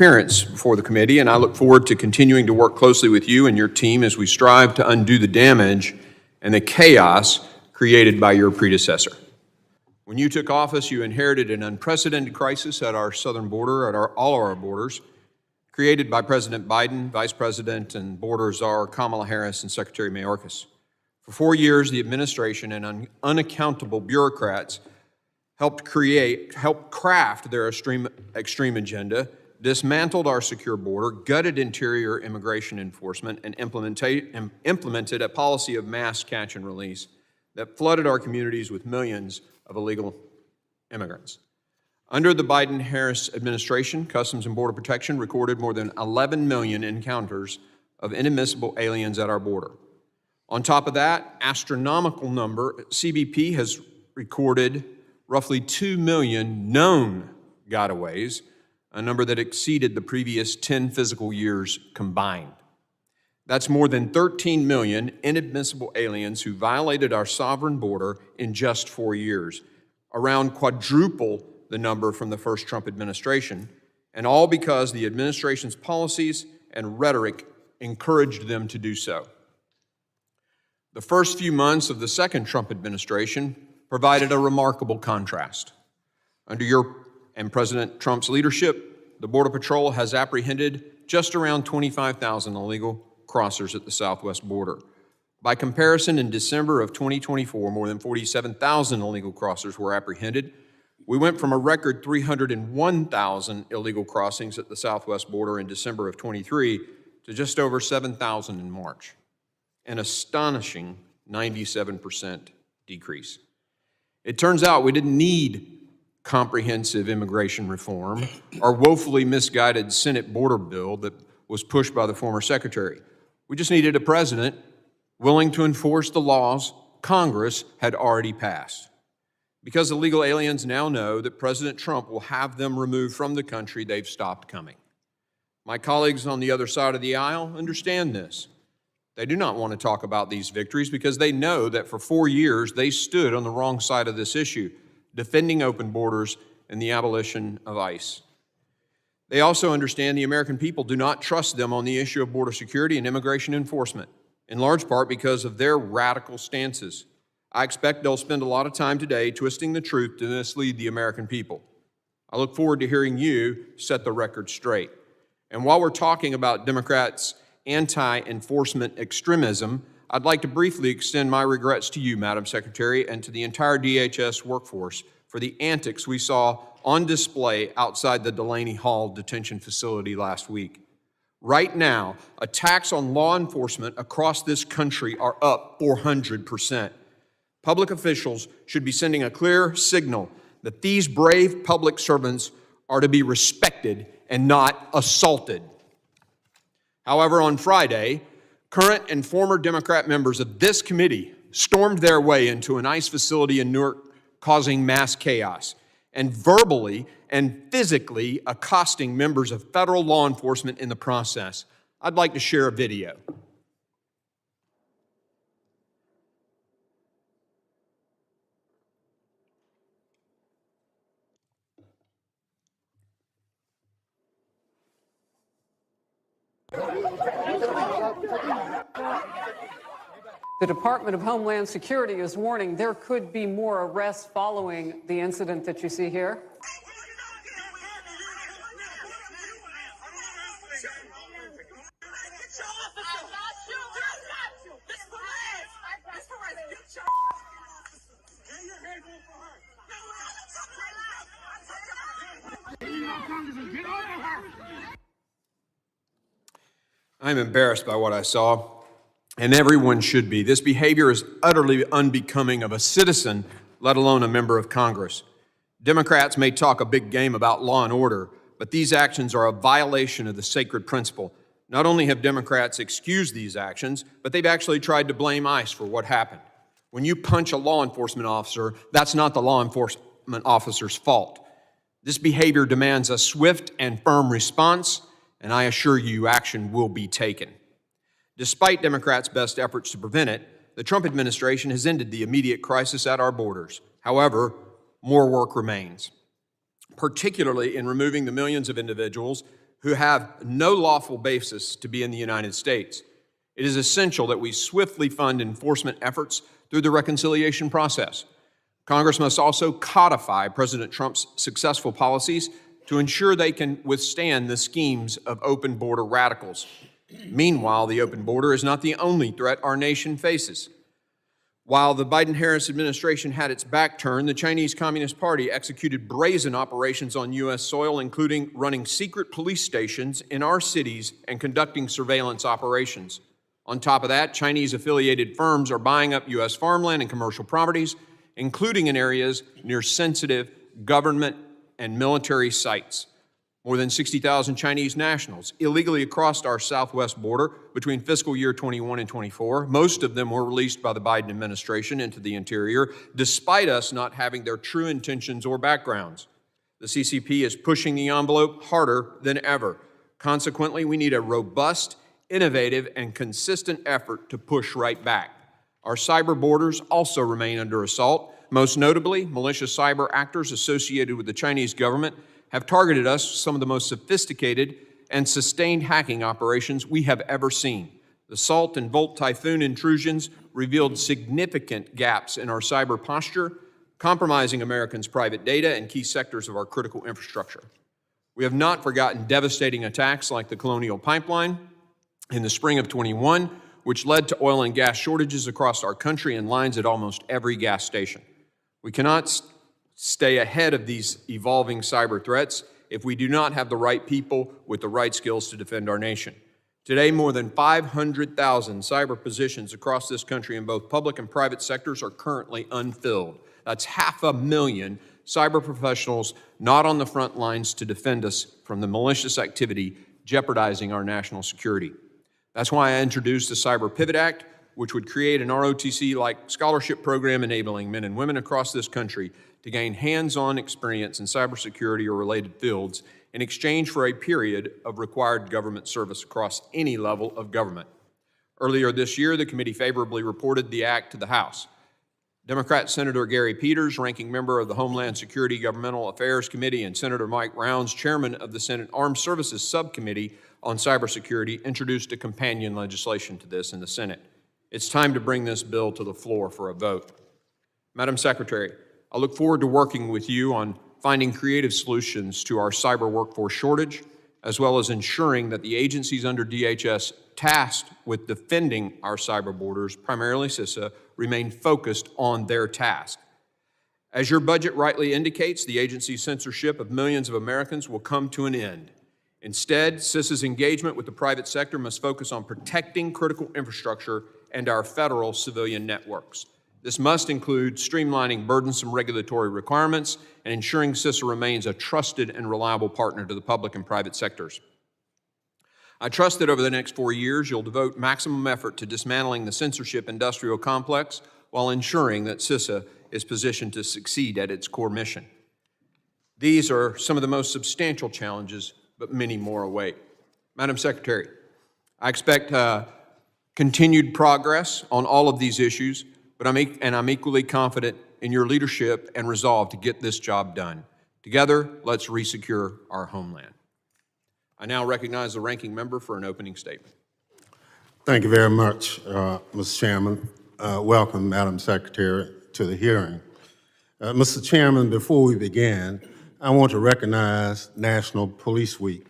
appearance before the committee, and I look forward to continuing to work closely with you and your team as we strive to undo the damage and the chaos created by your predecessor. When you took office, you inherited an unprecedented crisis at our southern border, at all our borders, created by President Biden, Vice President and Border Czar Kamala Harris, and Secretary Mayorkas. For 4 years, the administration and unaccountable bureaucrats helped craft their extreme agenda, dismantled our secure border, gutted interior immigration enforcement, and implemented a policy of mass catch and release that flooded our communities with millions of illegal immigrants. Under the Biden-Harris administration, Customs and Border Protection recorded more than 11 million encounters of inadmissible aliens at our border. On top of that astronomical number, CBP has recorded roughly 2 million known gotaways, a number that exceeded the previous 10 fiscal years combined. That's more than 13 million inadmissible aliens who violated our sovereign border in just 4 years, around quadruple the number from the first Trump administration, and all because the administration's policies and rhetoric encouraged them to do so. The first few months of the second Trump administration provided a remarkable contrast. Under your and President Trump's leadership, the Border Patrol has apprehended just around 25,000 illegal crossers at the southwest border. By comparison, in December of 2024, more than 47,000 illegal crossers were apprehended. We went from a record 301,000 illegal crossings at the southwest border in December of 23 to just over 7,000 in March, an astonishing 97% decrease. It turns out we didn't need comprehensive immigration reform or woefully misguided Senate border bill that was pushed by the former secretary. We just needed a president willing to enforce the laws Congress had already passed. Because illegal aliens now know that President Trump will have them removed from the country, they've stopped coming. My colleagues on the other side of the aisle understand this. They do not want to talk about these victories because they know that for 4 years they stood on the wrong side of this issue, defending open borders and the abolition of ICE. They also understand the American people do not trust them on the issue of border security and immigration enforcement, in large part because of their radical stances. I expect they'll spend a lot of time today twisting the truth to mislead the American people. I look forward to hearing you set the record straight. And while we're talking about Democrats' anti-enforcement extremism, I'd like to briefly extend my regrets to you, Madam Secretary, and to the entire DHS workforce for the antics we saw on display outside the Delaney Hall detention facility last week. Right now, attacks on law enforcement across this country are up 400%. Public officials should be sending a clear signal that these brave public servants are to be respected and not assaulted. However, on Friday, current and former Democrat members of this committee stormed their way into an ICE facility in Newark, causing mass chaos, and verbally and physically accosting members of federal law enforcement in the process. I'd like to share a video. The Department of Homeland Security is warning there could be more arrests following the incident that you see here. I'm embarrassed by what I saw, and everyone should be. This behavior is utterly unbecoming of a citizen, let alone a member of Congress. Democrats may talk a big game about law and order, but these actions are a violation of the sacred principle. Not only have Democrats excused these actions, but they've actually tried to blame ICE for what happened. When you punch a law enforcement officer, that's not the law enforcement officer's fault. This behavior demands a swift and firm response, and I assure you action will be taken. Despite Democrats' best efforts to prevent it, the Trump administration has ended the immediate crisis at our borders. However, more work remains, particularly in removing the millions of individuals who have no lawful basis to be in the United States. It is essential that we swiftly fund enforcement efforts through the reconciliation process. Congress must also codify President Trump's successful policies to ensure they can withstand the schemes of open border radicals. Meanwhile, the open border is not the only threat our nation faces. While the Biden-Harris administration had its back turned, the Chinese Communist Party executed brazen operations on U.S. soil, including running secret police stations in our cities and conducting surveillance operations. On top of that, Chinese-affiliated firms are buying up U.S. farmland and commercial properties, including in areas near sensitive government and military sites. More than 60,000 Chinese nationals illegally crossed our southwest border between fiscal year 21 and 24. Most of them were released by the Biden administration into the interior, despite us not having their true intentions or backgrounds. The CCP is pushing the envelope harder than ever. Consequently, we need a robust, innovative, and consistent effort to push right back. Our cyber borders also remain under assault. Most notably, malicious cyber actors associated with the Chinese government have targeted us with some of the most sophisticated and sustained hacking operations we have ever seen. The Salt and Volt Typhoon intrusions revealed significant gaps in our cyber posture, compromising Americans' private data and key sectors of our critical infrastructure. We have not forgotten devastating attacks like the Colonial Pipeline in the spring of 21, which led to oil and gas shortages across our country and lines at almost every gas station. We cannot stay ahead of these evolving cyber threats if we do not have the right people with the right skills to defend our nation. Today, more than 500,000 cyber positions across this country in both public and private sectors are currently unfilled. That's 500,000 cyber professionals not on the front lines to defend us from the malicious activity jeopardizing our national security. That's why I introduced the Cyber Pivot Act, which would create an ROTC-like scholarship program enabling men and women across this country to gain hands-on experience in cybersecurity or related fields in exchange for a period of required government service across any level of government. Earlier this year, the committee favorably reported the act to the House. Democrat Senator Gary Peters, ranking member of the Homeland Security Governmental Affairs Committee, and Senator Mike Rounds, chairman of the Senate Armed Services Subcommittee on Cybersecurity, introduced a companion legislation to this in the Senate. It's time to bring this bill to the floor for a vote. Madam Secretary, I look forward to working with you on finding creative solutions to our cyber workforce shortage, as well as ensuring that the agencies under DHS tasked with defending our cyber borders, primarily CISA, remain focused on their task. As your budget rightly indicates, the agency's censorship of millions of Americans will come to an end. Instead, CISA's engagement with the private sector must focus on protecting critical infrastructure and our federal civilian networks. This must include streamlining burdensome regulatory requirements and ensuring CISA remains a trusted and reliable partner to the public and private sectors. I trust that over the next 4 years, you'll devote maximum effort to dismantling the censorship industrial complex while ensuring that CISA is positioned to succeed at its core mission. These are some of the most substantial challenges, but many more await. Madam Secretary, I expect continued progress on all of these issues, but I'm equally confident in your leadership and resolve to get this job done. Together, let's resecure our homeland. I now recognize the ranking member for an opening statement. Thank you very much, Mr. Chairman. Welcome, Madam Secretary, to the hearing. Mr. Chairman, before we begin, I want to recognize National Police Week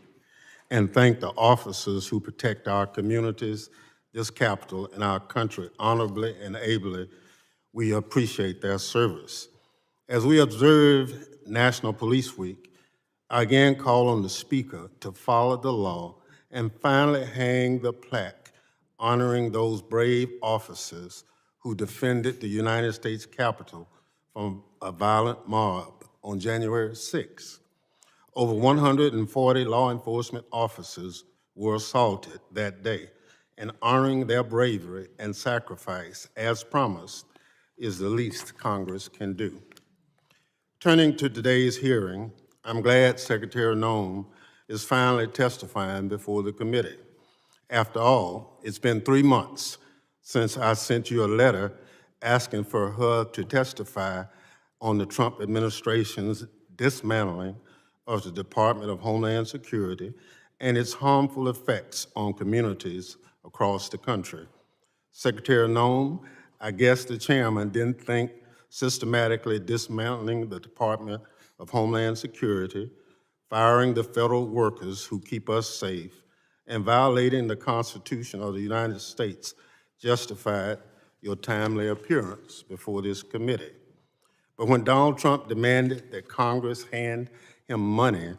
and thank the officers who protect our communities, this capital, and our country honorably and ably. We appreciate their service. As we observe National Police Week, I again call on the Speaker to follow the law and finally hang the plaque honoring those brave officers who defended the United States Capitol from a violent mob on January 6th. Over 140 law enforcement officers were assaulted that day, and honoring their bravery and sacrifice as promised is the least Congress can do. Turning to today's hearing, I'm glad Secretary Noem is finally testifying before the committee. After all, it's been 3 months since I sent you a letter asking for her to testify on the Trump administration's dismantling of the Department of Homeland Security and its harmful effects on communities across the country. Secretary Noem, I guess the chairman didn't think systematically dismantling the Department of Homeland Security, firing the federal workers who keep us safe, and violating the Constitution of the United States justified your timely appearance before this committee. But when Donald Trump demanded that Congress hand him money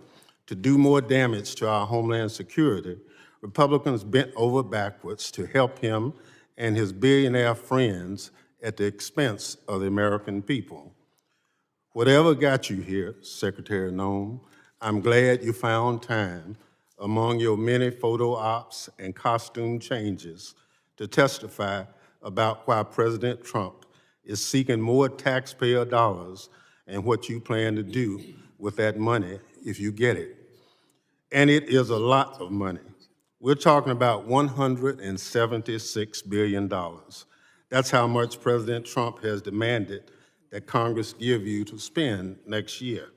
to do more damage to our Homeland Security, Republicans bent over backwards to help him and his billionaire friends at the expense of the American people. Whatever got you here, Secretary Noem, I'm glad you found time among your many photo ops and costume changes to testify about why President Trump is seeking more taxpayer dollars and what you plan to do with that money if you get it. And it is a lot of money. We're talking about $176 billion. That's how much President Trump has demanded that Congress give you to spend next year.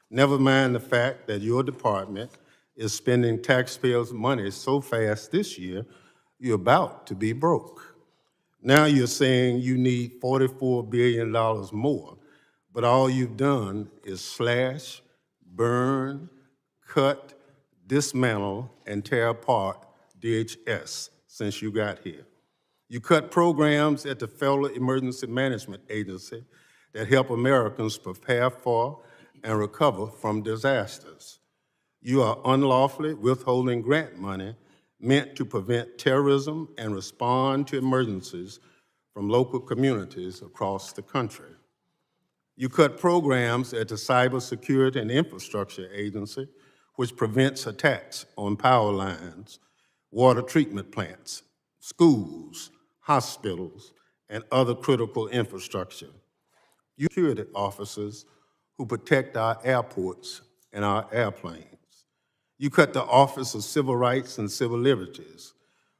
Never mind the fact that your department is spending taxpayers' money so fast this year, you're about to be broke. Now you're saying you need $44 billion more, but all you've done is slash, burn, cut, dismantle, and tear apart DHS since you got here. You cut programs at the Federal Emergency Management Agency that help Americans prepare for and recover from disasters. You are unlawfully withholding grant money meant to prevent terrorism and respond to emergencies from local communities across the country. You cut programs at the Cybersecurity and Infrastructure Agency, which prevents attacks on power lines, water treatment plants, schools, hospitals, and other critical infrastructure. You security officers who protect our airports and our airplanes. You cut the Office of Civil Rights and Civil Liberties,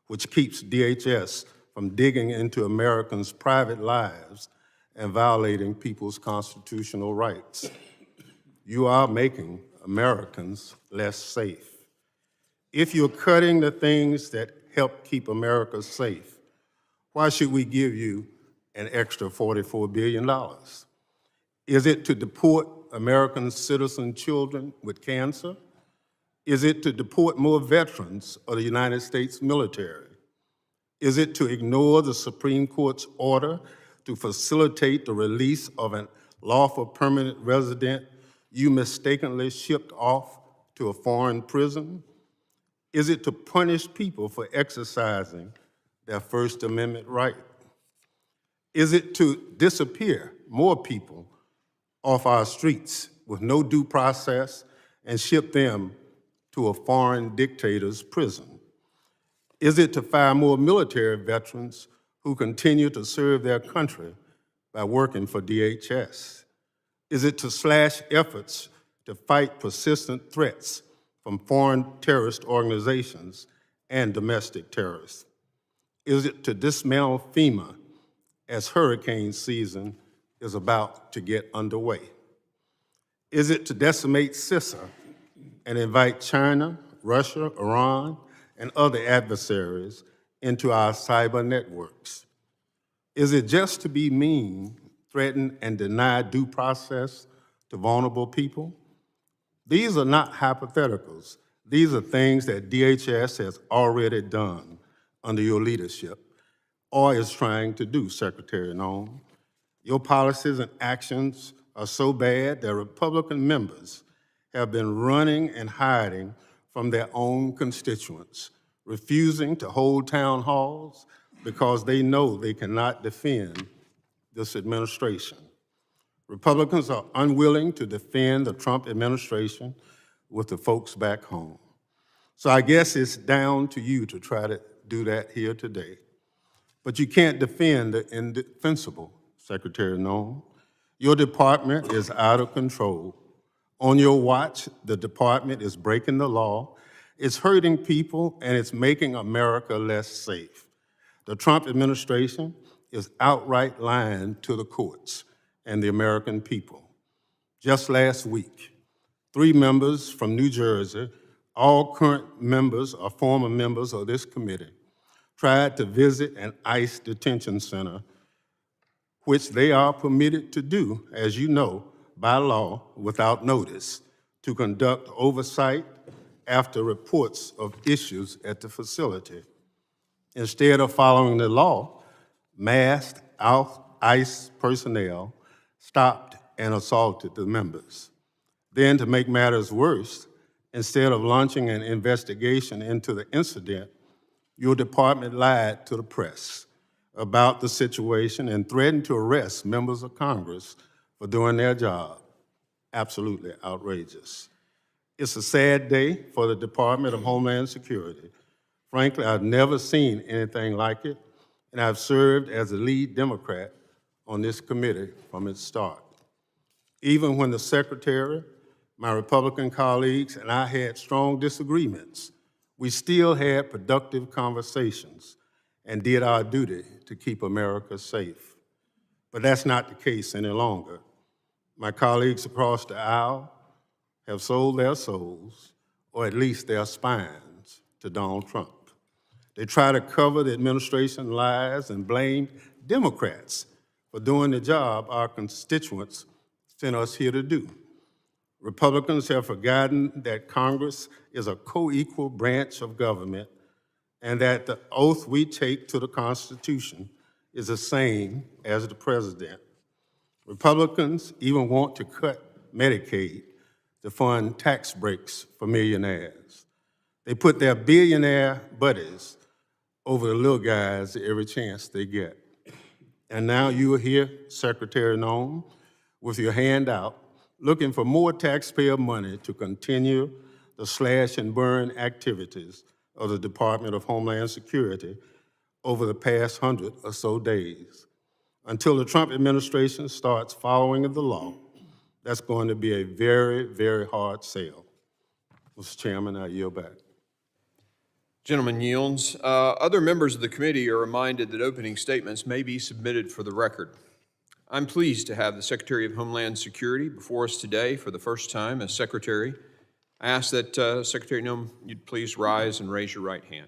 which keeps DHS from digging into Americans' private lives and violating people's constitutional rights. You are making Americans less safe. If you're cutting the things that help keep America safe, why should we give you an extra $44 billion? Is it to deport American citizen children with cancer? Is it to deport more veterans of the United States military? Is it to ignore the Supreme Court's order to facilitate the release of a lawful permanent resident you mistakenly shipped off to a foreign prison? Is it to punish people for exercising their First Amendment right? Is it to disappear more people off our streets with no due process and ship them to a foreign dictator's prison? Is it to fire more military veterans who continue to serve their country by working for DHS? Is it to slash efforts to fight persistent threats from foreign terrorist organizations and domestic terrorists? Is it to dismantle FEMA as hurricane season is about to get underway? Is it to decimate CISA and invite China, Russia, Iran, and other adversaries into our cyber networks? Is it just to be mean, threaten, and deny due process to vulnerable people? These are not hypotheticals. These are things that DHS has already done under your leadership or is trying to do, Secretary Noem. Your policies and actions are so bad that Republican members have been running and hiding from their own constituents, refusing to hold town halls because they know they cannot defend this administration. Republicans are unwilling to defend the Trump administration with the folks back home. So I guess it's down to you to try to do that here today. But you can't defend the indefensible, Secretary Noem. Your department is out of control. On your watch, the department is breaking the law, it's hurting people, and it's making America less safe. The Trump administration is outright lying to the courts and the American people. Just last week, 3 members from New Jersey all current members or former members of this committee tried to visit an ICE detention center, which they are permitted to do, as you know, by law, without notice, to conduct oversight after reports of issues at the facility. Instead of following the law, masked ICE personnel stopped and assaulted the members. Then, to make matters worse, instead of launching an investigation into the incident, your department lied to the press about the situation and threatened to arrest members of Congress for doing their job. Absolutely outrageous. It's a sad day for the Department of Homeland Security. Frankly, I've never seen anything like it, and I've served as the lead Democrat on this committee from its start. Even when the Secretary, my Republican colleagues, and I had strong disagreements, we still had productive conversations and did our duty to keep America safe. But that's not the case any longer. My colleagues across the aisle have sold their souls, or at least their spines, to Donald Trump. They try to cover the administration lies and blame Democrats for doing the job our constituents sent us here to do. Republicans have forgotten that Congress is a co-equal branch of government and that the oath we take to the Constitution is the same as the president. Republicans even want to cut Medicaid to fund tax breaks for millionaires. They put their billionaire buddies over the little guys every chance they get. And now you are here, Secretary Noem, with your hand out, looking for more taxpayer money to continue the slash and burn activities of the Department of Homeland Security over the past 100 or so days. Until the Trump administration starts following the law, that's going to be a very, very hard sell. Mr. Chairman, I yield back. Gentleman yields. Other members of the committee are reminded that opening statements may be submitted for the record. I'm pleased to have the Secretary of Homeland Security before us today for the first time as Secretary. I ask that Secretary Noem, you'd please rise and raise your right hand.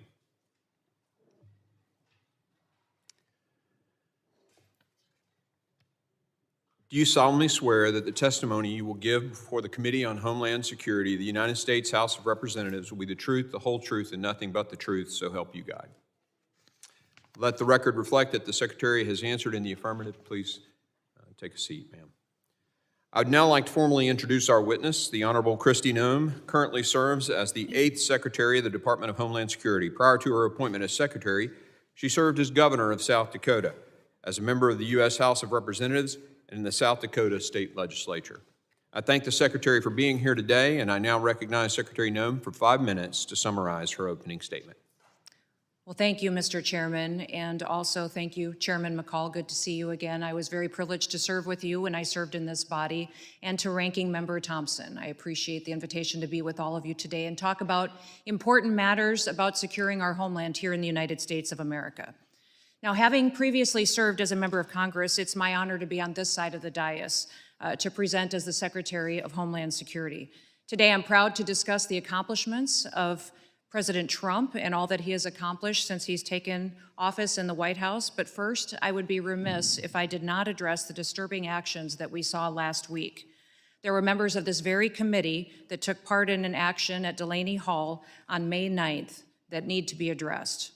Do you solemnly swear that the testimony you will give before the Committee on Homeland Security of the United States House of Representatives will be the truth, the whole truth, and nothing but the truth, so help you God? Let the record reflect that the Secretary has answered in the affirmative. Please take a seat, ma'am. I would now like to formally introduce our witness. The Honorable Kristi Noem currently serves as the 8th Secretary of the Department of Homeland Security. Prior to her appointment as Secretary, she served as Governor of South Dakota, as a member of the U.S. House of Representatives, and in the South Dakota State Legislature. I thank the Secretary for being here today, and I now recognize Secretary Noem for 5 minutes to summarize her opening statement. Well, thank you, Mr. Chairman, and also thank you, Chairman McCall. Good to see you again. I was very privileged to serve with you when I served in this body, and to Ranking Member Thompson. I appreciate the invitation to be with all of you today and talk about important matters about securing our homeland here in the United States of America. Now, having previously served as a member of Congress, it's my honor to be on this side of the dais to present as the Secretary of Homeland Security. Today, I'm proud to discuss the accomplishments of President Trump and all that he has accomplished since he's taken office in the White House. But first, I would be remiss if I did not address the disturbing actions that we saw last week. There were members of this very committee that took part in an action at Delaney Hall on May 9th that need to be addressed.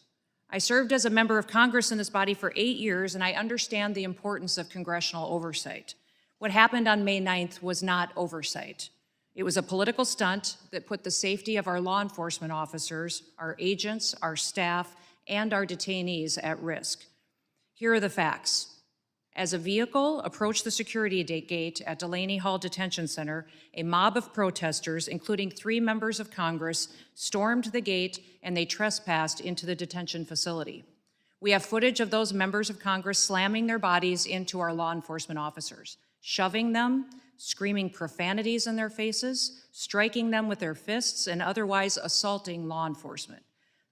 I served as a member of Congress in this body for 8 years, and I understand the importance of congressional oversight. What happened on May 9th was not oversight. It was a political stunt that put the safety of our law enforcement officers, our agents, our staff, and our detainees at risk. Here are the facts. As a vehicle approached the security gate at Delaney Hall Detention Center, a mob of protesters, including 3 members of Congress, stormed the gate and they trespassed into the detention facility. We have footage of those members of Congress slamming their bodies into our law enforcement officers, shoving them, screaming profanities in their faces, striking them with their fists, and otherwise assaulting law enforcement.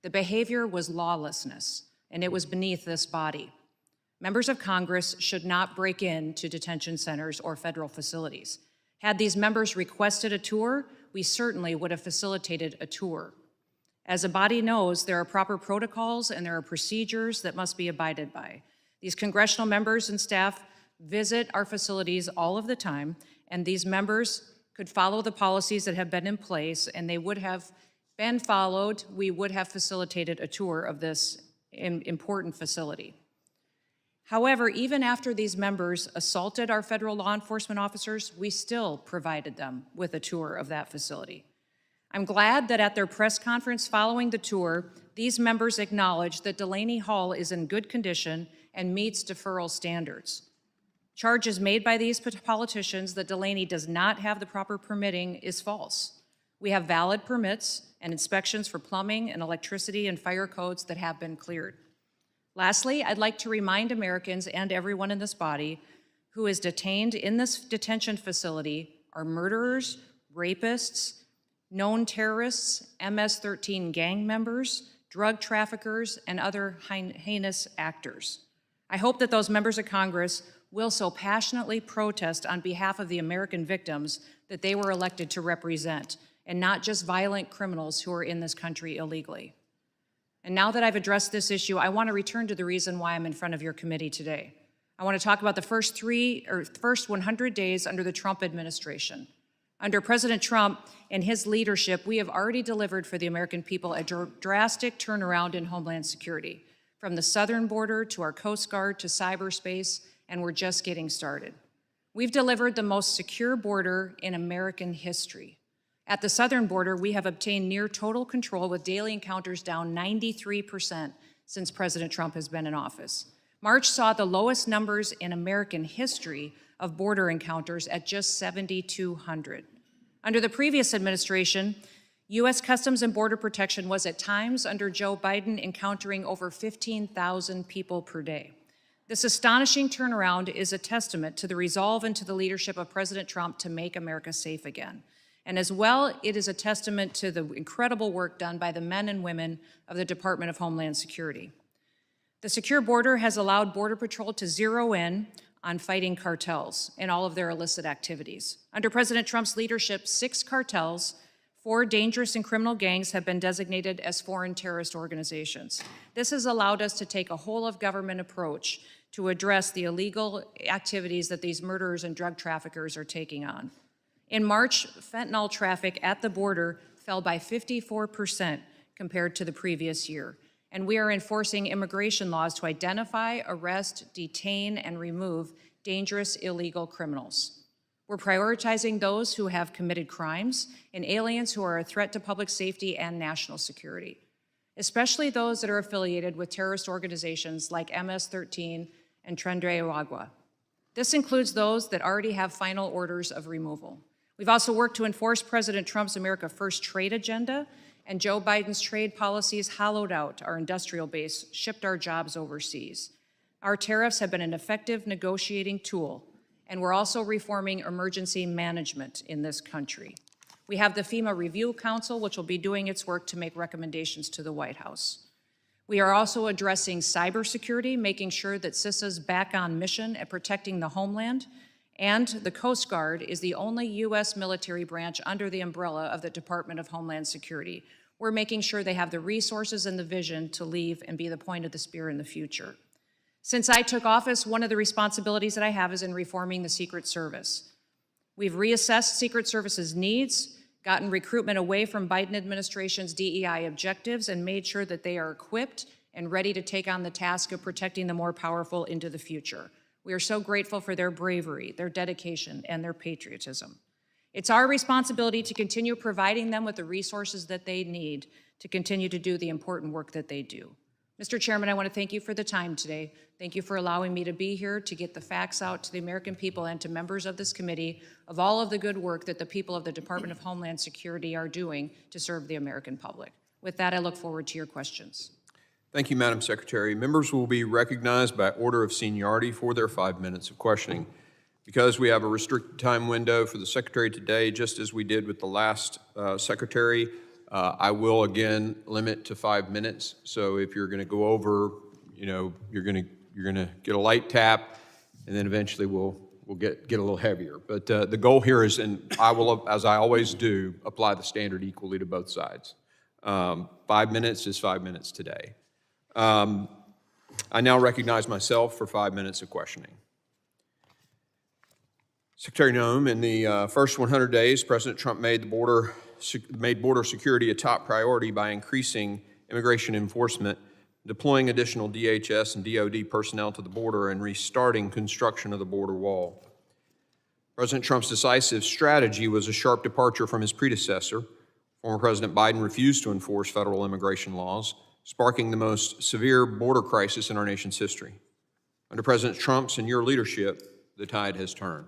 The behavior was lawlessness, and it was beneath this body. Members of Congress should not break into detention centers or federal facilities. Had these members requested a tour, we certainly would have facilitated a tour. As a body knows, there are proper protocols and there are procedures that must be abided by. These congressional members and staff visit our facilities all of the time, and these members could follow the policies that have been in place, and they would have been followed. We would have facilitated a tour of this important facility. However, even after these members assaulted our federal law enforcement officers, we still provided them with a tour of that facility. I'm glad that at their press conference following the tour, these members acknowledged that Delaney Hall is in good condition and meets deferral standards. Charges made by these politicians that Delaney does not have the proper permitting is false. We have valid permits and inspections for plumbing and electricity and fire codes that have been cleared. Lastly, I'd like to remind Americans and everyone in this body who is detained in this detention facility are murderers, rapists, known terrorists, MS-13 gang members, drug traffickers, and other heinous actors. I hope that those members of Congress will so passionately protest on behalf of the American victims that they were elected to represent, and not just violent criminals who are in this country illegally. And now that I've addressed this issue, I want to return to the reason why I'm in front of your committee today. I want to talk about the first 100 days under the Trump administration. Under President Trump and his leadership, we have already delivered for the American people a drastic turnaround in Homeland Security, from the southern border to our Coast Guard to cyberspace, and we're just getting started. We've delivered the most secure border in American history. At the southern border, we have obtained near total control with daily encounters down 93% since President Trump has been in office. March saw the lowest numbers in American history of border encounters at just 7,200. Under the previous administration, U.S. Customs and Border Protection was at times under Joe Biden encountering over 15,000 people per day. This astonishing turnaround is a testament to the resolve and to the leadership of President Trump to make America safe again. And as well, it is a testament to the incredible work done by the men and women of the Department of Homeland Security. The secure border has allowed Border Patrol to zero in on fighting cartels and all of their illicit activities. Under President Trump's leadership, 6 cartels, 4 dangerous and criminal gangs have been designated as foreign terrorist organizations. This has allowed us to take a whole-of-government approach to address the illegal activities that these murderers and drug traffickers are taking on. In March, fentanyl traffic at the border fell by 54% compared to the previous year, and we are enforcing immigration laws to identify, arrest, detain, and remove dangerous illegal criminals. We're prioritizing those who have committed crimes and aliens who are a threat to public safety and national security, especially those that are affiliated with terrorist organizations like MS-13 and Tren de Aragua. This includes those that already have final orders of removal. We've also worked to enforce President Trump's America First trade agenda, and Joe Biden's trade policies hollowed out our industrial base, shipped our jobs overseas. Our tariffs have been an effective negotiating tool, and we're also reforming emergency management in this country. We have the FEMA Review Council, which will be doing its work to make recommendations to the White House. We are also addressing cybersecurity, making sure that CISA's back on mission at protecting the homeland, and the Coast Guard is the only U.S. military branch under the umbrella of the Department of Homeland Security. We're making sure they have the resources and the vision to leave and be the point of the spear in the future. Since I took office, one of the responsibilities that I have is in reforming the Secret Service. We've reassessed Secret Service's needs, gotten recruitment away from Biden administration's DEI objectives, and made sure that they are equipped and ready to take on the task of protecting the more powerful into the future. We are so grateful for their bravery, their dedication, and their patriotism. It's our responsibility to continue providing them with the resources that they need to continue to do the important work that they do. Mr. Chairman, I want to thank you for the time today. Thank you for allowing me to be here to get the facts out to the American people and to members of this committee of all of the good work that the people of the Department of Homeland Security are doing to serve the American public. With that, I look forward to your questions. Thank you, Madam Secretary. Members will be recognized by order of seniority for their 5 minutes of questioning. Because we have a restricted time window for the Secretary today, just as we did with the last Secretary, I will again limit to 5 minutes. So if you're going to go over, you're going to get a light tap, and then eventually we'll will get a little heavier. But the goal here is, and I will, as I always do, apply the standard equally to both sides. 5 minutes is 5 minutes today. I now recognize myself for 5 minutes of questioning. Secretary Noem, in the first 100 days, President Trump made border security a top priority by increasing immigration enforcement, deploying additional DHS and DOD personnel to the border, and restarting construction of the border wall. President Trump's decisive strategy was a sharp departure from his predecessor. Former President Biden refused to enforce federal immigration laws, sparking the most severe border crisis in our nation's history. Under President Trump's and your leadership, the tide has turned.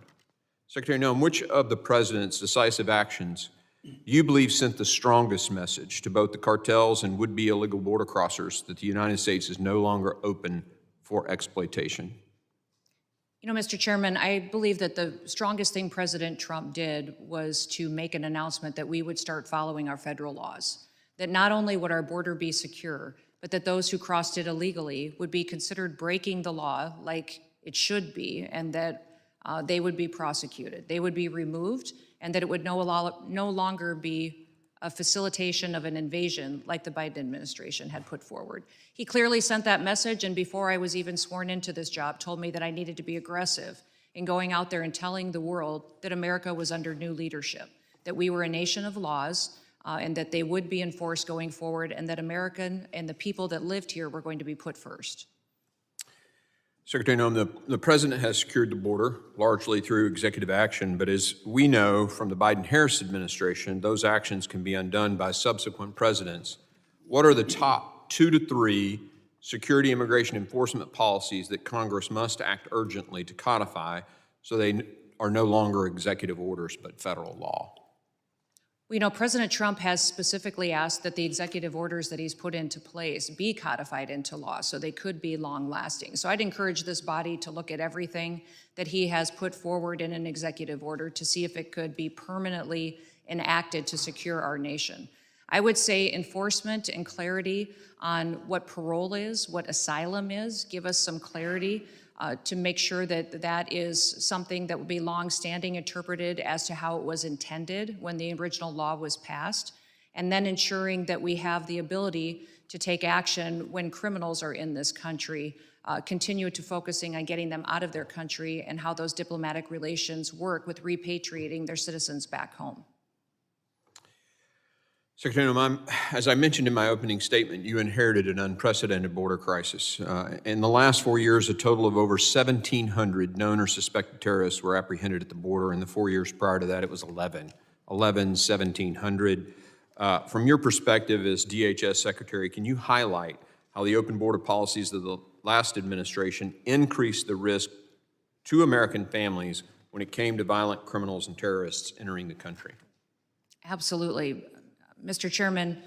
Secretary Noem, which of the president's decisive actions do you believe sent the strongest message to both the cartels and would-be illegal border crossers that the United States is no longer open for exploitation? You know, Mr. Chairman, I believe that the strongest thing President Trump did was to make an announcement that we would start following our federal laws, that not only would our border be secure, but that those who crossed it illegally would be considered breaking the law like it should be, and that they would be prosecuted. They would be removed, and that it would no longer be a facilitation of an invasion like the Biden administration had put forward. He clearly sent that message, and before I was even sworn into this job, told me that I needed to be aggressive in going out there and telling the world that America was under new leadership, that we were a nation of laws, and that they would be enforced going forward, and that American and the people that lived here were going to be put first. Secretary Noem, the president has secured the border largely through executive action, but as we know from the Biden-Harris administration, those actions can be undone by subsequent presidents. What are the top 2 to 3 security immigration enforcement policies that Congress must act urgently to codify so they are no longer executive orders but federal law? We know President Trump has specifically asked that the executive orders that he's put into place be codified into law so they could be long-lasting. So I'd encourage this body to look at everything that he has put forward in an executive order to see if it could be permanently enacted to secure our nation. I would say enforcement and clarity on what parole is, what asylum is, give us some clarity to make sure that that is something that would be long-standing, interpreted as to how it was intended when the original law was passed, and then ensuring that we have the ability to take action when criminals are in this country, continue to focusing on getting them out of their country and how those diplomatic relations work with repatriating their citizens back home. Secretary Noem, as I mentioned in my opening statement, you inherited an unprecedented border crisis. In the last 4 years, a total of over 1,700 known or suspected terrorists were apprehended at the border. In the 4 years prior to that, it was 1,700. From your perspective as DHS Secretary, can you highlight how the open border policies of the last administration increased the risk to American families when it came to violent criminals and terrorists entering the country? Absolutely. Mr. Chairman,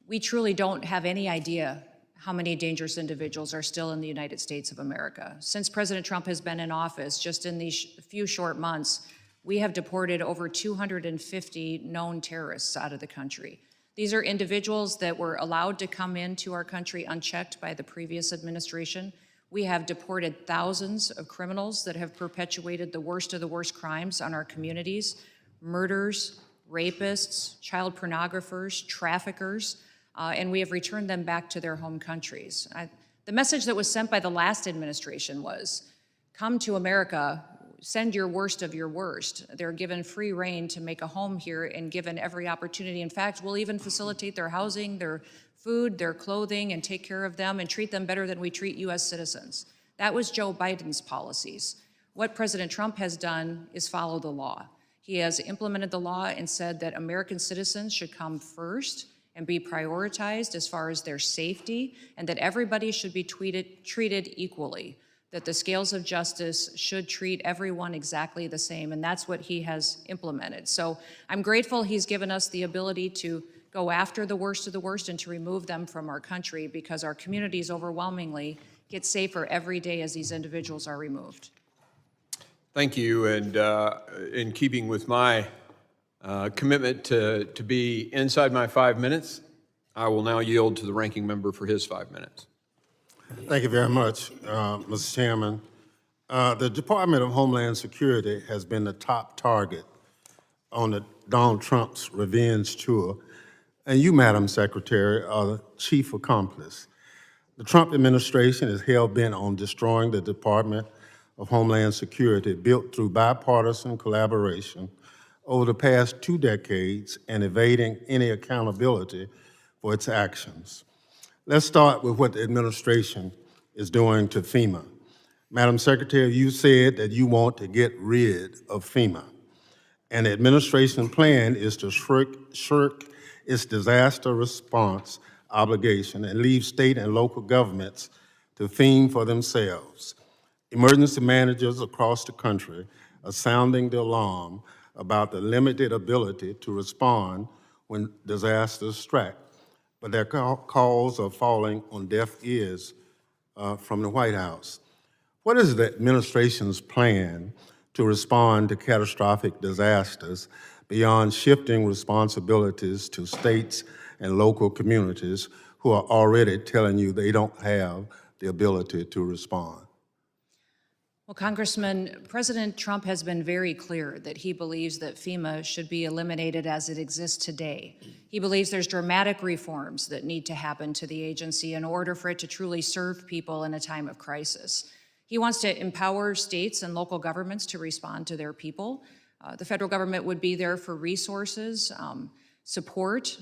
we truly don't have any idea how many dangerous individuals are still in the United States of America. Since President Trump has been in office, just in these few short months, we have deported over 250 known terrorists out of the country. These are individuals that were allowed to come into our country unchecked by the previous administration. We have deported thousands of criminals that have perpetuated the worst of the worst crimes on our communities, murders, rapists, child pornographers, traffickers, and we have returned them back to their home countries. The message that was sent by the last administration was, come to America, send your worst of your worst. They're given free rein to make a home here and given every opportunity. In fact, we'll even facilitate their housing, their food, their clothing, and take care of them and treat them better than we treat U.S. citizens. That was Joe Biden's policies. What President Trump has done is follow the law. He has implemented the law and said that American citizens should come first and be prioritized as far as their safety, and that everybody should be treated equally, that the scales of justice should treat everyone exactly the same, and that's what he has implemented. So I'm grateful he's given us the ability to go after the worst of the worst and to remove them from our country, because our communities overwhelmingly get safer every day as these individuals are removed. Thank you, and in keeping with my commitment to be inside my 5 minutes, I will now yield to the ranking member for his 5 minutes. Thank you very much, Mr. Chairman. The Department of Homeland Security has been the top target on the Donald Trump's revenge tour, and you, Madam Secretary, are the chief accomplice. The Trump administration is hell-bent on destroying the Department of Homeland Security, built through bipartisan collaboration over the past 2 decades and evading any accountability for its actions. Let's start with what the administration is doing to FEMA. Madam Secretary, you said that you want to get rid of FEMA, and the administration plan is to shirk its disaster response obligation and leave state and local governments to fend for themselves. Emergency managers across the country are sounding the alarm about the limited ability to respond when disasters strike, but their calls are falling on deaf ears from the White House. What is the administration's plan to respond to catastrophic disasters beyond shifting responsibilities to states and local communities who are already telling you they don't have the ability to respond? Well, Congressman, President Trump has been very clear that he believes that FEMA should be eliminated as it exists today. He believes there's dramatic reforms that need to happen to the agency in order for it to truly serve people in a time of crisis. He wants to empower states and local governments to respond to their people. The federal government would be there for resources, support,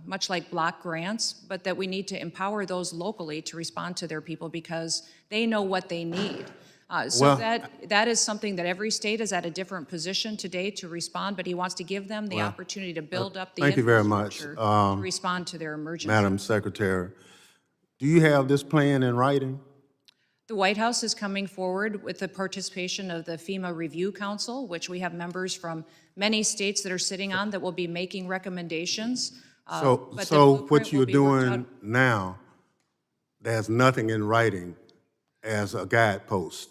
much like block grants, but that we need to empower those locally to respond to their people because they know what they need. That is something that every state is at a different position today to respond, but he wants to give them the opportunity to build up the infrastructure to respond to their emergency. Madam Secretary, do you have this plan in writing? The White House is coming forward with the participation of the FEMA Review Council, which we have members from many states that are sitting on that will be making recommendations. So what you're doing now, there's nothing in writing as a guidepost.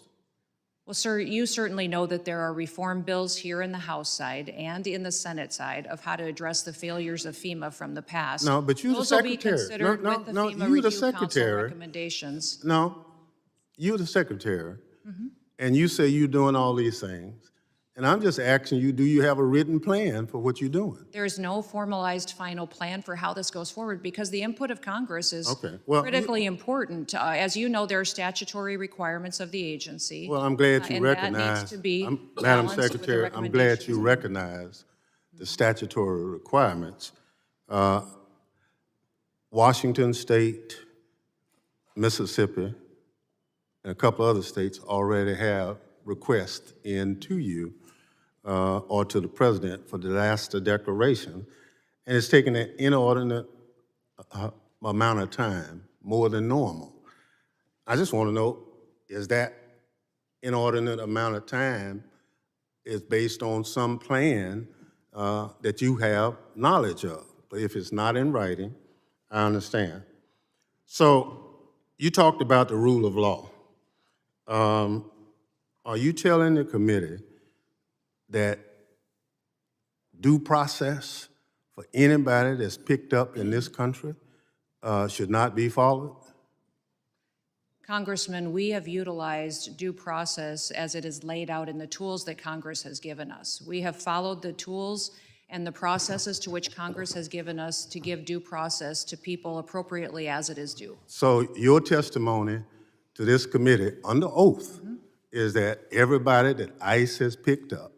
Well, sir, you certainly know that there are reform bills here in the House side and in the Senate side of how to address the failures of FEMA from the past. No, but you're the Those will be secretary. considered with the FEMA you're Review the Council secretary. recommendations. No, you're the secretary, and you say you're doing all these things, and I'm just asking you, do you have a written plan for what you're doing? There is no formalized final plan for how this goes forward because the input of Congress is critically important. As you know, there are statutory requirements of the agency. Well, I'm glad you and recognize, that needs to be Madam balanced with the Secretary, I'm glad you recommendations. recognize the statutory requirements. Washington State, Mississippi, and a couple other states already have requests in to you or to the President for disaster declaration, and it's taken an inordinate amount of time, more than normal. I just want to know, is that inordinate amount of time is based on some plan that you have knowledge of? But if it's not in writing, I understand. So you talked about the rule of law. Are you telling the committee that due process for anybody that's picked up in this country should not be followed? Congressman, we have utilized due process as it is laid out in the tools that Congress has given us. We have followed the tools and the processes to which Congress has given us to give due process to people appropriately as it is due. So your testimony to this committee under oath is that everybody that ICE has picked up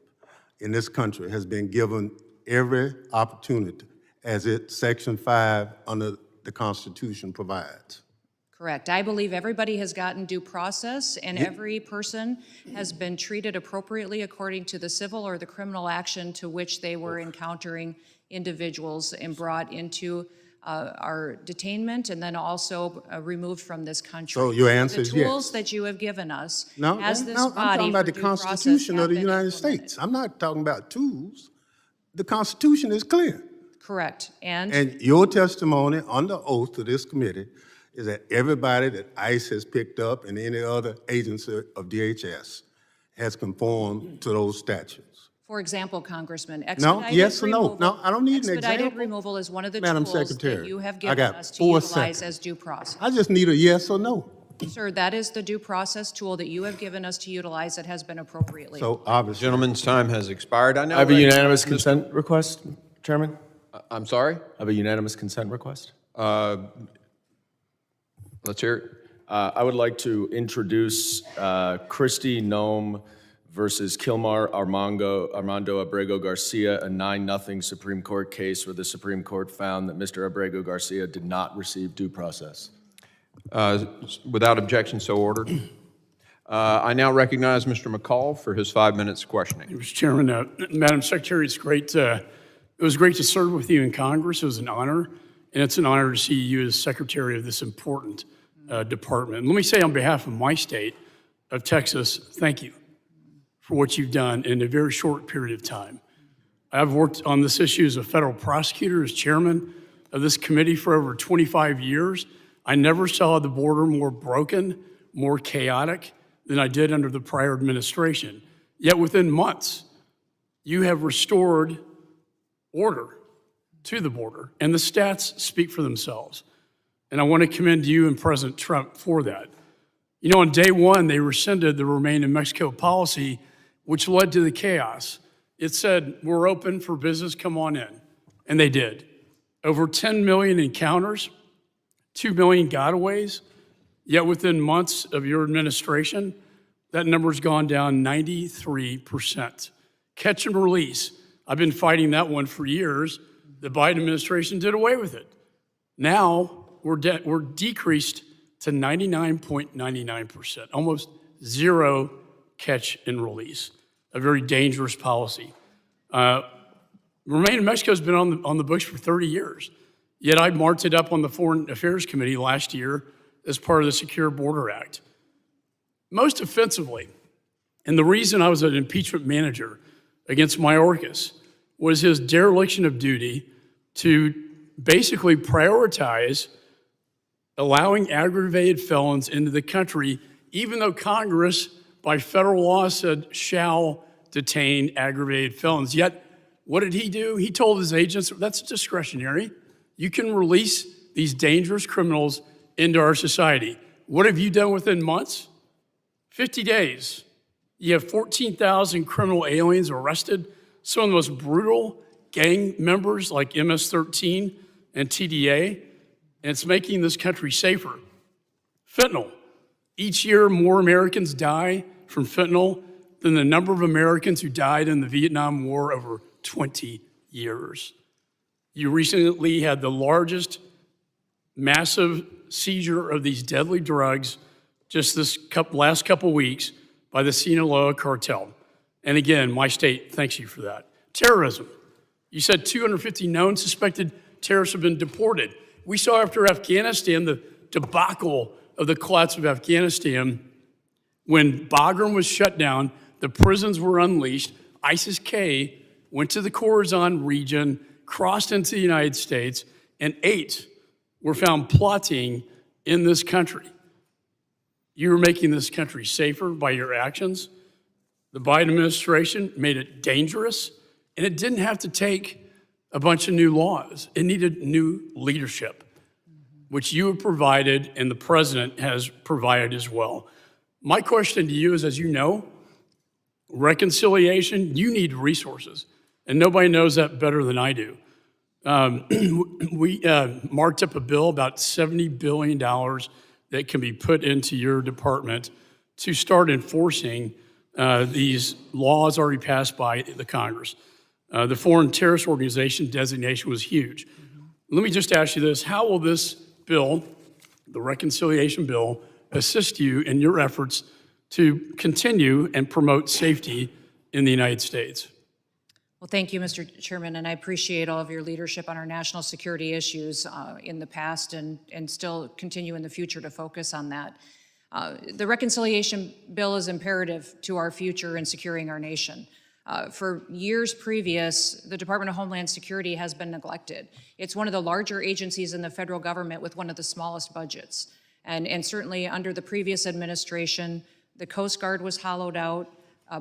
in this country has been given every opportunity as Section 5 under the Constitution provides. Correct. I believe everybody has gotten due process and every person has been treated appropriately according to the civil or the criminal action to which they were encountering individuals and brought into our detainment and then also removed from this country. So your answer is yes. The tools that you have given us as this I'm body talking about for the due process Constitution of have the been United implemented. States. I'm not talking about tools. The Constitution is clear. Correct. And your testimony under oath to this committee is that everybody that ICE has picked up and any other agency of DHS has conformed to those statutes. for example, Congressman, yes or no? No, I don't need an expedited example. removal is one of the Madam tools Secretary, that you have I given got us to 4 utilize seconds. as due process. I just need a yes or no. Sir, that is the due process tool that you have given us to utilize that has been appropriately. So obviously, Gentleman's time has expired. I know. I have a unanimous consent request, Chairman. I'm sorry? I have a unanimous consent request. Let's hear it. I would like to introduce Kristi Noem versus Kilmar Armando Abrego Garcia, a 9-0 Supreme Court case where the Supreme Court found that Mr. Abrego Garcia did not receive due process. Without objection, so ordered. I now recognize Mr. McCall for his 5 minutes questioning. Mr. Chairman, Madam Secretary, it was great to serve with you in Congress. It was an honor, and it's an honor to see you as Secretary of this important department. And let me say on behalf of my state of Texas, thank you for what you've done in a very short period of time. I've worked on this issue as a federal prosecutor, as chairman of this committee for over 25 years. I never saw the border more broken, more chaotic than I did under the prior administration. Yet within months, you have restored order to the border, and the stats speak for themselves. And I want to commend you and President Trump for that. You know, on day one, they rescinded the Remain in Mexico policy, which led to the chaos. It said, we're open for business, come on in. And they did. Over 10 million encounters, 2 million gotaways, yet within months of your administration, that number's gone down 93%. Catch and release. I've been fighting that one for years. The Biden administration did away with it. Now, we're decreased to 99.99%, almost zero catch and release, a very dangerous policy. Remain in Mexico has been on the books for 30 years, yet I marked it up on the Foreign Affairs Committee last year as part of the Secure Border Act. Most offensively, and the reason I was an impeachment manager against Mayorkas was his dereliction of duty to basically prioritize allowing aggravated felons into the country, even though Congress, by federal law, said shall detain aggravated felons. Yet, what did he do? He told his agents, that's discretionary. You can release these dangerous criminals into our society. What have you done within months? 50 days. You have 14,000 criminal aliens arrested, some of the most brutal gang members like MS-13 and TDA, and it's making this country safer. Fentanyl. Each year, more Americans die from fentanyl than the number of Americans who died in the Vietnam War over 20 years. You recently had the largest massive seizure of these deadly drugs just this last couple weeks by the Sinaloa cartel. And again, my state thanks you for that. Terrorism. You said 250 known suspected terrorists have been deported. We saw after Afghanistan the debacle of the collapse of Afghanistan when Bagram was shut down, the prisons were unleashed, ISIS-K went to the Khorasan region, crossed into the United States, and 8 were found plotting in this country. You were making this country safer by your actions. The Biden administration made it dangerous, and it didn't have to take a bunch of new laws. It needed new leadership, which you have provided and the president has provided as well. My question to you is, as you know, reconciliation, you need resources, and nobody knows that better than I do. We marked up a bill, about $70 billion that can be put into your department to start enforcing these laws already passed by the Congress. The Foreign Terrorist Organization designation was huge. Let me just ask you this. How will this bill, the reconciliation bill, assist you in your efforts to continue and promote safety in the United States? Well, thank you, Mr. Chairman, and I appreciate all of your leadership on our national security issues in the past and still continue in the future to focus on that. The reconciliation bill is imperative to our future in securing our nation. For years previous, the Department of Homeland Security has been neglected. It's one of the larger agencies in the federal government with one of the smallest budgets. And certainly under the previous administration, the Coast Guard was hollowed out.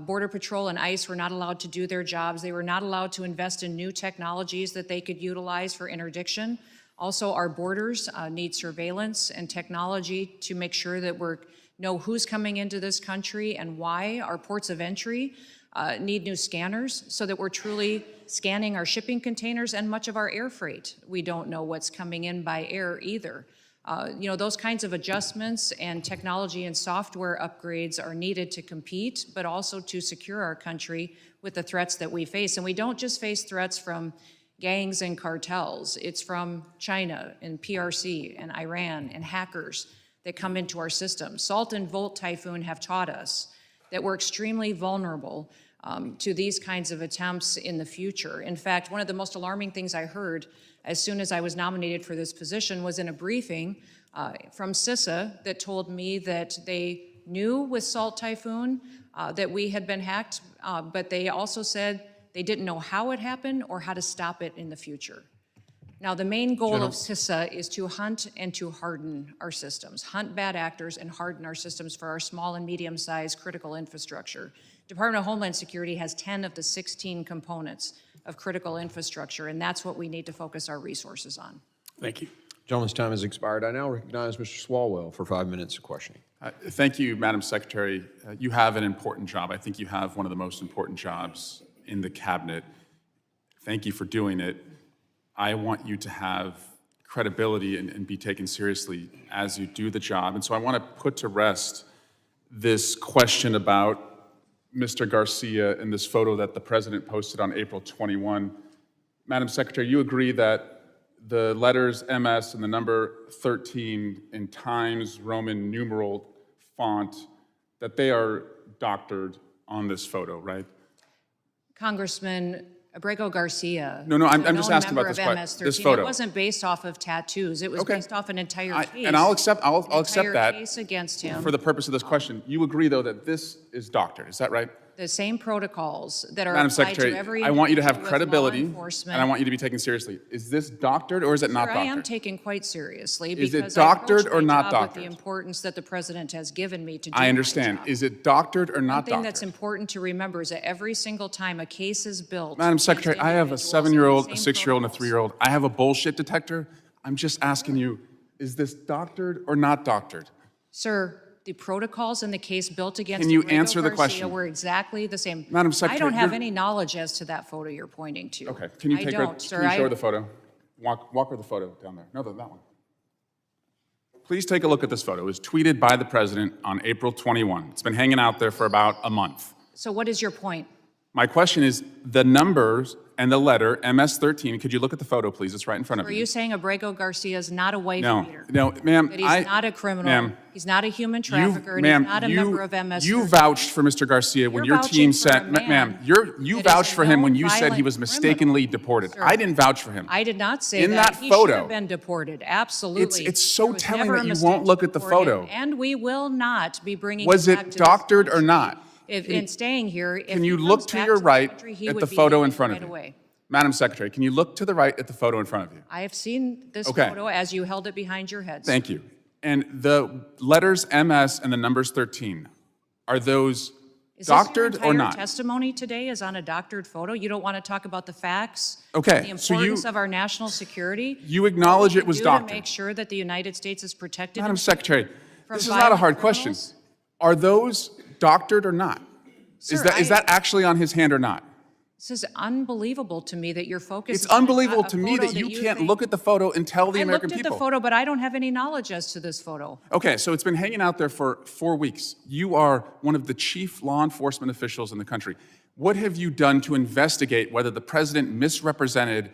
Border Patrol and ICE were not allowed to do their jobs. They were not allowed to invest in new technologies that they could utilize for interdiction. Also, our borders need surveillance and technology to make sure that we know who's coming into this country and why. Our ports of entry need new scanners so that we're truly scanning our shipping containers and much of our air freight. We don't know what's coming in by air either. Those kinds of adjustments and technology and software upgrades are needed to compete, but also to secure our country with the threats that we face. And we don't just face threats from gangs and cartels. It's from China and PRC and Iran and hackers that come into our system. Salt and Volt Typhoon have taught us that we're extremely vulnerable to these kinds of attempts in the future. In fact, one of the most alarming things I heard as soon as I was nominated for this position was in a briefing from CISA that told me that they knew with Salt Typhoon that we had been hacked, but they also said they didn't know how it happened or how to stop it in the future. Now, the main goal of CISA is to hunt and to harden our systems, hunt bad actors and harden our systems for our small and medium-sized critical infrastructure. Department of Homeland Security has 10 of the 16 components of critical infrastructure, and that's what we need to focus our resources on. Thank you. Gentleman's time has expired. I now recognize Mr. Swalwell for 5 minutes of questioning. Thank you, Madam Secretary. You have an important job. I think you have one of the most important jobs in the cabinet. Thank you for doing it. I want you to have credibility and be taken seriously as you do the job. And so I want to put to rest this question about Mr. Garcia and this photo that the president posted on April 21. Madam Secretary, you agree that the letters MS and the number 13 in Times Roman numeral font, that they are doctored on this photo, right? Congressman Abrego Garcia. No, I'm just asking about this photo. It wasn't based off of tattoos. It was based off an entire case. And I'll accept that case against him. for the purpose of this question. You agree, though, that this is doctored, is that right? The same protocols that are Madam applied Secretary, to every I want you to have individual with law credibility, enforcement. and I want you to be taken seriously. Is this doctored or is it not Sir, doctored? I am taken quite seriously Is it because doctored I or approach my not job doctored? with the importance that the president has given me to do I understand. my job. Is it doctored or not One thing doctored? that's important to remember is that every single time a case is built. Madam against Secretary, I have a individuals in the 7-year-old, a same 6-year-old, and a protocols. 3-year-old. I have a bullshit detector. I'm just asking you, is this doctored or not doctored? Sir, the protocols in the case built against Can you Abrego answer the Garcia question? were exactly the same. Madam Secretary, I don't have you're- any knowledge as to that photo you're pointing to. Okay, can you I take don't, her, sir. can you show her the photo? Walk her the photo down there. No, that one. Please take a look at this photo. It was tweeted by the president on April 21. It's been hanging out there for about a month. So what is your point? My question is, the numbers and the letter, MS-13, could you look at the photo, please? It's right in front of Are you. you saying Abrego Garcia is not a wife No, beater? no, ma'am. That he's not a criminal, Ma'am, he's not a human trafficker, and he's not a member of MS-13? You vouched for Mr. Garcia when You're your team vouching for a said, man ma'am, you that is vouched a for him when known you said he violent was criminal. mistakenly deported. Sir, I didn't vouch for him. I did not say In that He photo, should have been deported, absolutely. it's so There was telling never that a you mistake won't look to at the deport him, photo. And we will not be bringing Was him it back to this doctored or country. not? In staying here, if Can you he look comes to back your the right country, he at would the be photo in deported front of right you? away. Madam Secretary, can you look to the right at the photo in front of you? I have seen this Okay. photo as you held it behind your head. Thank you. And the letters MS and the numbers 13, are those Is this your doctored or entire not? testimony today is on a doctored photo? You don't want to talk about the facts? Okay, The so you- importance of our national security? You acknowledge it was Do doctored. to make sure that the United States is protected? Madam Secretary, From this is not a violent hard question. criminals? Are those doctored or not? Sir, Is that actually on his hand or not? This is unbelievable to me that you're focused. It's unbelievable to me that you can't look at the photo and tell the American I looked at people. the photo, but I don't have any knowledge as to this photo. Okay, so it's been hanging out there for 4 weeks. You are one of the chief law enforcement officials in the country. What have you done to investigate whether the president misrepresented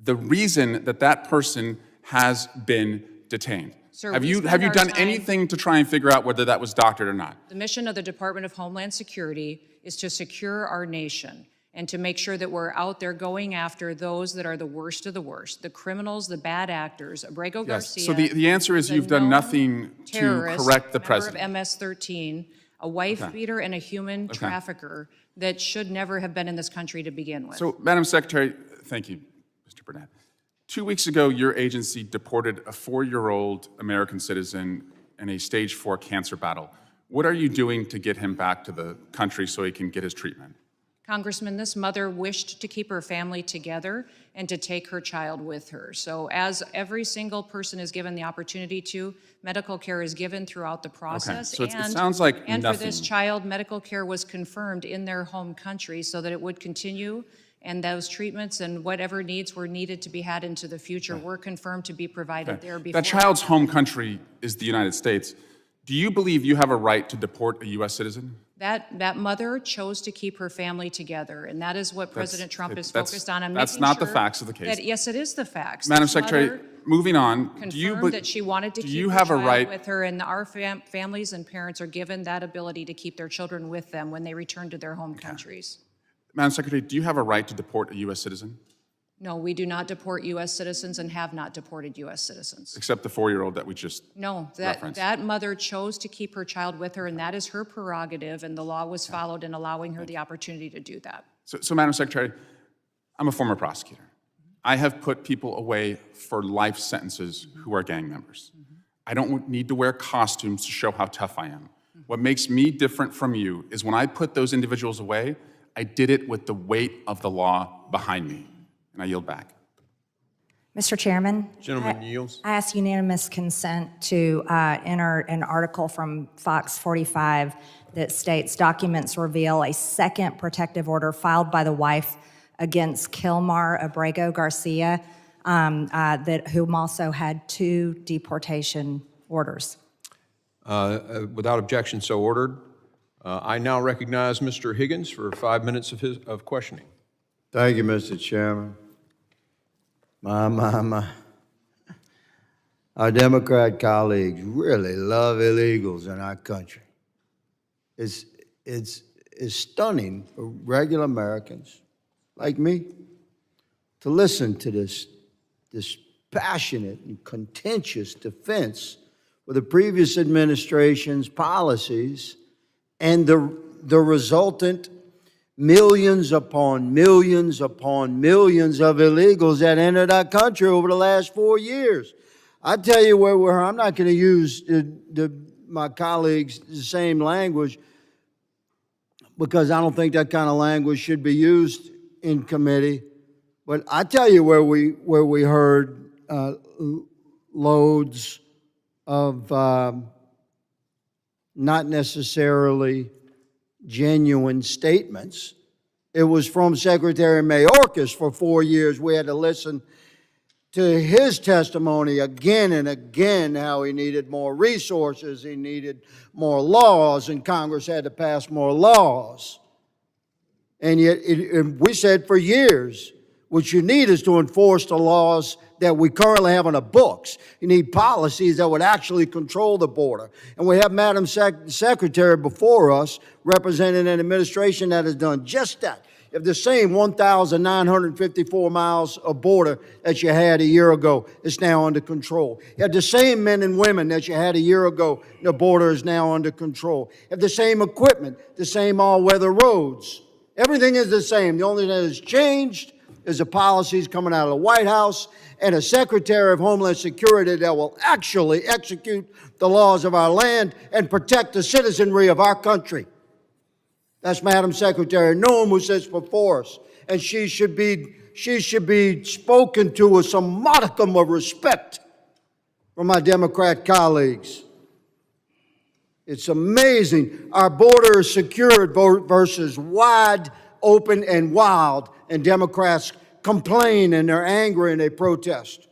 the reason that that person has been detained? Sir, Have we you spend our done time- anything to try and figure out whether that was doctored or not? The mission of the Department of Homeland Security is to secure our nation and to make sure that we're out there going after those that are the worst of the worst, the criminals, the bad actors. Abrego Yes. Garcia. So the answer is a you've done known nothing to terrorist, correct the member president. of MS-13, a wife beater and a human trafficker that should never have been in this country to begin with. So, Madam Secretary, thank you, Mr. Burnett. 2 weeks ago, your agency deported a 4-year-old American citizen in a stage 4 cancer battle. What are you doing to get him back to the country so he can get his treatment? Congressman, this mother wished to keep her family together and to take her child with her. So as every single person is given the opportunity to, medical care is given throughout the process. so it sounds like and for this nothing. child, medical care was confirmed in their home country so that it would continue, and those treatments and whatever needs were needed to be had into the future were confirmed to be provided there before. That child's home country is the United States. Do you believe you have a right to deport a U.S. citizen? That mother chose to keep her family together, and that is what President Trump is focused on. That's not the facts of the case. Yes, it is the facts. Madam This Secretary, mother moving on, confirmed that she wanted to do keep you her have a child right? with her, and our families and parents are given that ability to keep their children with them when they return to their home countries. Madam Secretary, do you have a right to deport a U.S. citizen? No, we do not deport U.S. citizens and have not deported U.S. citizens. Except the 4-year-old that we just No, referenced. that mother chose to keep her child with her, and that is her prerogative, and the law was followed in allowing her the opportunity to do that. So, Madam Secretary, I'm a former prosecutor. I have put people away for life sentences who are gang members. I don't need to wear costumes to show how tough I am. What makes me different from you is when I put those individuals away, I did it with the weight of the law behind me. And I yield back. Mr. Chairman. Gentleman yields. I ask unanimous consent to enter an article from Fox 45 that states documents reveal a second protective order filed by the wife against Kilmar Abrego Garcia, whom also had 2 deportation orders. Without objection, so ordered. I now recognize Mr. Higgins for 5 minutes of questioning. Thank you, Mr. Chairman. My. Our Democrat colleagues really love illegals in our country. It's stunning for regular Americans like me to listen to this passionate and contentious defense for the previous administration's policies and the resultant millions upon millions upon millions of illegals that entered our country over the last 4 years. I tell you where we're, I'm not going to use my colleagues' the same language because I don't think that kind of language should be used in committee. But I tell you where we heard loads of not necessarily genuine statements. It was from Secretary Mayorkas for 4 years. We had to listen to his testimony again and again, how he needed more resources, he needed more laws, and Congress had to pass more laws. And yet, we said for years, what you need is to enforce the laws that we currently have on the books. You need policies that would actually control the border. And we have Madam Secretary before us representing an administration that has done just that. If the same 1,954 miles of border that you had a year ago is now under control. If the same men and women that you had a year ago, the border is now under control. If the same equipment, the same all-weather roads, everything is the same. The only thing that has changed is the policies coming out of the White House and a Secretary of Homeland Security that will actually execute the laws of our land and protect the citizenry of our country. That's Madam Secretary Noem, who sits before us, and she should be spoken to with some modicum of respect from my Democrat colleagues. It's amazing. Our border is secured versus wide open and wild, and Democrats complain and they're angry and they protest.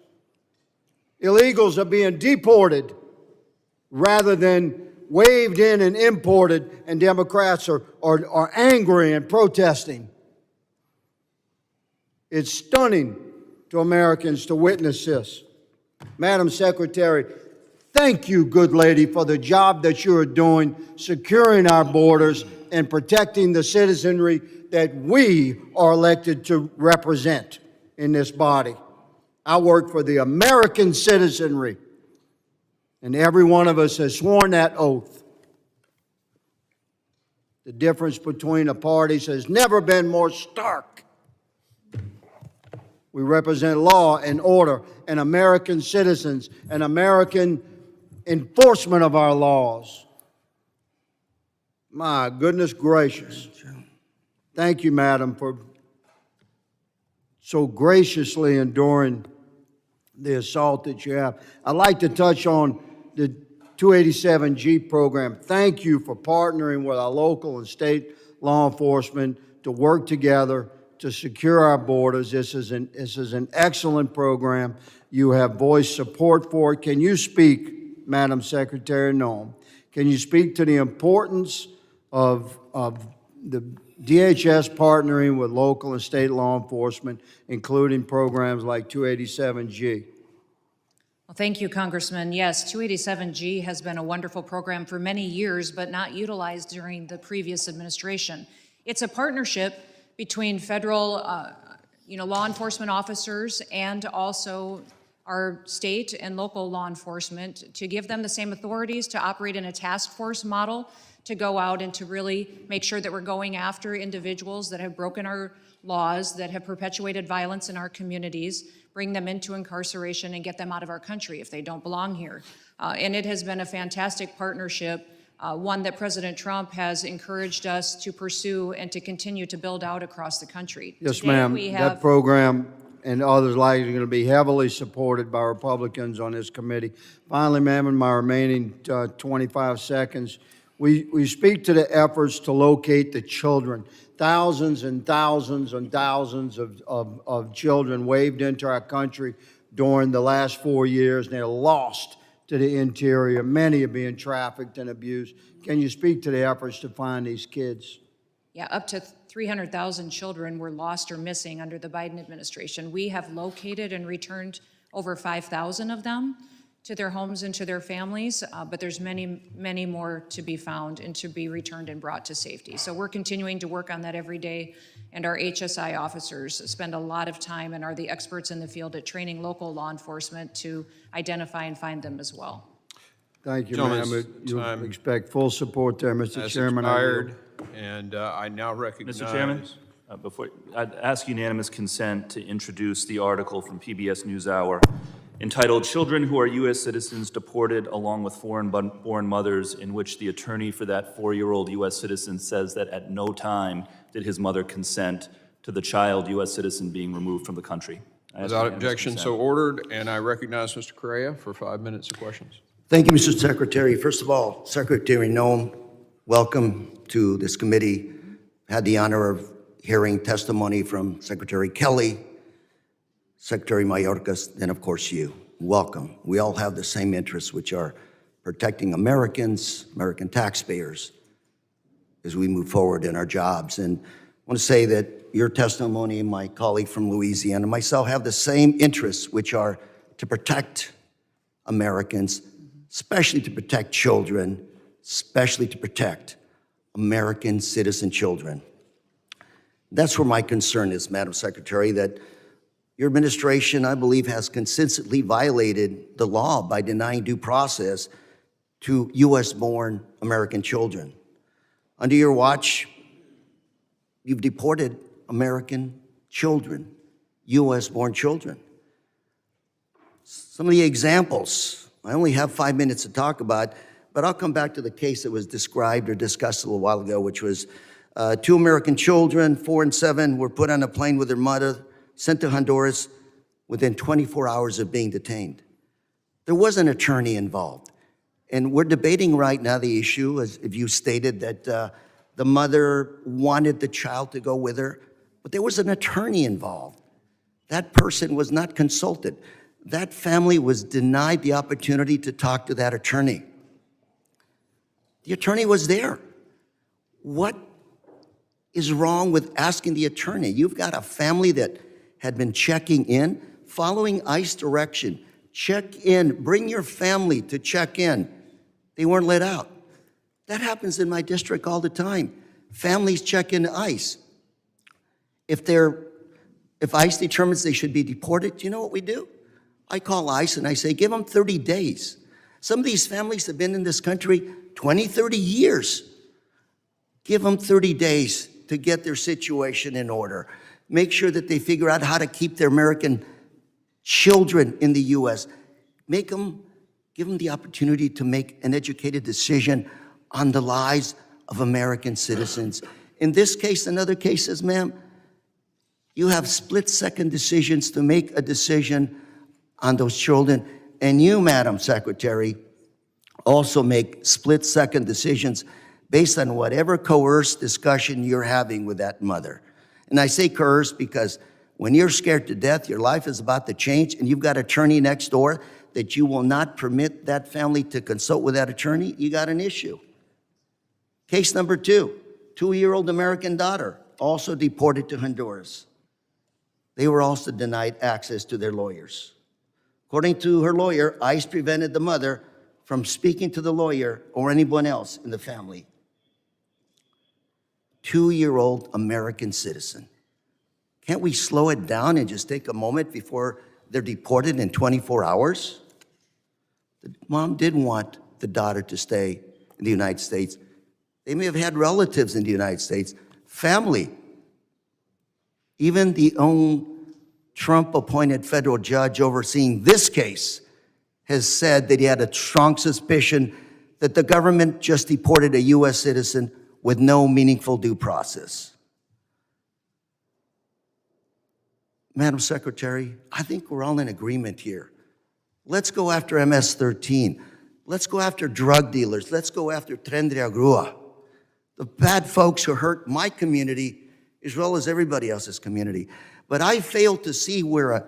Illegals are being deported rather than waved in and imported, and Democrats are angry and protesting. It's stunning to Americans to witness this. Madam Secretary, thank you, good lady, for the job that you are doing, securing our borders and protecting the citizenry that we are elected to represent in this body. I work for the American citizenry, and every one of us has sworn that oath. The difference between the parties has never been more stark. We represent law and order and American citizens and American enforcement of our laws. My goodness gracious. Thank you, madam, for so graciously enduring the assault that you have. I'd like to touch on the 287G program. Thank you for partnering with our local and state law enforcement to work together to secure our borders. This is an excellent program. You have voiced support for it. Can you speak, Madam Secretary Noem, can you speak to the importance of the DHS partnering with local and state law enforcement, including programs like 287G? Well, thank you, Congressman. Yes, 287G has been a wonderful program for many years, but not utilized during the previous administration. It's a partnership between federal, law enforcement officers and also our state and local law enforcement to give them the same authorities to operate in a task force model, to go out and to really make sure that we're going after individuals that have broken our laws, that have perpetuated violence in our communities, bring them into incarceration and get them out of our country if they don't belong here. And it has been a fantastic partnership, one that President Trump has encouraged us to pursue and to continue to build out across the country. Yes, Today ma'am. we have- That program and others like it are going to be heavily supported by Republicans on this committee. Finally, ma'am, in my remaining 25 seconds, we speak to the efforts to locate the children. Thousands and thousands and thousands of children waved into our country during the last 4 years, and they're lost to the interior. Many are being trafficked and abused. Can you speak to the efforts to find these kids? Yeah, up to 300,000 children were lost or missing under the Biden administration. We have located and returned over 5,000 of them to their homes and to their families, but there's many, many more to be found and to be returned and brought to safety. So we're continuing to work on that every day, and our HSI officers spend a lot of time and are the experts in the field at training local law enforcement to identify and find them as well. Thank you, Gentleman's ma'am. You time expect full support there, Mr. has Chairman. expired, and I now recognize... Mr. Chairman, before I'd ask unanimous consent to introduce the article from PBS NewsHour entitled "Children Who Are U.S. Citizens Deported Along with Foreign-Born Mothers," in which the attorney for that 4-year-old U.S. citizen says that at no time did his mother consent to the child U.S. citizen being removed from the country. Without objection, so ordered, and I recognize Mr. Correa for 5 minutes of questions. Thank you, Mr. Secretary. First of all, Secretary Noem, welcome to this committee. Had the honor of hearing testimony from Secretary Kelly, Secretary Mayorkas, and of course you. Welcome. We all have the same interests, which are protecting Americans, American taxpayers, as we move forward in our jobs. And I want to say that your testimony and my colleague from Louisiana and myself have the same interests, which are to protect Americans, especially to protect children, especially to protect American citizen children. That's where my concern is, Madam Secretary, that your administration, I believe, has consistently violated the law by denying due process to U.S.-born American children. Under your watch, you've deported American children, U.S.-born children. Some of the examples, I only have 5 minutes to talk about, but I'll come back to the case that was described or discussed a little while ago, which was 2 American children, 4 and 7, were put on a plane with their mother, sent to Honduras within 24 hours of being detained. There was an attorney involved. And we're debating right now the issue, as if you stated that the mother wanted the child to go with her, but there was an attorney involved. That person was not consulted. That family was denied the opportunity to talk to that attorney. The attorney was there. What is wrong with asking the attorney? You've got a family that had been checking in, following ICE direction. Check in, bring your family to check in. They weren't let out. That happens in my district all the time. Families check in ICE. If ICE determines they should be deported, do you know what we do? I call ICE and I say, give them 30 days. Some of these families have been in this country 20, 30 years. Give them 30 days to get their situation in order. Make sure that they figure out how to keep their American children in the U.S. Give them the opportunity to make an educated decision on the lives of American citizens. In this case and other cases, ma'am, you have split-second decisions to make a decision on those children. And you, Madam Secretary, also make split-second decisions based on whatever coerced discussion you're having with that mother. And I say coerced because when you're scared to death, your life is about to change, and you've got an attorney next door that you will not permit that family to consult with that attorney, you got an issue. Case number 2, 2-year-old American daughter, also deported to Honduras. They were also denied access to their lawyers. According to her lawyer, ICE prevented the mother from speaking to the lawyer or anyone else in the family. 2-year-old American citizen. Can't we slow it down and just take a moment before they're deported in 24 hours? The mom didn't want the daughter to stay in the United States. They may have had relatives in the United States, family. Even the own Trump-appointed federal judge overseeing this case has said that he had a strong suspicion that the government just deported a U.S. citizen with no meaningful due process. Madam Secretary, I think we're all in agreement here. Let's go after MS-13. Let's go after drug dealers. Let's go after Tren de Agrua. The bad folks who hurt my community as well as everybody else's community. But I fail to see where a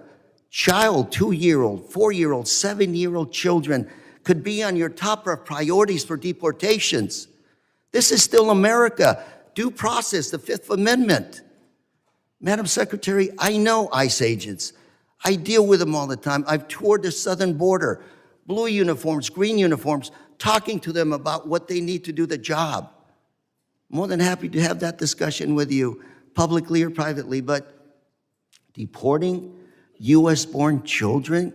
child, 2-year-old, 4-year-old, 7-year-old children could be on your top of priorities for deportations. This is still America. Due process, the Fifth Amendment. Madam Secretary, I know ICE agents. I deal with them all the time. I've toured the southern border, blue uniforms, green uniforms, talking to them about what they need to do the job. More than happy to have that discussion with you, publicly or privately, but deporting U.S.-born children,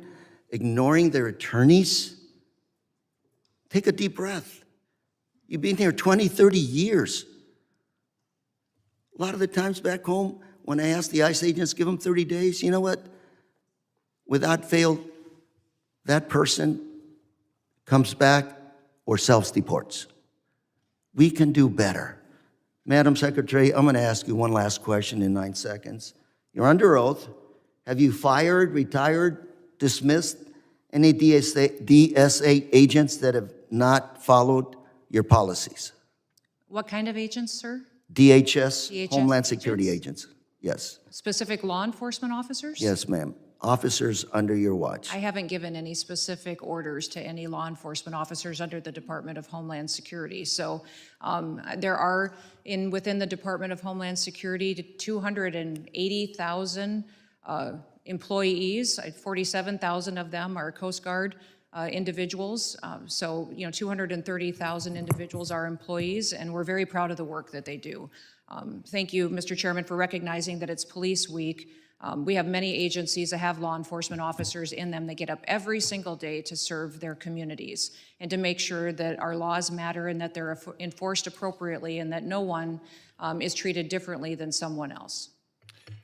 ignoring their attorneys, take a deep breath. You've been here 20, 30 years. A lot of the times back home, when I ask the ICE agents, give them 30 days, you know what? Without fail, that person comes back or self-deports. We can do better. Madam Secretary, I'm going to ask you one last question in 9 seconds. You're under oath. Have you fired, retired, dismissed any DSA agents that have not followed your policies? What kind of agents, sir? DHS, Homeland agents? Security agents. Yes. Specific law enforcement officers? Yes, ma'am. Officers under your watch. I haven't given any specific orders to any law enforcement officers under the Department of Homeland Security. So there are, within the Department of Homeland Security, 280,000 employees. 47,000 of them are Coast Guard individuals. So, 230,000 individuals are employees, and we're very proud of the work that they do. Thank you, Mr. Chairman, for recognizing that it's Police Week. We have many agencies that have law enforcement officers in them that get up every single day to serve their communities and to make sure that our laws matter and that they're enforced appropriately and that no one is treated differently than someone else.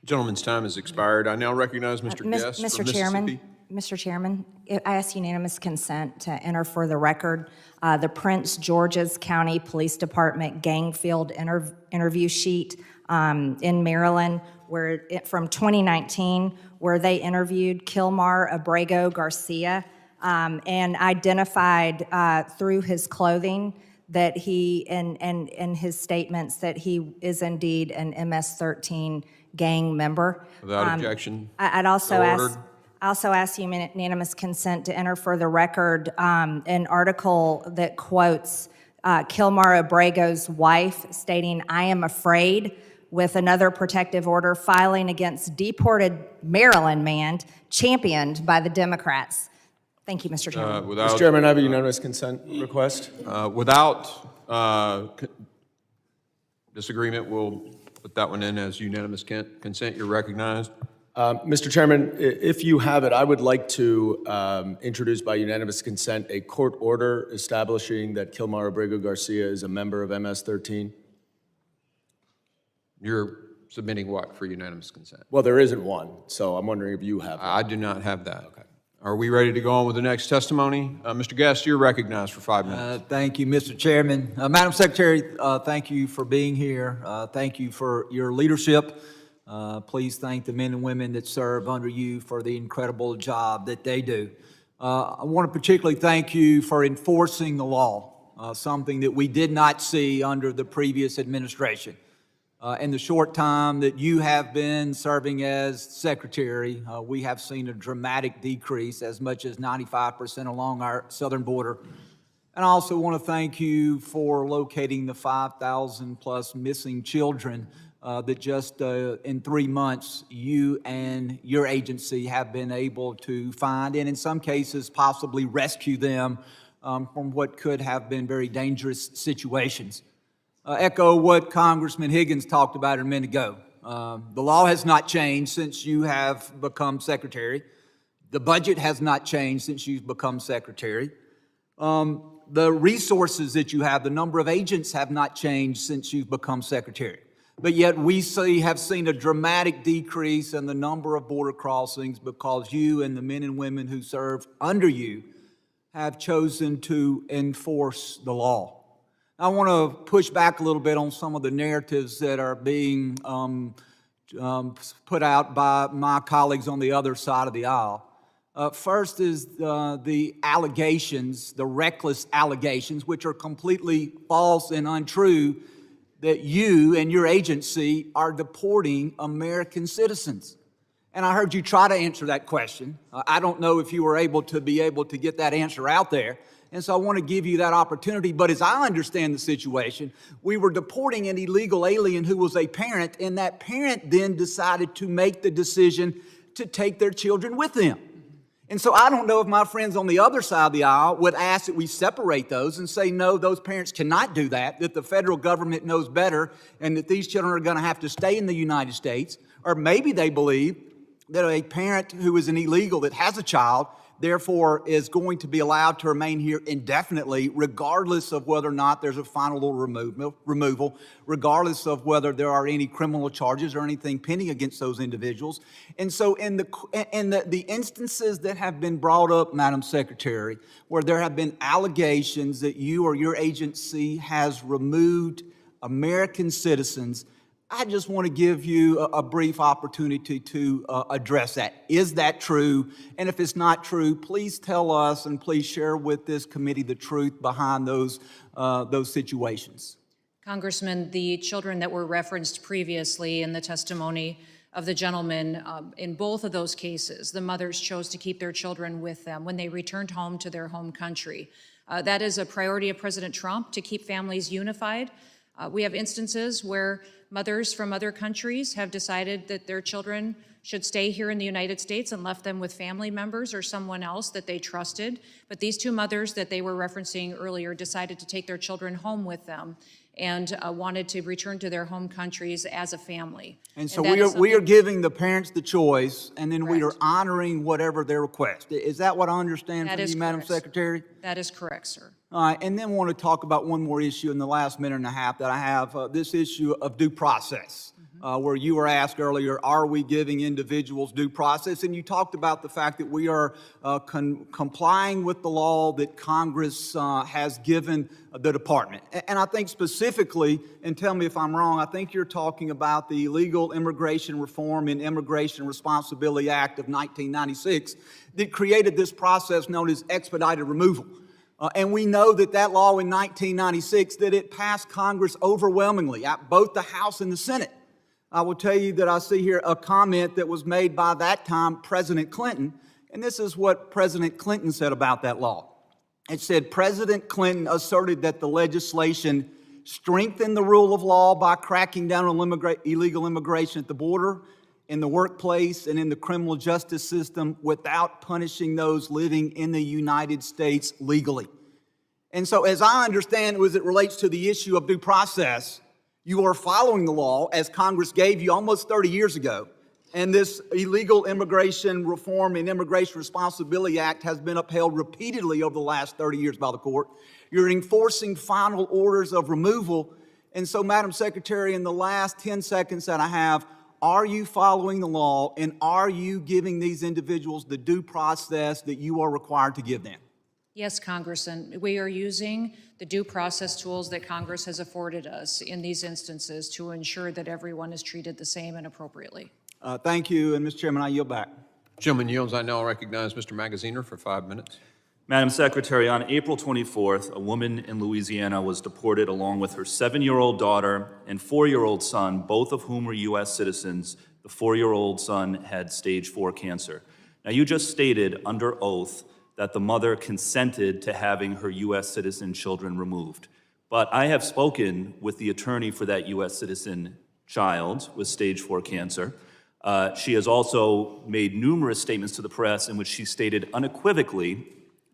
Gentleman's time has expired. I now recognize Mr. Guest from Mississippi. Mr. Chairman, I ask unanimous consent to enter for the record the Prince George's County Police Department gang field interview sheet in Maryland, from 2019, where they interviewed Kilmar Abrego Garcia and identified through his clothing that he, and his statements, that he is indeed an MS-13 gang member. Without objection. I'd also So ask. ordered. I also ask unanimous consent to enter for the record an article that quotes Kilmar Abrego's wife stating, "I am afraid," with another protective order filing against deported Maryland man championed by the Democrats. Thank you, Mr. Chairman. Mr. Chairman, I have a unanimous consent request. Without disagreement, we'll put that one in as unanimous consent. You're recognized. Mr. Chairman, if you have it, I would like to introduce by unanimous consent a court order establishing that Kilmar Abrego Garcia is a member of MS-13. You're submitting what for unanimous consent? Well, there isn't one, so I'm wondering if you have it. I do not have that. Okay. Are we ready to go on with the next testimony? Mr. Guest, you're recognized for 5 minutes. Thank you, Mr. Chairman. Madam Secretary, thank you for being here. Thank you for your leadership. Please thank the men and women that serve under you for the incredible job that they do. I want to particularly thank you for enforcing the law, something that we did not see under the previous administration. In the short time that you have been serving as Secretary, we have seen a dramatic decrease, as much as 95% along our southern border. And I also want to thank you for locating the 5,000 plus missing children that just in 3 months you and your agency have been able to find, and in some cases possibly rescue them from what could have been very dangerous situations. Echo what Congressman Higgins talked about a minute ago. The law has not changed since you have become Secretary. The budget has not changed since you've become Secretary. The resources that you have, the number of agents have not changed since you've become Secretary. But yet we have seen a dramatic decrease in the number of border crossings because you and the men and women who serve under you have chosen to enforce the law. I want to push back a little bit on some of the narratives that are being put out by my colleagues on the other side of the aisle. First is the allegations, the reckless allegations, which are completely false and untrue, that you and your agency are deporting American citizens. And I heard you try to answer that question. I don't know if you were able to get that answer out there. And so I want to give you that opportunity. But as I understand the situation, we were deporting an illegal alien who was a parent, and that parent then decided to make the decision to take their children with them. And so I don't know if my friends on the other side of the aisle would ask that we separate those and say, no, those parents cannot do that the federal government knows better, and that these children are going to have to stay in the United States. Or maybe they believe that a parent who is an illegal that has a child therefore is going to be allowed to remain here indefinitely, regardless of whether or not there's a final order removal, regardless of whether there are any criminal charges or anything pending against those individuals. And so in the instances that have been brought up, Madam Secretary, where there have been allegations that you or your agency has removed American citizens, I just want to give you a brief opportunity to address that. Is that true? And if it's not true, please tell us and please share with this committee the truth behind those situations. Congressman, the children that were referenced previously in the testimony of the gentleman, in both of those cases, the mothers chose to keep their children with them when they returned home to their home country. That is a priority of President Trump, to keep families unified. We have instances where mothers from other countries have decided that their children should stay here in the United States and left them with family members or someone else that they trusted. But these two mothers that they were referencing earlier decided to take their children home with them and wanted to return to their home countries as a family. And so we are giving the parents the choice, and then we are honoring whatever their request. Is that what I understand from you, Madam Secretary? That is correct, sir. All right, and then want to talk about one more issue in the last minute and a half that I have, this issue of due process, where you were asked earlier, are we giving individuals due process? And you talked about the fact that we are complying with the law that Congress has given the department. And I think specifically, and tell me if I'm wrong, I think you're talking about the Illegal Immigration Reform and Immigration Responsibility Act of 1996 that created this process known as expedited removal. And we know that that law in 1996, that it passed Congress overwhelmingly, at both the House and the Senate. I will tell you that I see here a comment that was made by that time President Clinton, and this is what President Clinton said about that law. It said, President Clinton asserted that the legislation strengthened the rule of law by cracking down on illegal immigration at the border, in the workplace, and in the criminal justice system without punishing those living in the United States legally. And so as I understand it, as it relates to the issue of due process, you are following the law as Congress gave you almost 30 years ago. And this Illegal Immigration Reform and Immigration Responsibility Act has been upheld repeatedly over the last 30 years by the court. You're enforcing final orders of removal. And so, Madam Secretary, in the last 10 seconds that I have, Are you following the law, and are you giving these individuals the due process that you are required to give them? Yes, Congressman, we are using the due process tools that Congress has afforded us in these instances to ensure that everyone is treated the same and appropriately. Thank you, and Mr. Chairman, I yield back. Gentleman yields. I now recognize Mr. Magaziner for 5 minutes. Madam Secretary, on April 24th, a woman in Louisiana was deported along with her 7-year-old daughter and 4-year-old son, both of whom were U.S. citizens. The 4-year-old son had stage 4 cancer. Now, you just stated under oath that the mother consented to having her U.S. citizen children removed. But I have spoken with the attorney for that U.S. citizen child with stage 4 cancer. She has also made numerous statements to the press in which she stated unequivocally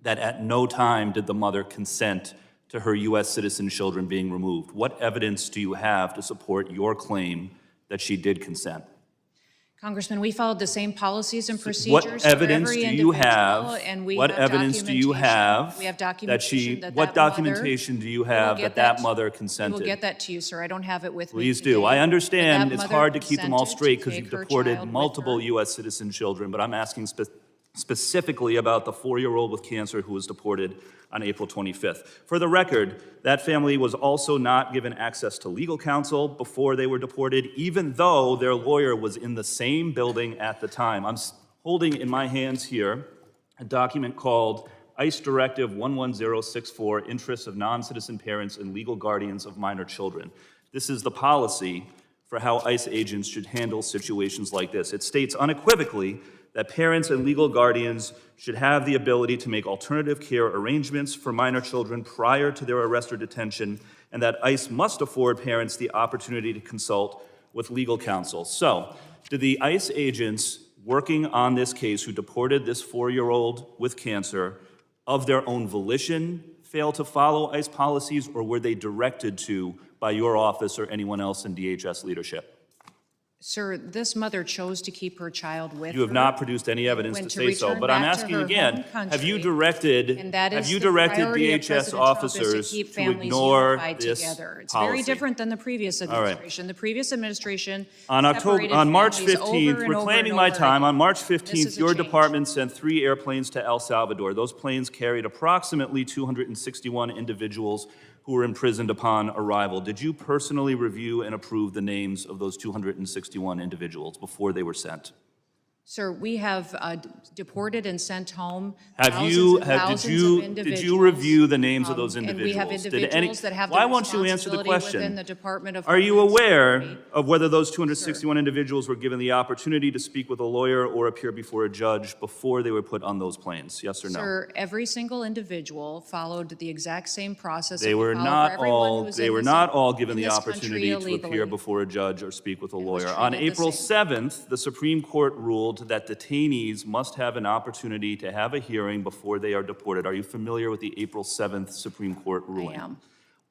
that at no time did the mother consent to her U.S. citizen children being removed. What evidence do you have to support your claim that she did consent? Congressman, we followed the same policies and procedures What for evidence every do you individual, have? and we What have evidence do you documentation. have We have that documentation that what that mother- documentation do you We will have get that that- mother We consented? will get that to you, sir. I don't have it with me Please today. do. I understand But that it's mother hard to keep them all consented straight to because take you've her deported child with multiple her. U.S. citizen children, but I'm asking specifically about the 4-year-old with cancer who was deported on April 25th. For the record, that family was also not given access to legal counsel before they were deported, even though their lawyer was in the same building at the time. I'm holding in my hands here a document called ICE Directive 11064, Interests of Non-Citizen Parents and Legal Guardians of Minor Children. This is the policy for how ICE agents should handle situations like this. It states unequivocally that parents and legal guardians should have the ability to make alternative care arrangements for minor children prior to their arrest or detention, and that ICE must afford parents the opportunity to consult with legal counsel. So, did the ICE agents working on this case who deported this 4-year-old with cancer of their own volition fail to follow ICE policies, or were they directed to by your office or anyone else in DHS leadership? Sir, this mother chose to keep her child with her. You have not produced any evidence When to to say so, return but I'm back to asking her again, home have you country, directed and that is the DHS priority of President Trump is officers to keep to families ignore unified this together. It's policy? very different than the previous right. administration. The previous administration On separated March families 15th, over and over reclaiming and my over time, again. on March This 15th, is a your change. department sent 3 airplanes to El Salvador. Those planes carried approximately 261 individuals who were imprisoned upon arrival. Did you personally review and approve the names of those 261 individuals before they were sent? Sir, we have deported and sent home Did thousands of you individuals. review the names of those And individuals? we have individuals that have the Why won't you answer the responsibility question? within the Department of Are you Homeland aware Security. of whether those 261 individuals were given the opportunity to speak with a lawyer or appear before a judge before they were put on those planes? Yes or no? Sir, every single individual followed the exact same process. They that we were follow not for everyone all. who is They in were this- not all given in the this country opportunity to appear illegally. before a judge or speak with a was lawyer. On treated the April same. 7th, the Supreme Court ruled that detainees must have an opportunity to have a hearing before they are deported. Are you familiar with the April 7th Supreme Court ruling? I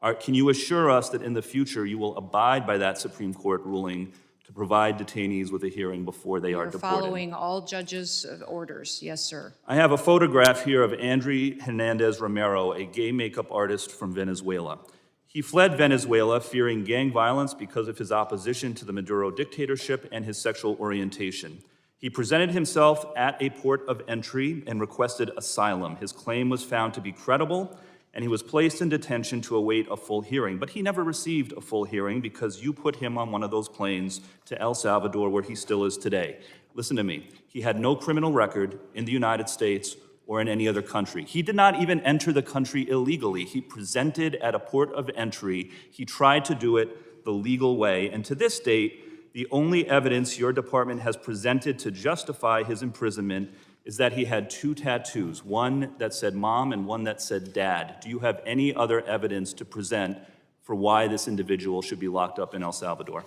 am. Can you assure us that in the future you will abide by that Supreme Court ruling to provide detainees with a hearing before they are We're deported? following all judges' orders. Yes, sir. I have a photograph here of André Hernandez Romero, a gay makeup artist from Venezuela. He fled Venezuela fearing gang violence because of his opposition to the Maduro dictatorship and his sexual orientation. He presented himself at a port of entry and requested asylum. His claim was found to be credible, and he was placed in detention to await a full hearing. But he never received a full hearing because you put him on one of those planes to El Salvador, where he still is today. Listen to me. He had no criminal record in the United States or in any other country. He did not even enter the country illegally. He presented at a port of entry. He tried to do it the legal way. And to this date, the only evidence your department has presented to justify his imprisonment is that he had 2 tattoos, one that said mom and one that said dad. Do you have any other evidence to present for why this individual should be locked up in El Salvador?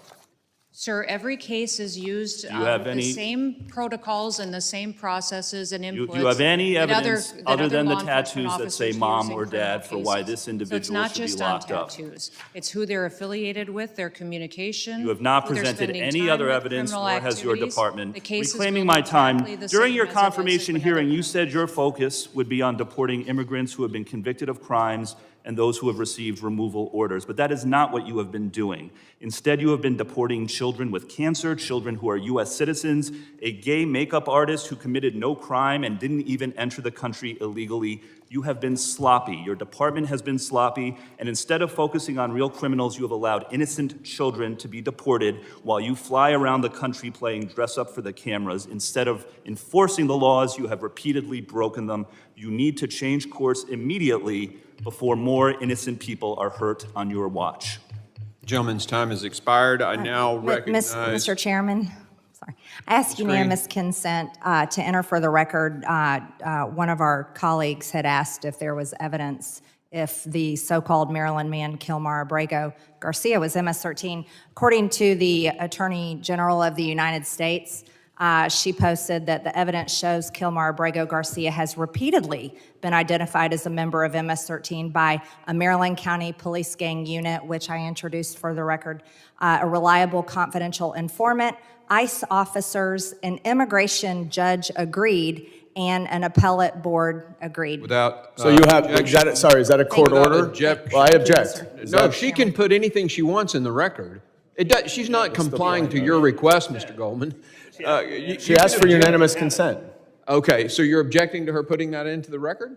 Sir, every case is used you have the any- same protocols and the same processes and inputs. Do you have any that evidence that other than the law enforcement tattoos that say officers mom use in or dad criminal for why cases. this So individual it's not should be just locked on up? tattoos. It's who they're affiliated with, their communication. You have not who they're presented spending any time other with, evidence, criminal nor has your activities. department. The case is Reclaiming going my time, exactly the during same your as it was confirmation with hearing, other you said your focus would be on deporting immigrants who have been convicted of crimes and those who have received removal orders. But that is not what you have been doing. Instead, you have been deporting children with cancer, children who are U.S. citizens, a gay makeup artist who committed no crime and didn't even enter the country illegally. You have been sloppy. Your department has been sloppy, and instead of focusing on real criminals, you have allowed innocent children to be deported while you fly around the country playing dress up for the cameras. Instead of enforcing the laws, you have repeatedly broken them. You need to change course immediately before more innocent people are hurt on your watch. Gentleman's time has expired. I now recognize... Mr. Chairman, sorry. I ask unanimous consent to enter for the record. One of our colleagues had asked if there was evidence if the so-called Maryland man, Kilmar Abrego Garcia, was MS-13. According to the Attorney General of the United States, she posted that the evidence shows Kilmar Abrego Garcia has repeatedly been identified as a member of MS-13 by a Maryland County Police Gang unit, which I introduced for the record, a reliable confidential informant, ICE officers, an immigration judge agreed, and an appellate board agreed. Without... So you have, is that a court order? Well, I object. No, she can put anything she wants in the record. She's not complying to your request, Mr. Goldman. She asked for unanimous consent. Okay, so you're objecting to her putting that into the record?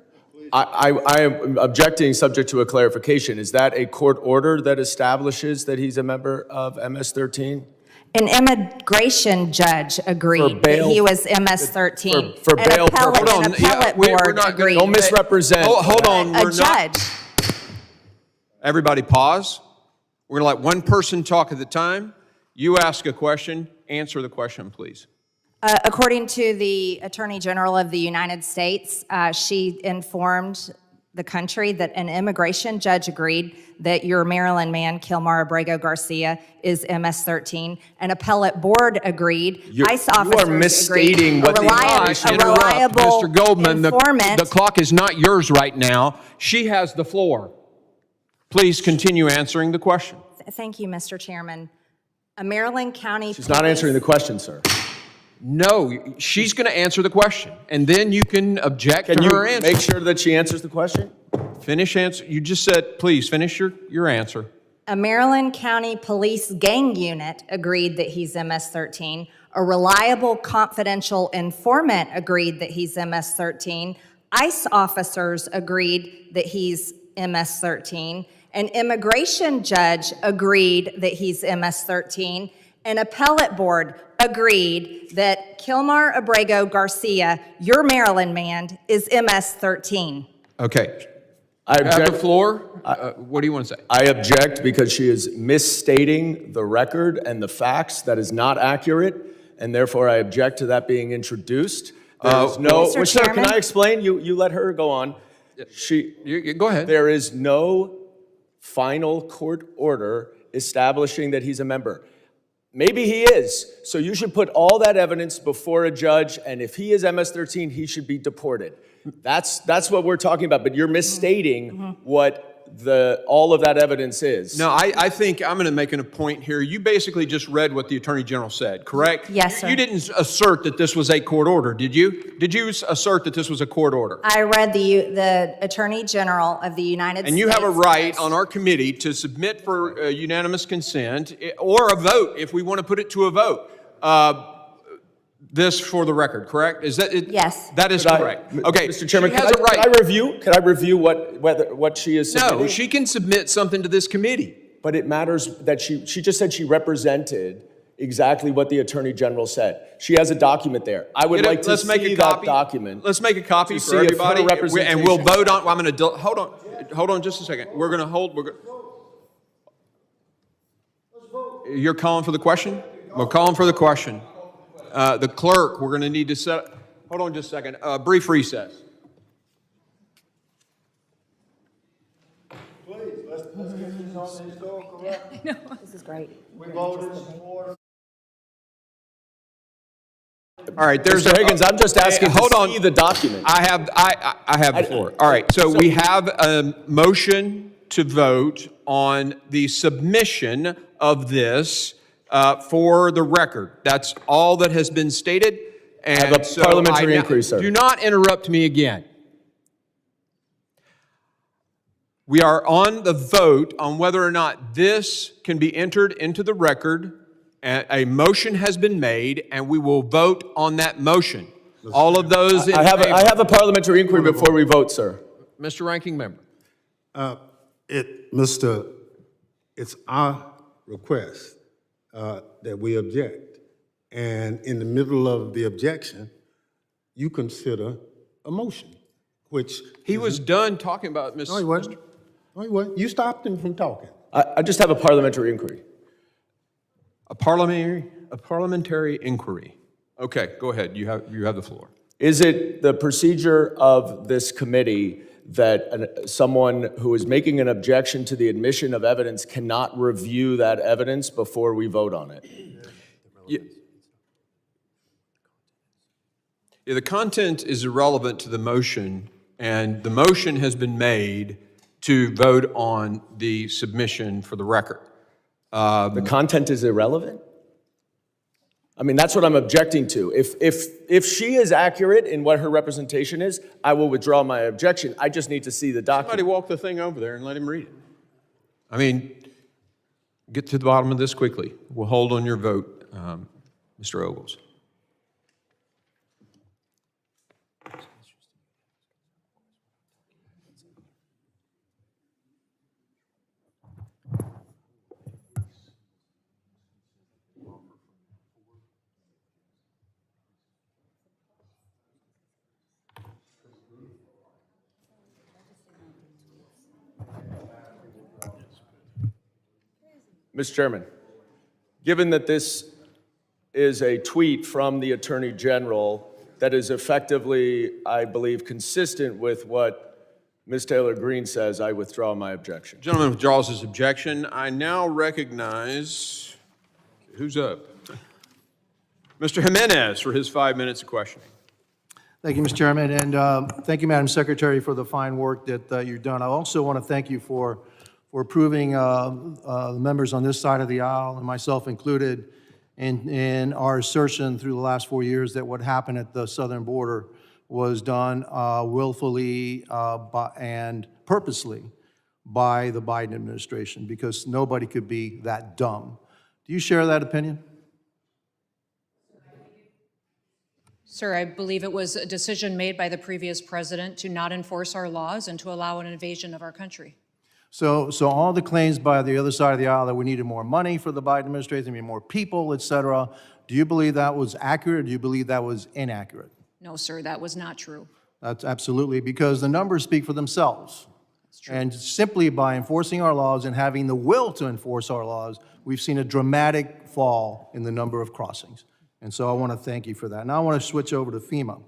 I am objecting subject to a clarification. Is that a court order that establishes that he's a member of MS-13? An immigration judge agreed that he was MS-13. For bail purposes. An appellate board agreed. Don't misrepresent. Hold on, A judge. Everybody pause. We're gonna let one person talk at a time. You ask a question, answer the question, please. According to the Attorney General of the United States, she informed the country that an immigration judge agreed that your Maryland man, Kilmar Abrego Garcia, is MS-13. An appellate board agreed. ICE officers are misstating agreed. what the reliable Mr. Goldman, informant. the clock is not yours right now. She has the floor. Please continue answering the question. Thank you, Mr. Chairman. A Maryland County She's not answering the question, sir. No, she's going to answer the question, and then you can object to her answer. Can you make sure that she answers the question? Finish answer. You just said, please finish your answer. A Maryland County Police Gang unit agreed that he's MS-13. A reliable confidential informant agreed that he's MS-13. ICE officers agreed that he's MS-13. An immigration judge agreed that he's MS-13. An appellate board agreed that Kilmar Abrego Garcia, your Maryland man, is MS-13. Okay. I object. Have the floor. What do you want to say? I object because she is misstating the record and the facts. That is not accurate, and therefore I object to that being introduced. There's Mr. Sir, Chairman? can I explain? You let her go on. Go ahead. There is no final court order establishing that he's a member. Maybe he is. So you should put all that evidence before a judge, and if he is MS-13, he should be deported. That's what we're talking about, but you're misstating what all of that evidence is. No, I think I'm going to make a point here. You basically just read what the Attorney General said, correct? Yes, sir. You didn't assert that this was a court order, did you? Did you assert that this was a court order? I read the Attorney General of the United States. And you have a right on our committee to submit for unanimous consent or a vote, if we want to put it to a vote. This for the record, correct? Is that it? Yes. That is correct. Okay, Mr. Chairman, she has a right. Can I review what she is submitting? No, she can submit something to this committee. But it matters that she just said she represented exactly what the Attorney General said. She has a document there. I would like to see that document. Let's make a copy for everybody, and we'll vote on. I'm going to hold on just a second. We're going to hold. You're calling for the question? We're calling for the question. The clerk, we're going to need to set. Hold on just a second. Brief recess. Please, let's get this on the historical record. This is great. We voted in support. All right, there's Mr. Higgins, I'm just asking to see the document. I have the floor. All right, so we have a motion to vote on the submission of this for the record. That's all that has been stated. And I have a parliamentary inquiry, sir. Do not interrupt me again. We are on the vote on whether or not this can be entered into the record. A motion has been made, and we will vote on that motion. All of those in favor. I have a parliamentary inquiry before we vote, sir. Mr. Ranking Member. It's our request that we object. And in the middle of the objection, you consider a motion, which... He was done talking about Ms. No, he wasn't. No, he wasn't. You stopped him from talking. I just have a parliamentary inquiry. A parliamentary inquiry. Okay, go ahead. You have the floor. Is it the procedure of this committee that someone who is making an objection to the admission of evidence cannot review that evidence before we vote on it? Yeah, the content is irrelevant to the motion, and the motion has been made to vote on the submission for the record. The content is irrelevant? I mean, that's what I'm objecting to. If she is accurate in what her representation is, I will withdraw my objection. I just need to see the document. Somebody walk the thing over there and let him read it. I mean, get to the bottom of this quickly. We'll hold on your vote, Mr. Ogles. Mr. Chairman, given that this is a tweet from the Attorney General that is effectively, I believe, consistent with what Ms. Taylor Greene says, I withdraw my objection. Gentleman withdraws his objection. I now recognize, who's up? Mr. Jimenez for his 5 minutes of questioning. Thank you, Mr. Chairman, and thank you, Madam Secretary, for the fine work that you've done. I also want to thank you for approving the members on this side of the aisle, and myself included, in our assertion through the last 4 years that what happened at the southern border was done willfully and purposely by the Biden administration, because nobody could be that dumb. Do you share that opinion? Sir, I believe it was a decision made by the previous president to not enforce our laws and to allow an invasion of our country. So all the claims by the other side of the aisle that we needed more money for the Biden administration, we need more people, et cetera, do you believe that was accurate, or do you believe that was inaccurate? No, sir, that was not true. That's absolutely, because the numbers speak for themselves. That's true. And simply by enforcing our laws and having the will to enforce our laws, we've seen a dramatic fall in the number of crossings. And so I want to thank you for that. Now I want to switch over to FEMA.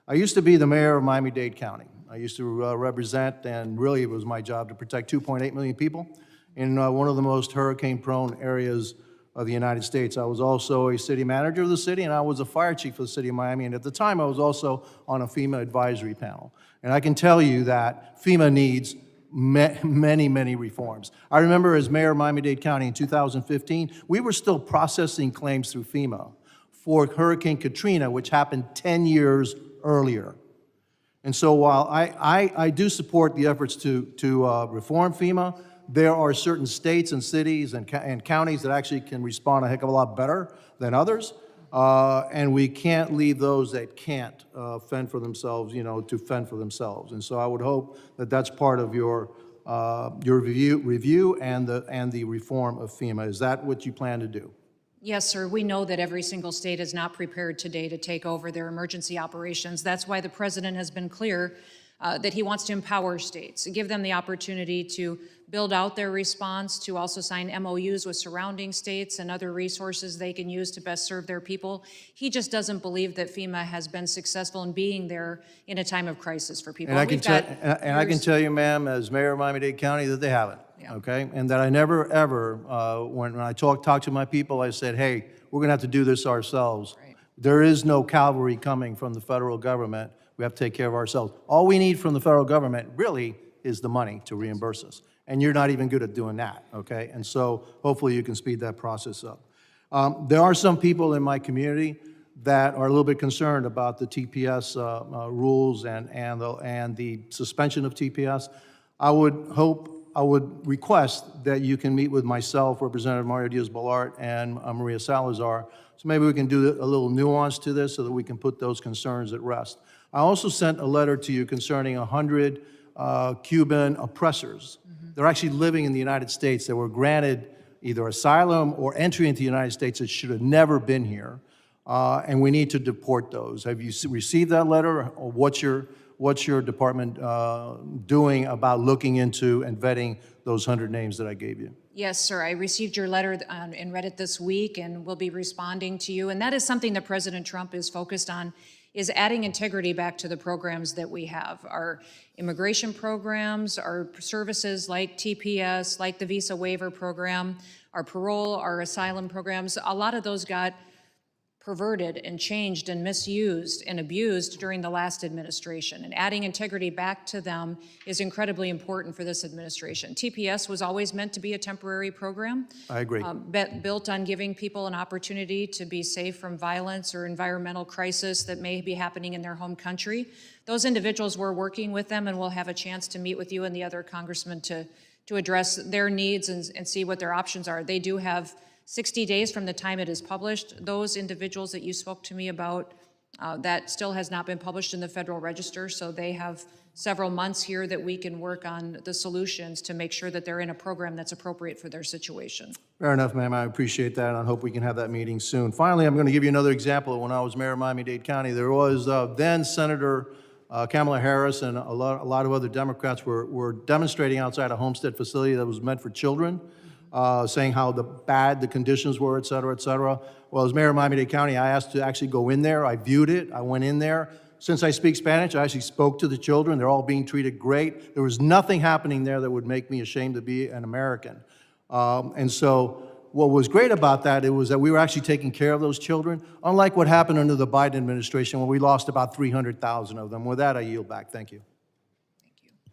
I used to be the mayor of Miami-Dade County. I used to represent, and really it was my job to protect 2.8 million people in one of the most hurricane-prone areas of the United States. I was also a city manager of the city, and I was a fire chief for the city of Miami, and at the time I was also on a FEMA advisory panel. And I can tell you that FEMA needs many, many reforms. I remember as mayor of Miami-Dade County in 2015, we were still processing claims through FEMA for Hurricane Katrina, which happened 10 years earlier. And so while I do support the efforts to reform FEMA, there are certain states and cities and counties that actually can respond a heck of a lot better than others. And we can't leave those that can't fend for themselves, to fend for themselves. And so I would hope that that's part of your review and the reform of FEMA. Is that what you plan to do? Yes, sir. We know that every single state is not prepared today to take over their emergency operations. That's why the president has been clear that he wants to empower states, give them the opportunity to build out their response, to also sign MOUs with surrounding states and other resources they can use to best serve their people. He just doesn't believe that FEMA has been successful in being there in a time of crisis for people. And I can tell you, ma'am, as mayor of Miami-Dade County, that they haven't. Yeah. Okay, and that I never ever, when I talk to my people, I said, hey, we're going to have to do this ourselves. Right. There is no cavalry coming from the federal government. We have to take care of ourselves. All we need from the federal government really is the money to reimburse us. And you're not even good at doing that, okay? And so hopefully you can speed that process up. There are some people in my community that are a little bit concerned about the TPS rules and the suspension of TPS. I would hope I would request that you can meet with myself, Representative Mario Diaz-Balart, and Maria Salazar, so maybe we can do a little nuance to this so that we can put those concerns at rest. I also sent a letter to you concerning 100 Cuban oppressors. They're actually living in the United States that were granted either asylum or entry into the United States that should have never been here, and we need to deport those. Have you received that letter, or what's your department doing about looking into and vetting those 100 names that I gave you? Yes, sir. I received your letter and read it this week, and will be responding to you. And that is something that President Trump is focused on, is adding integrity back to the programs that we have. Our immigration programs, our services like TPS, like the visa waiver program, our parole, our asylum programs, a lot of those got perverted and changed and misused and abused during the last administration. And adding integrity back to them is incredibly important for this administration. TPS was always meant to be a temporary program. I agree. Built on giving people an opportunity to be safe from violence or environmental crisis that may be happening in their home country. Those individuals, we're working with them, and we'll have a chance to meet with you and the other congressmen to address their needs and see what their options are. They do have 60 days from the time it is published. Those individuals that you spoke to me about, that still has not been published in the Federal Register, so they have several months here that we can work on the solutions to make sure that they're in a program that's appropriate for their situation. Fair enough, ma'am. I appreciate that, and I hope we can have that meeting soon. Finally, I'm going to give you another example. When I was mayor of Miami-Dade County, there was then Senator Kamala Harris and a lot of other Democrats were demonstrating outside a homestead facility that was meant for children, saying how bad the conditions were, et cetera, et cetera. Well, as mayor of Miami-Dade County, I asked to actually go in there. I viewed it. I went in there. Since I speak Spanish, I actually spoke to the children. They're all being treated great. There was nothing happening there that would make me ashamed to be an American. And so what was great about that, it was that we were actually taking care of those children, unlike what happened under the Biden administration when we lost about 300,000 of them. With that, I yield back. Thank you.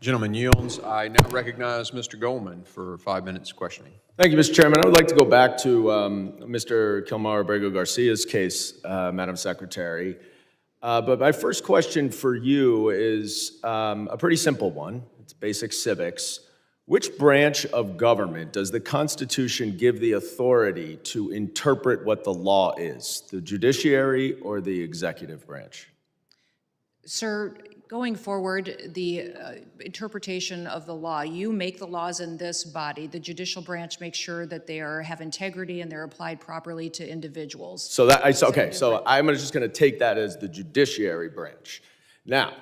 Gentleman yields. I now recognize Mr. Goldman for 5 minutes questioning. Thank you, Mr. Chairman. I would like to go back to Mr. Kilmar Abrego Garcia's case, Madam Secretary. But my first question for you is a pretty simple one. It's basic civics. Which branch of government does the Constitution give the authority to interpret what the law is, the judiciary or the executive branch? Sir, going forward, the interpretation of the law, you make the laws in this body. The judicial branch makes sure that they have integrity and they're applied properly to individuals. So I'm just going to take that as the judiciary branch. Now,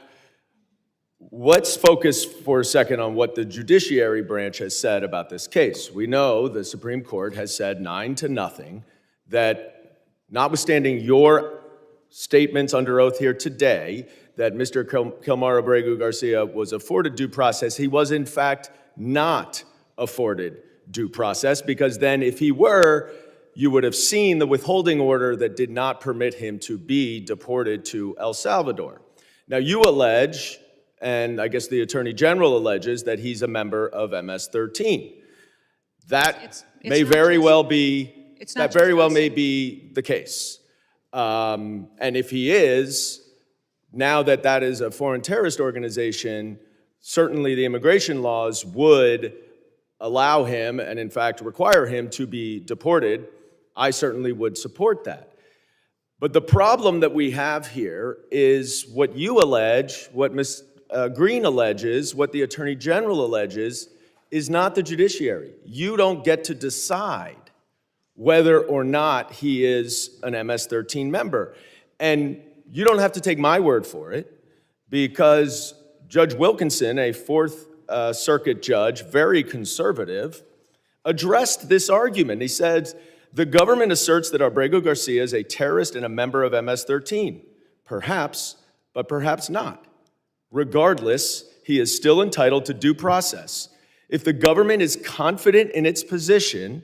let's focus for a second on what the judiciary branch has said about this case. We know the Supreme Court has said 9-0 that, notwithstanding your statements under oath here today, that Mr. Kilmar Abrego Garcia was afforded due process, he was in fact not afforded due process, because then if he were, you would have seen the withholding order that did not permit him to be deported to El Salvador. Now you allege, and I guess the Attorney General alleges, that he's a member of MS-13. That may very well be the case. And if he is, now that that is a foreign terrorist organization, certainly the immigration laws would allow him, and in fact require him, to be deported. I certainly would support that. But the problem that we have here is what you allege, what Ms. Green alleges, what the Attorney General alleges, is not the judiciary. You don't get to decide whether or not he is an MS-13 member. And you don't have to take my word for it, because Judge Wilkinson, a Fourth Circuit judge, very conservative, addressed this argument. He said, the government asserts that Abrego Garcia is a terrorist and a member of MS-13. Perhaps, but perhaps not. Regardless, he is still entitled to due process. If the government is confident in its position,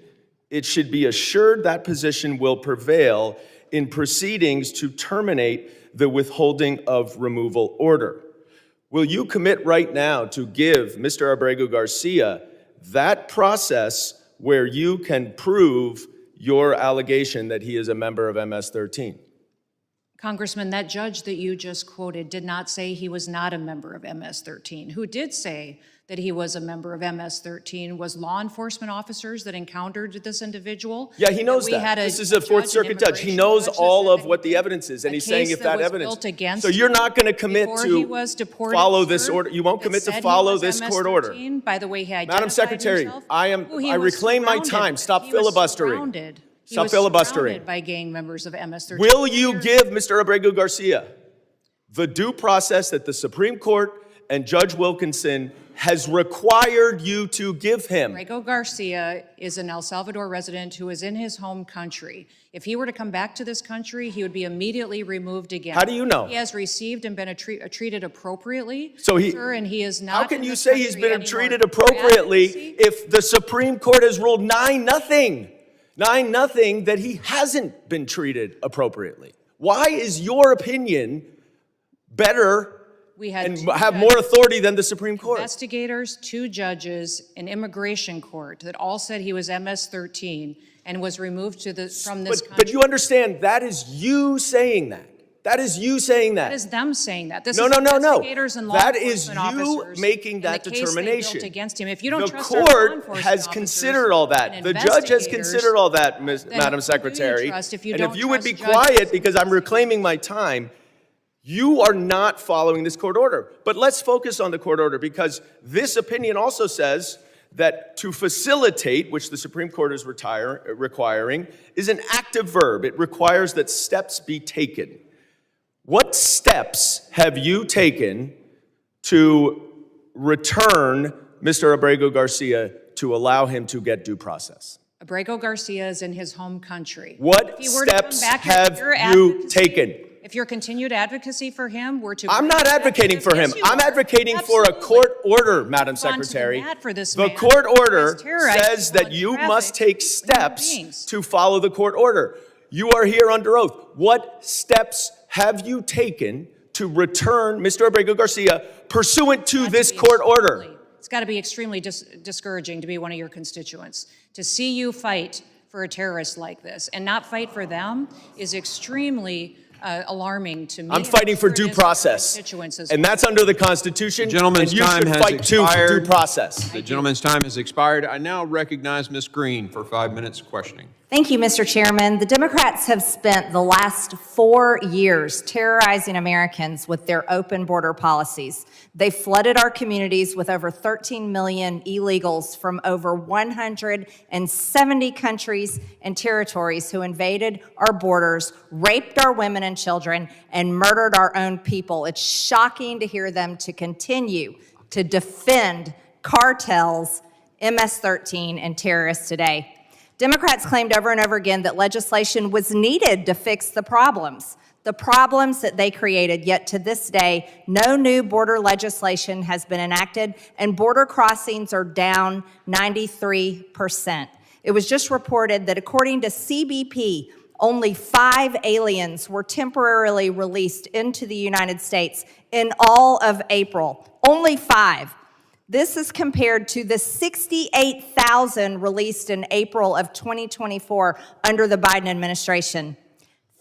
it should be assured that position will prevail in proceedings to terminate the withholding of removal order. Will you commit right now to give Mr. Abrego Garcia that process where you can prove your allegation that he is a member of MS-13? Congressman, that judge that you just quoted did not say he was not a member of MS-13. Who did say that he was a member of MS-13 was law enforcement officers that encountered this individual. Yeah, he knows we that. had This is a Fourth Circuit judge. He knows all of what the evidence is, and he's saying if that evidence. So you're not going to commit to follow this order. You won't commit to follow this court order. By the way, he identified Madam Secretary, himself. I reclaim my time. Stop filibustering. Stop filibustering. He was surrounded by gang members of MS-13. Will you give Mr. Abrego Garcia the due process that the Supreme Court and Judge Wilkinson has required you to give him? Abrego Garcia is an El Salvador resident who is in his home country. If he were to come back to this country, he would be immediately removed again. How do you know? He has received and been treated appropriately, So sir, and he is not. How can in you this say he's country been anymore. treated appropriately if the Supreme Court has ruled 9-0? 9-0 that he hasn't been treated appropriately. Why is your opinion better We had and two have more authority than the Supreme Court? investigators, 2 judges, an immigration court that all said he was MS-13 and was removed from this country. But you understand, that is you saying that. That is you saying that. That is them saying that. This No, is no, no, no. investigators and law That is enforcement you officers making that in the case they determination. built against him. If you don't The trust our law court enforcement has officers considered all that. and The judge has investigators, considered all that, then Madam who do you Secretary. trust if you And don't if you would be trust judges? quiet, because I'm reclaiming my time, you are not following this court order. But let's focus on the court order, because this opinion also says that to facilitate, which the Supreme Court is requiring, is an active verb. It requires that steps be taken. What steps have you taken to return Mr. Abrego Garcia to allow him to get due process? Abrego Garcia is in his home country. What If he were to come steps back, have your you advocacy- taken? If your continued advocacy for him were to... I'm not advocating for him. Yes, you I'm are. advocating for a Absolutely. court order, Madam You've gone to the Secretary. mat for this The man court who order has terrorized says people that in you traffic must take with human steps beings. to follow the court order. You are here under oath. What steps have you taken to return Mr. Abrego Garcia pursuant to this court order? It's got to be extremely discouraging to be one of your constituents. To see you fight for a terrorist like this and not fight for them is extremely alarming to me. I'm fighting for due process, and that's under the Constitution, Gentleman's and you time should has fight too for due expired. process. The gentleman's time has expired. I now recognize Ms. Green for 5 minutes of questioning. Thank you, Mr. Chairman. The Democrats have spent the last 4 years terrorizing Americans with their open border policies. They flooded our communities with over 13 million illegals from over 170 countries and territories who invaded our borders, raped our women and children, and murdered our own people. It's shocking to hear them to continue to defend cartels, MS-13, and terrorists today. Democrats claimed over and over again that legislation was needed to fix the problems that they created, yet to this day, no new border legislation has been enacted, and border crossings are down 93%. It was just reported that according to CBP, only 5 aliens were temporarily released into the United States in all of April. Only 5. This is compared to the 68,000 released in April of 2024 under the Biden administration.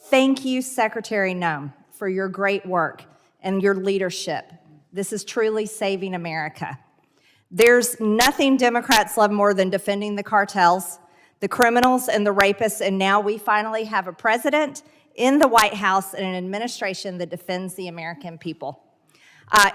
Thank you, Secretary Noem, for your great work and your leadership. This is truly saving America. There's nothing Democrats love more than defending the cartels, the criminals, and the rapists, and now we finally have a president in the White House and an administration that defends the American people.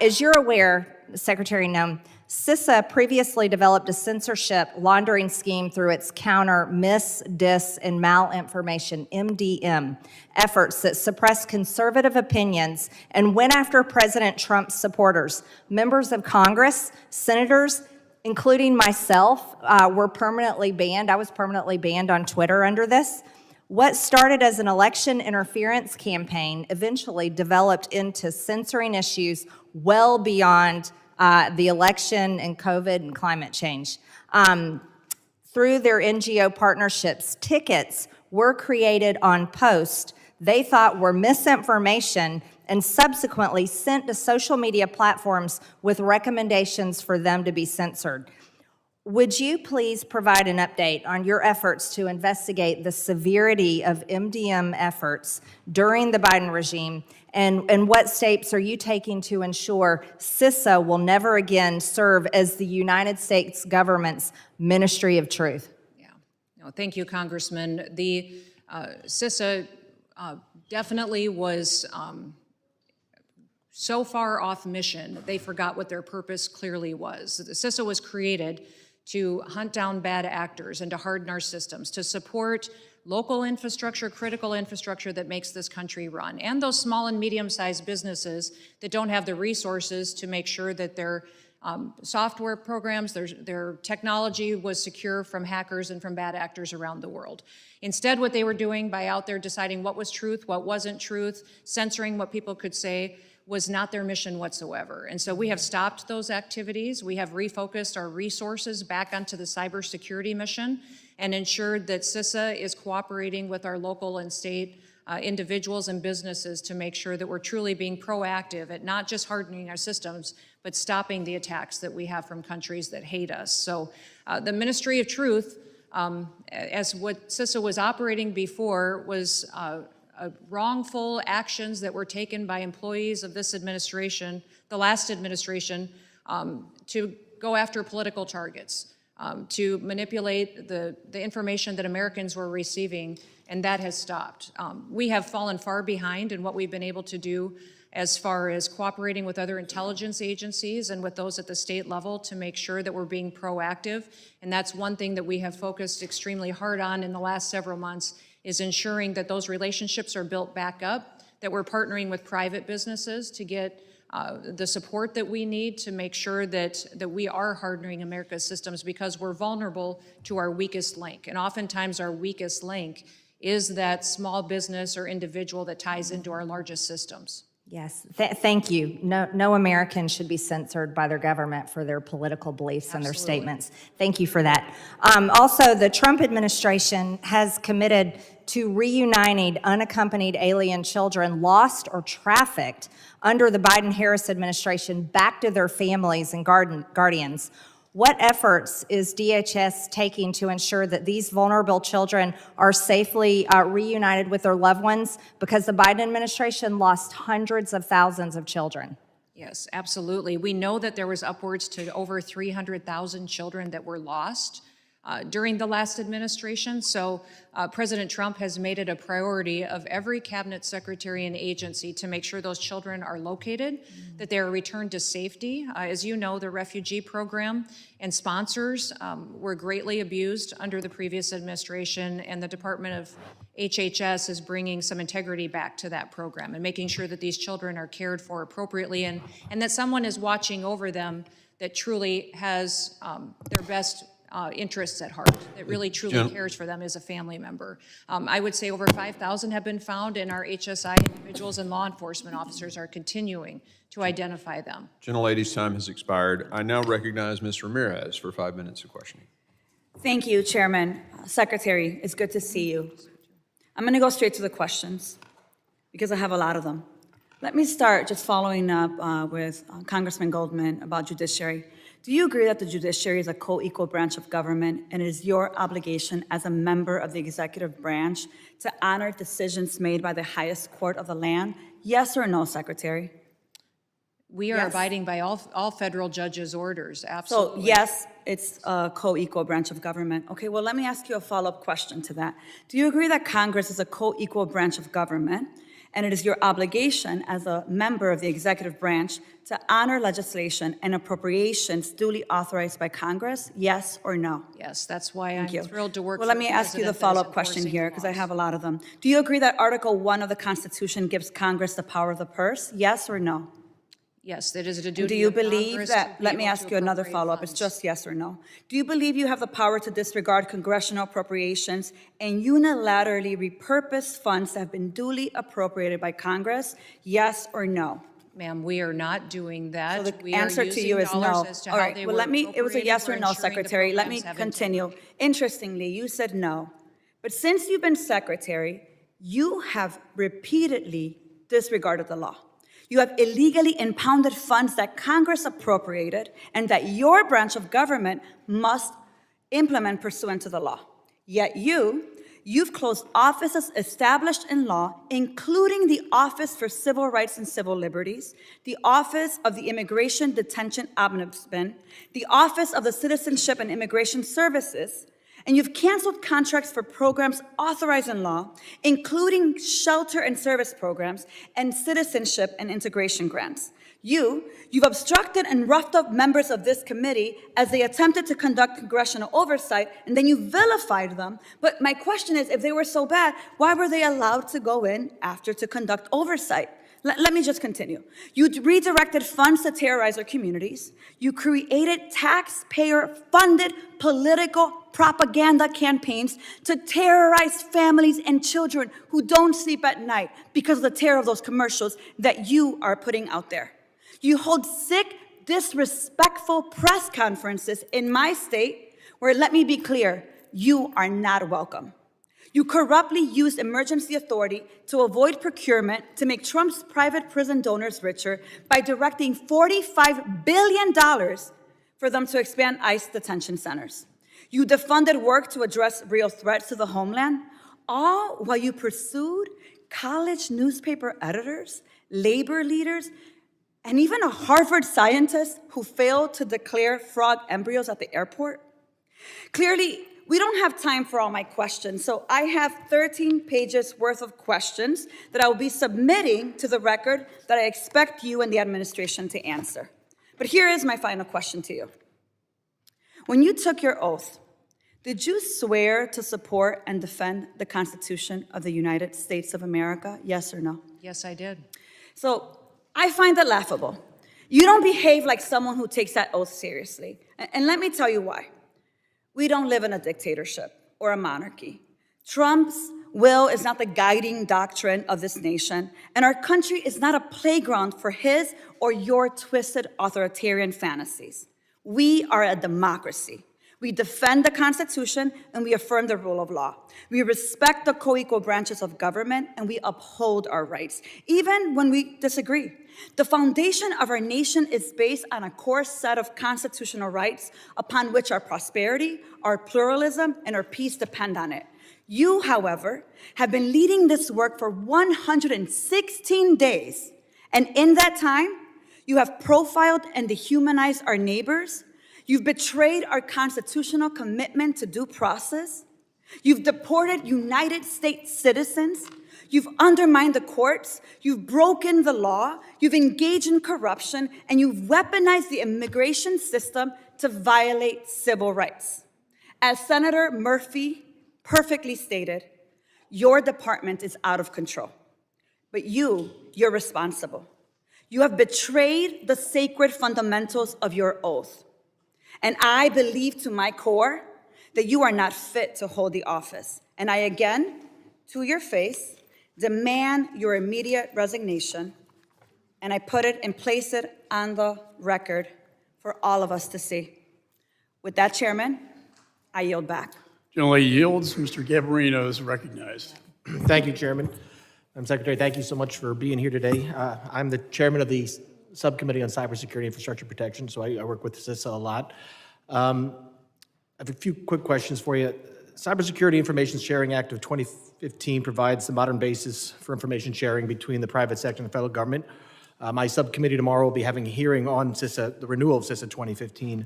As you're aware, Secretary Noem, CISA previously developed a censorship laundering scheme through its counter mis, dis, and malinformation, MDM, efforts that suppressed conservative opinions and went after President Trump's supporters. Members of Congress, senators, including myself, were permanently banned. I was permanently banned on Twitter under this. What started as an election interference campaign eventually developed into censoring issues well beyond the election and COVID and climate change. Through their NGO partnerships, tickets were created on posts they thought were misinformation and subsequently sent to social media platforms with recommendations for them to be censored. Would you please provide an update on your efforts to investigate the severity of MDM efforts during the Biden regime, and what steps are you taking to ensure CISA will never again serve as the United States government's Ministry of Truth? Yeah. No, thank you, Congressman. The CISA definitely was so far off mission, they forgot what their purpose clearly was. The CISA was created to hunt down bad actors and to harden our systems, to support local infrastructure, critical infrastructure that makes this country run, and those small and medium-sized businesses that don't have the resources to make sure that their software programs, their technology was secure from hackers and from bad actors around the world. Instead, what they were doing by out there deciding what was truth, what wasn't truth, censoring what people could say, was not their mission whatsoever. And so we have stopped those activities. We have refocused our resources back onto the cybersecurity mission and ensured that CISA is cooperating with our local and state individuals and businesses to make sure that we're truly being proactive at not just hardening our systems, but stopping the attacks that we have from countries that hate us. So the Ministry of Truth, as what CISA was operating before, was wrongful actions that were taken by employees of this administration, the last administration, to go after political targets, to manipulate the information that Americans were receiving, and that has stopped. We have fallen far behind in what we've been able to do as far as cooperating with other intelligence agencies and with those at the state level to make sure that we're being proactive. And that's one thing that we have focused extremely hard on in the last several months, is ensuring that those relationships are built back up, that we're partnering with private businesses to get the support that we need to make sure that we are hardening America's systems, because we're vulnerable to our weakest link. And oftentimes our weakest link is that small business or individual that ties into our largest systems. Yes, thank you. No American should be censored by their government for their political beliefs and their statements. Thank you for that. Also, the Trump administration has committed to reuniting unaccompanied alien children lost or trafficked under the Biden-Harris administration back to their families and guardians. What efforts is DHS taking to ensure that these vulnerable children are safely reunited with their loved ones? Because the Biden administration lost hundreds of thousands of children. Yes, absolutely. We know that there was upwards to over 300,000 children that were lost during the last administration. So President Trump has made it a priority of every cabinet secretary and agency to make sure those children are located, that they are returned to safety. As you know, the refugee program and sponsors were greatly abused under the previous administration, and the Department of HHS is bringing some integrity back to that program and making sure that these children are cared for appropriately, and that someone is watching over them that truly has their best interests at heart, that really truly cares for them as a family member. I would say over 5,000 have been found, and our HSI individuals and law enforcement officers are continuing to identify them. Gentlelady's time has expired. I now recognize Ms. Ramirez for 5 minutes of questioning. Thank you, Chairman. Secretary, it's good to see you. I'm going to go straight to the questions because I have a lot of them. Let me start just following up with Congressman Goldman about judiciary. Do you agree that the judiciary is a co-equal branch of government, and it is your obligation as a member of the executive branch to honor decisions made by the highest court of the land? Yes or no, Secretary? We are abiding by all federal judges' orders, absolutely. So yes, it's a co-equal branch of government. Okay, well, let me ask you a follow-up question to that. Do you agree that Congress is a co-equal branch of government, and it is your obligation as a member of the executive branch to honor legislation and appropriations duly authorized by Congress? Yes or no? Yes, that's why I'm thrilled to work Well, for let me a ask you the president that is follow-up question enforcing here, the because I laws. have a lot of them. Do you agree that Article 1 of the Constitution gives Congress the power of the purse? Yes or no? Yes, it is a duty And do you of believe Congress that, to be let me able ask to you another appropriate follow-up, it's funds. just yes or no. Do you believe you have the power to disregard congressional appropriations and unilaterally repurpose funds that have been duly appropriated by Congress? Yes or no? Ma'am, we are not doing that. So the We are answer to using you is dollars no. as to All how right, they well, were it was a appropriated. yes We're or no, ensuring the Secretary. Let me programs have continue. integrity. Interestingly, you said no. But since you've been Secretary, you have repeatedly disregarded the law. You have illegally impounded funds that Congress appropriated and that your branch of government must implement pursuant to the law. Yet you've closed offices established in law, including the Office for Civil Rights and Civil Liberties, the Office of the Immigration Detention Ombudsman, the Office of the Citizenship and Immigration Services, and you've canceled contracts for programs authorized in law, including shelter and service programs and citizenship and integration grants. You've obstructed and roughed up members of this committee as they attempted to conduct congressional oversight, and then you vilified them. But my question is, if they were so bad, why were they allowed to go in after to conduct oversight? Let me just continue. You redirected funds to terrorize our communities. You created taxpayer-funded political propaganda campaigns to terrorize families and children who don't sleep at night because of the terror of those commercials that you are putting out there. You hold sick, disrespectful press conferences in my state where, let me be clear, you are not welcome. You corruptly used emergency authority to avoid procurement to make Trump's private prison donors richer by directing $45 billion for them to expand ICE detention centers. You defunded work to address real threats to the homeland, all while you pursued college newspaper editors, labor leaders, and even a Harvard scientist who failed to declare frog embryos at the airport. Clearly, we don't have time for all my questions, so I have 13 pages worth of questions that I will be submitting to the record that I expect you and the administration to answer. But here is my final question to you. When you took your oath, did you swear to support and defend the Constitution of the United States of America? Yes or no? Yes, I did. So I find it laughable. You don't behave like someone who takes that oath seriously. And let me tell you why. We don't live in a dictatorship or a monarchy. Trump's will is not the guiding doctrine of this nation, and our country is not a playground for his or your twisted authoritarian fantasies. We are a democracy. We defend the Constitution and we affirm the rule of law. We respect the co-equal branches of government and we uphold our rights, even when we disagree. The foundation of our nation is based on a core set of constitutional rights upon which our prosperity, our pluralism, and our peace depend on it. You, however, have been leading this work for 116 days, and in that time, you have profiled and dehumanized our neighbors. You've betrayed our constitutional commitment to due process. You've deported United States citizens. You've undermined the courts. You've broken the law. You've engaged in corruption, and you've weaponized the immigration system to violate civil rights. As Senator Murphy perfectly stated, your department is out of control, but you're responsible. You have betrayed the sacred fundamentals of your oath. And I believe to my core that you are not fit to hold the office. And I again, to your face, demand your immediate resignation. And I put it and place it on the record for all of us to see. With that, Chairman, I yield back. General yields. Mr. Gabarino is recognized. Thank you, Chairman. Madam Secretary, thank you so much for being here today. I'm the chairman of the Subcommittee on Cybersecurity Infrastructure Protection, so I work with CISA a lot. I have a few quick questions for you. Cybersecurity Information Sharing Act of 2015 provides the modern basis for information sharing between the private sector and the federal government. My subcommittee tomorrow will be having a hearing on CISA, the renewal of CISA 2015,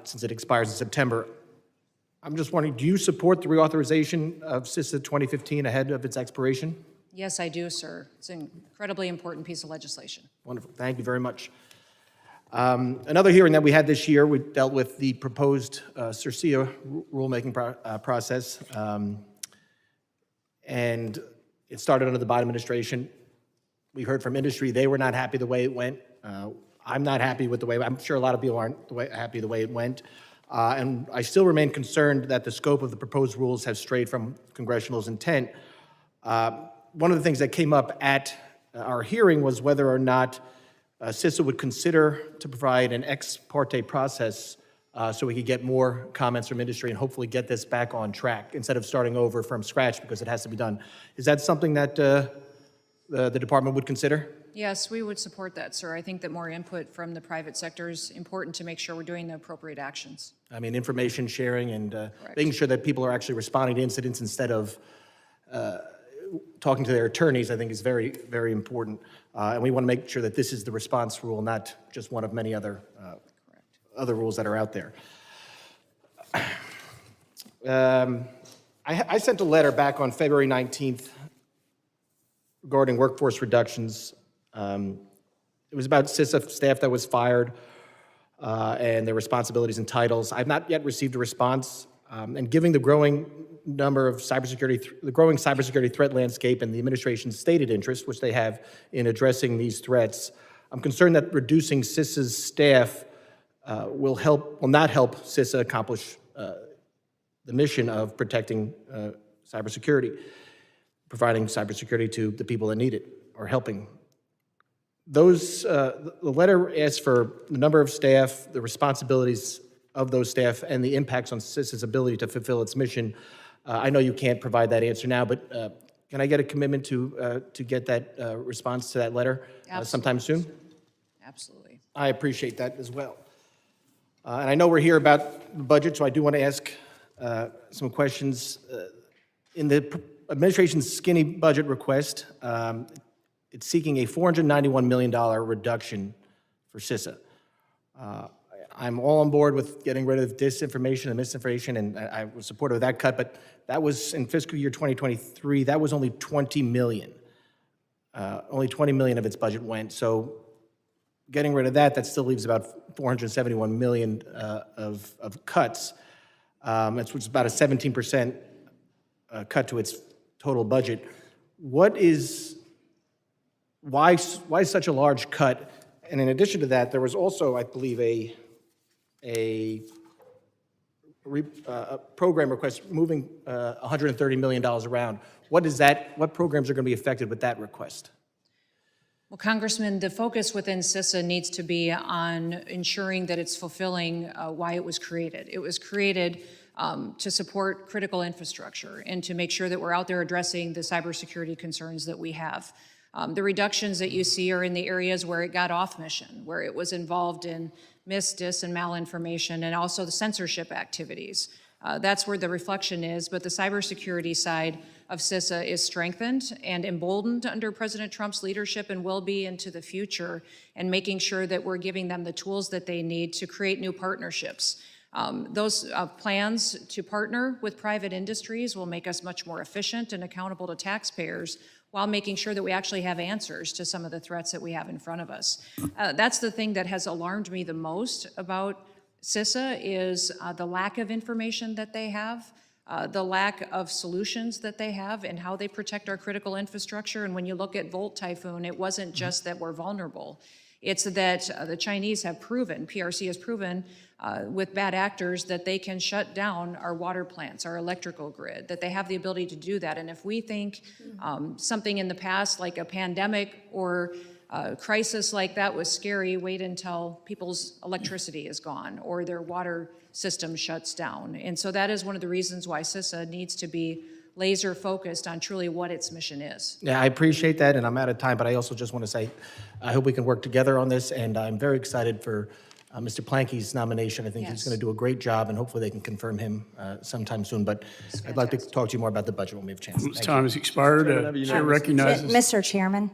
since it expires in September. I'm just wondering, do you support the reauthorization of CISA 2015 ahead of its expiration? Yes, I do, sir. It's an incredibly important piece of legislation. Wonderful. Thank you very much. Another hearing that we had this year, we dealt with the proposed CERCIA rulemaking process, and it started under the Biden administration. We heard from industry; they were not happy the way it went. I'm not happy with the way. I'm sure a lot of people aren't happy the way it went, and I still remain concerned that the scope of the proposed rules have strayed from congressional intent. One of the things that came up at our hearing was whether or not CISA would consider to provide an ex parte process so we could get more comments from industry and hopefully get this back on track instead of starting over from scratch because it has to be done. Is that something that the department would consider? Yes, we would support that, sir. I think that more input from the private sector is important to make sure we're doing the appropriate actions. I mean, information sharing and making sure that people are actually responding to incidents instead of talking to their attorneys, I think is very, very important. And we want to make sure that this is the response rule, not just one of many other rules that are out there. I sent a letter back on February 19th regarding workforce reductions. It was about CISA staff that was fired and their responsibilities and titles. I've not yet received a response. And given the growing cybersecurity threat landscape and the administration's stated interest, which they have in addressing these threats, I'm concerned that reducing CISA's staff will not help CISA accomplish the mission of protecting cybersecurity, providing cybersecurity to the people that need it, or helping. The letter asks for the number of staff, the responsibilities of those staff, and the impacts on CISA's ability to fulfill its mission. I know you can't provide that answer now, but can I get a commitment to get that response to that letter sometime soon? Absolutely. I appreciate that as well. And I know we're here about the budget, so I do want to ask some questions. In the administration's skinny budget request, it's seeking a $491 million reduction for CISA. I'm all on board with getting rid of disinformation and misinformation, and I was supportive of that cut, but that was in fiscal year 2023, that was only $20 million. Only $20 million of its budget went, so getting rid of that still leaves about $471 million of cuts. Which is about a 17% cut to its total budget. Why such a large cut? And in addition to that, there was also, I believe, a program request moving $130 million around. What programs are going to be affected with that request? Well, Congressman, the focus within CISA needs to be on ensuring that it's fulfilling why it was created. It was created to support critical infrastructure and to make sure that we're out there addressing the cybersecurity concerns that we have. The reductions that you see are in the areas where it got off mission, where it was involved in mis, dis, and malinformation, and also the censorship activities. That's where the reflection is, but the cybersecurity side of CISA is strengthened and emboldened under President Trump's leadership and will be into the future, and making sure that we're giving them the tools that they need to create new partnerships. Those plans to partner with private industries will make us much more efficient and accountable to taxpayers, while making sure that we actually have answers to some of the threats that we have in front of us. That's the thing that has alarmed me the most about CISA is the lack of information that they have, the lack of solutions that they have, and how they protect our critical infrastructure. And when you look at Volt Typhoon, it wasn't just that we're vulnerable. It's that the Chinese have proven, PRC has proven with bad actors that they can shut down our water plants, our electrical grid, that they have the ability to do that. And if we think something in the past like a pandemic or a crisis like that was scary, wait until people's electricity is gone or their water system shuts down. And so that is one of the reasons why CISA needs to be laser focused on truly what its mission is. Yeah, I appreciate that, and I'm out of time, but I also just want to say I hope we can work together on this, and I'm very excited for Mr. Planke's nomination. I think he's going to do a great job, and hopefully they can confirm him sometime soon. But I'd like to talk to you more about the budget when we have a chance. Time has expired. Chair recognizes. Mr. Chairman,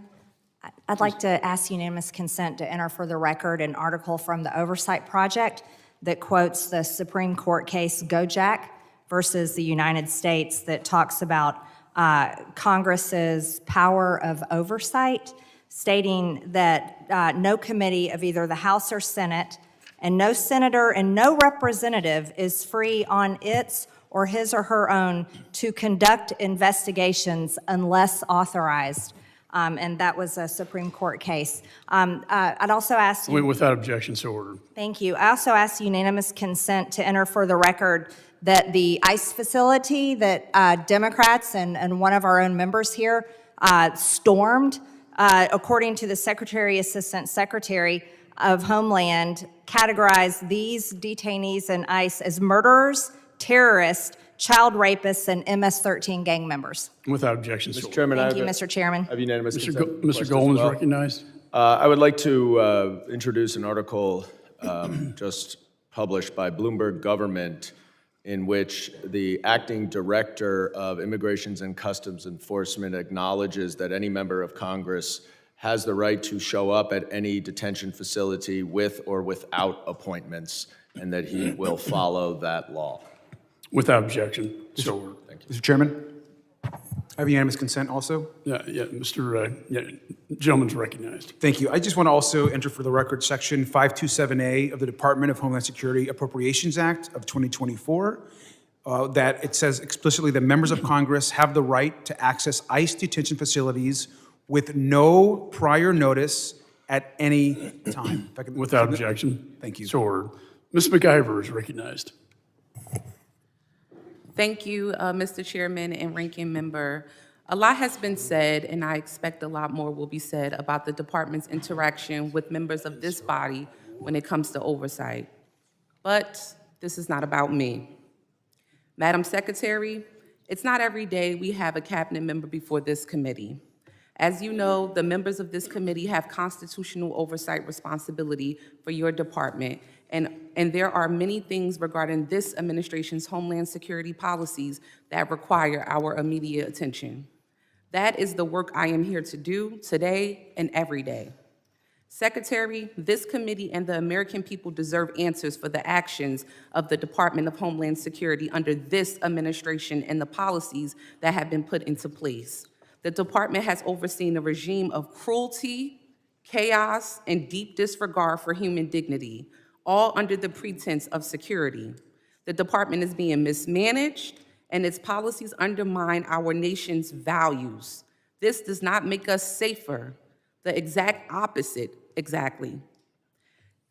I'd like to ask unanimous consent to enter for the record an article from the Oversight Project that quotes the Supreme Court case Gojek versus the United States that talks about Congress's power of oversight, stating that no committee of either the House or Senate and no senator and no representative is free on its or his or her own to conduct investigations unless authorized. And that was a Supreme Court case. I'd also ask you— Without objection, so ordered. Thank you. I also ask unanimous consent to enter for the record that the ICE facility that Democrats and one of our own members here stormed, according to the Secretary, Assistant Secretary of Homeland, categorized these detainees in ICE as murderers, terrorists, child rapists, and MS-13 gang members. Without objection, so Mr. Chairman, Thank you, Mr. Chairman. I have unanimous consent. Mr. Goldman is recognized. I would like to introduce an article just published by Bloomberg Government in which the acting director of Immigrations and Customs Enforcement acknowledges that any member of Congress has the right to show up at any detention facility with or without appointments, and that he will follow that law. Without objection, so ordered. Mr. Chairman, I have unanimous consent also. Gentleman's recognized. Thank you. I just want to also enter for the record Section 527A of the Department of Homeland Security Appropriations Act of 2024, that it says explicitly that members of Congress have the right to access ICE detention facilities with no prior notice at any time. If I could- Without objection. Thank you. So ordered. Ms. McIver is recognized. Thank you, Mr. Chairman and Ranking Member. A lot has been said, and I expect a lot more will be said about the department's interaction with members of this body when it comes to oversight. But this is not about me. Madam Secretary, it's not every day we have a cabinet member before this committee. As you know, the members of this committee have constitutional oversight responsibility for your department, and there are many things regarding this administration's Homeland Security policies that require our immediate attention. That is the work I am here to do today and every day. Secretary, this committee and the American people deserve answers for the actions of the Department of Homeland Security under this administration and the policies that have been put into place. The department has overseen a regime of cruelty, chaos, and deep disregard for human dignity, all under the pretense of security. The department is being mismanaged, and its policies undermine our nation's values. This does not make us safer, the exact opposite, exactly.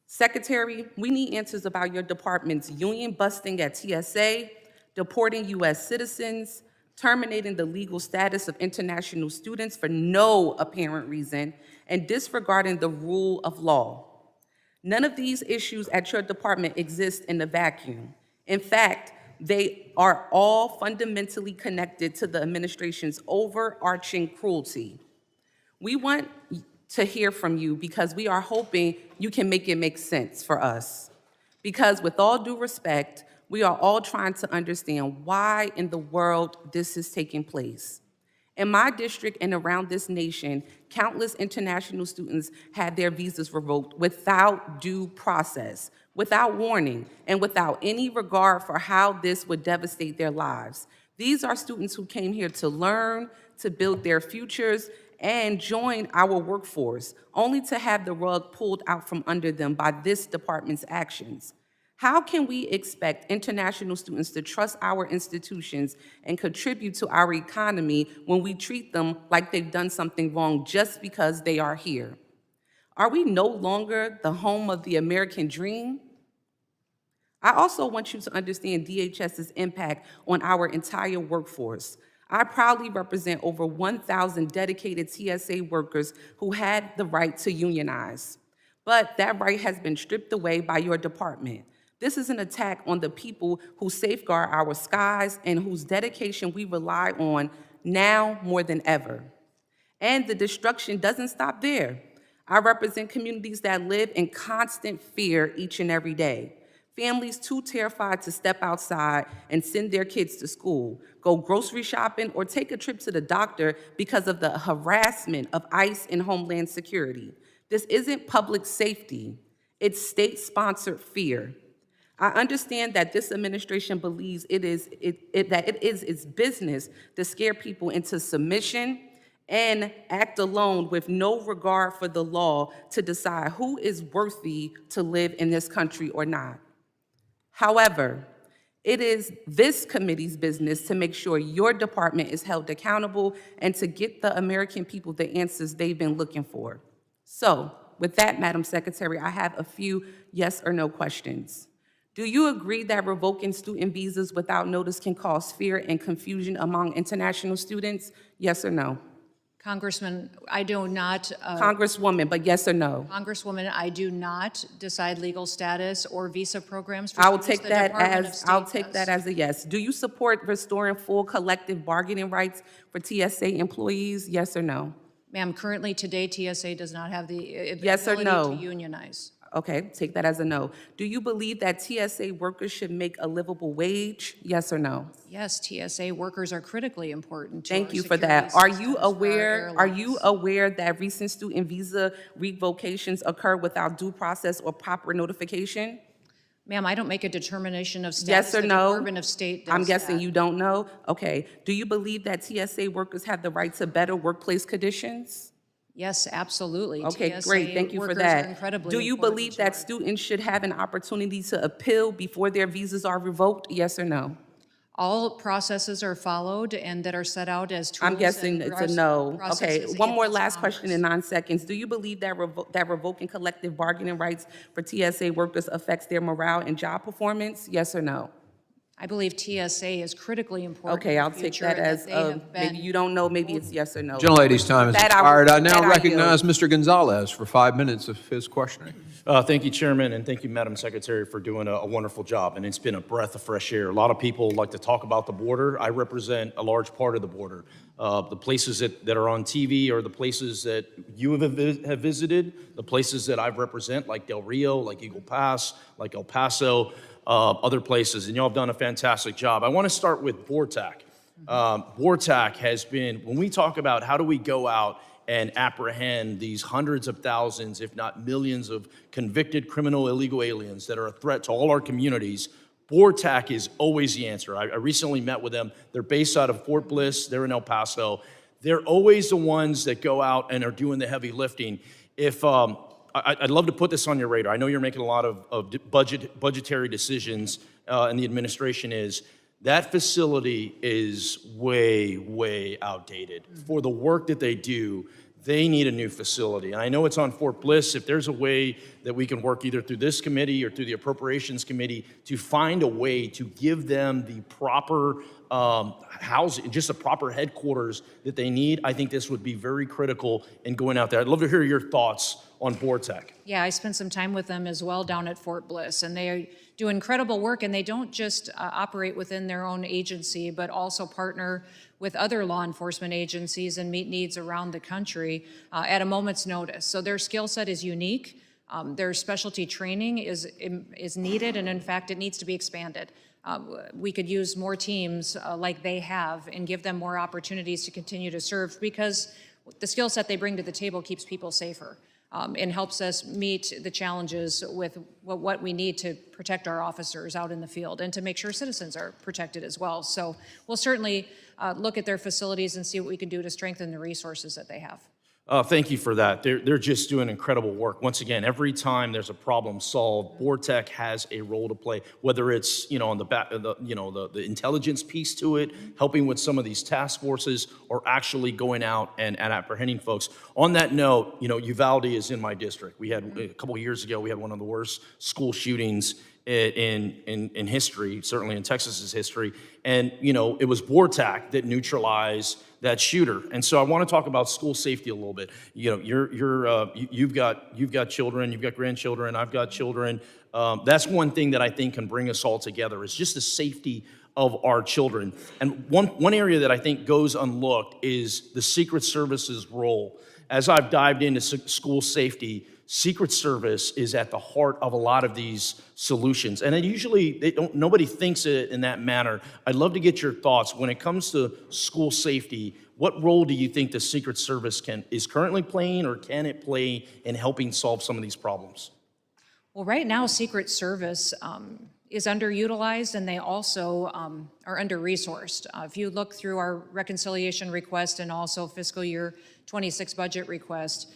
Secretary, we need answers about your department's union busting at TSA, deporting U.S. citizens, terminating the legal status of international students for no apparent reason, and disregarding the rule of law. None of these issues at your department exist in a vacuum. In fact, they are all fundamentally connected to the administration's overarching cruelty. We want to hear from you because we are hoping you can make it make sense for us. Because with all due respect, we are all trying to understand why in the world this is taking place. In my district and around this nation, countless international students had their visas revoked without due process, without warning, and without any regard for how this would devastate their lives. These are students who came here to learn, to build their futures, and join our workforce, only to have the rug pulled out from under them by this department's actions. How can we expect international students to trust our institutions and contribute to our economy when we treat them like they've done something wrong just because they are here? Are we no longer the home of the American dream? I also want you to understand DHS's impact on our entire workforce. I proudly represent over 1,000 dedicated TSA workers who had the right to unionize. But that right has been stripped away by your department. This is an attack on the people who safeguard our skies and whose dedication we rely on now more than ever. And the destruction doesn't stop there. I represent communities that live in constant fear each and every day. Families too terrified to step outside and send their kids to school, go grocery shopping, or take a trip to the doctor because of the harassment of ICE and Homeland Security. This isn't public safety, it's state-sponsored fear. I understand that this administration believes that it is its business to scare people into submission and act alone with no regard for the law to decide who is worthy to live in this country or not. However, it is this committee's business to make sure your department is held accountable and to get the American people the answers they've been looking for. So, with that, Madam Secretary, I have a few yes or no questions. Do you agree that revoking student visas without notice can cause fear and confusion among international students? Yes or no? Congressman, I do not. Congresswoman, but yes or no? Congresswoman, I do not decide legal status or visa programs for I will students. take The that Department of as, State I'll take does. that as a yes. Do you support restoring full collective bargaining rights for TSA employees, yes or no? Ma'am, currently today, TSA does not have the Yes or ability no? to unionize. Okay, take that as a no. Do you believe that TSA workers should make a livable wage, yes or no? Yes, TSA workers are critically important to Thank our you for security that. Are systems you for our aware, airlines. that recent student visa revocations occur without due process or proper notification? Ma'am, I don't make a determination of status. Yes or The no? Department of State does I'm guessing that. you don't know? Okay. Do you believe that TSA workers have the right to better workplace conditions? Yes, absolutely. Okay, TSA great, thank you for workers are that. incredibly Do you important believe to that our- students should have an opportunity to appeal before their visas are revoked, yes or no? All processes are followed and that are set out as tools. I'm guessing and it's a no. Okay, processes one in more this last question in Congress. 9 seconds. Do you believe that revoking collective bargaining rights for TSA workers affects their morale and job performance, yes or no? I believe TSA is critically important. Okay, in I'll the take future that and as, they have maybe been- you don't know, maybe it's yes or no. Gentlelady's time has That I will- expired. I now that I recognize yield. Mr. Gonzalez for 5 minutes of his questioning. Thank you, Chairman, and thank you, Madam Secretary, for doing a wonderful job. And it's been a breath of fresh air. A lot of people like to talk about the border. I represent a large part of the border. The places that are on TV are the places that you have visited, the places that I represent, like Del Rio, like Eagle Pass, like El Paso, other places. And y'all have done a fantastic job. I want to start with BORTAC. BORTAC has been, when we talk about how do we go out and apprehend these hundreds of thousands, if not millions, of convicted criminal illegal aliens that are a threat to all our communities, BORTAC is always the answer. I recently met with them. They're based out of Fort Bliss. They're in El Paso. They're always the ones that go out and are doing the heavy lifting. If I'd love to put this on your radar. I know you're making a lot of budgetary decisions, and the administration is. That facility is way, way outdated. For the work that they do, they need a new facility. And I know it's on Fort Bliss. If there's a way that we can work either through this committee or through the Appropriations Committee to find a way to give them the proper housing, just the proper headquarters that they need, I think this would be very critical in going out there. I'd love to hear your thoughts on BORTAC. Yeah, I spent some time with them as well down at Fort Bliss, and they do incredible work, and they don't just operate within their own agency, but also partner with other law enforcement agencies and meet needs around the country at a moment's notice. So their skill set is unique. Their specialty training is needed, and in fact, it needs to be expanded. We could use more teams like they have and give them more opportunities to continue to serve, because the skill set they bring to the table keeps people safer. And helps us meet the challenges with what we need to protect our officers out in the field and to make sure citizens are protected as well. So we'll certainly look at their facilities and see what we can do to strengthen the resources that they have. Thank you for that. They're just doing incredible work. Once again, every time there's a problem solved, BORTAC has a role to play, whether it's, on the back, the intelligence piece to it, helping with some of these task forces, or actually going out and apprehending folks. On that note, Uvalde is in my district. We had, a couple of years ago, we had one of the worst school shootings in history, certainly in Texas's history. And, it was BORTAC that neutralized that shooter. And so I want to talk about school safety a little bit. You've got children, you've got grandchildren, I've got children. That's one thing that I think can bring us all together, is just the safety of our children. And one area that I think goes unlooked is the Secret Service's role. As I've dived into school safety, Secret Service is at the heart of a lot of these solutions. And nobody thinks it in that manner. I'd love to get your thoughts. When it comes to school safety, what role do you think the Secret Service is currently playing, or can it play in helping solve some of these problems? Well, right now, Secret Service is underutilized, and they also are under-resourced. If you look through our reconciliation request and also fiscal year 26 budget request,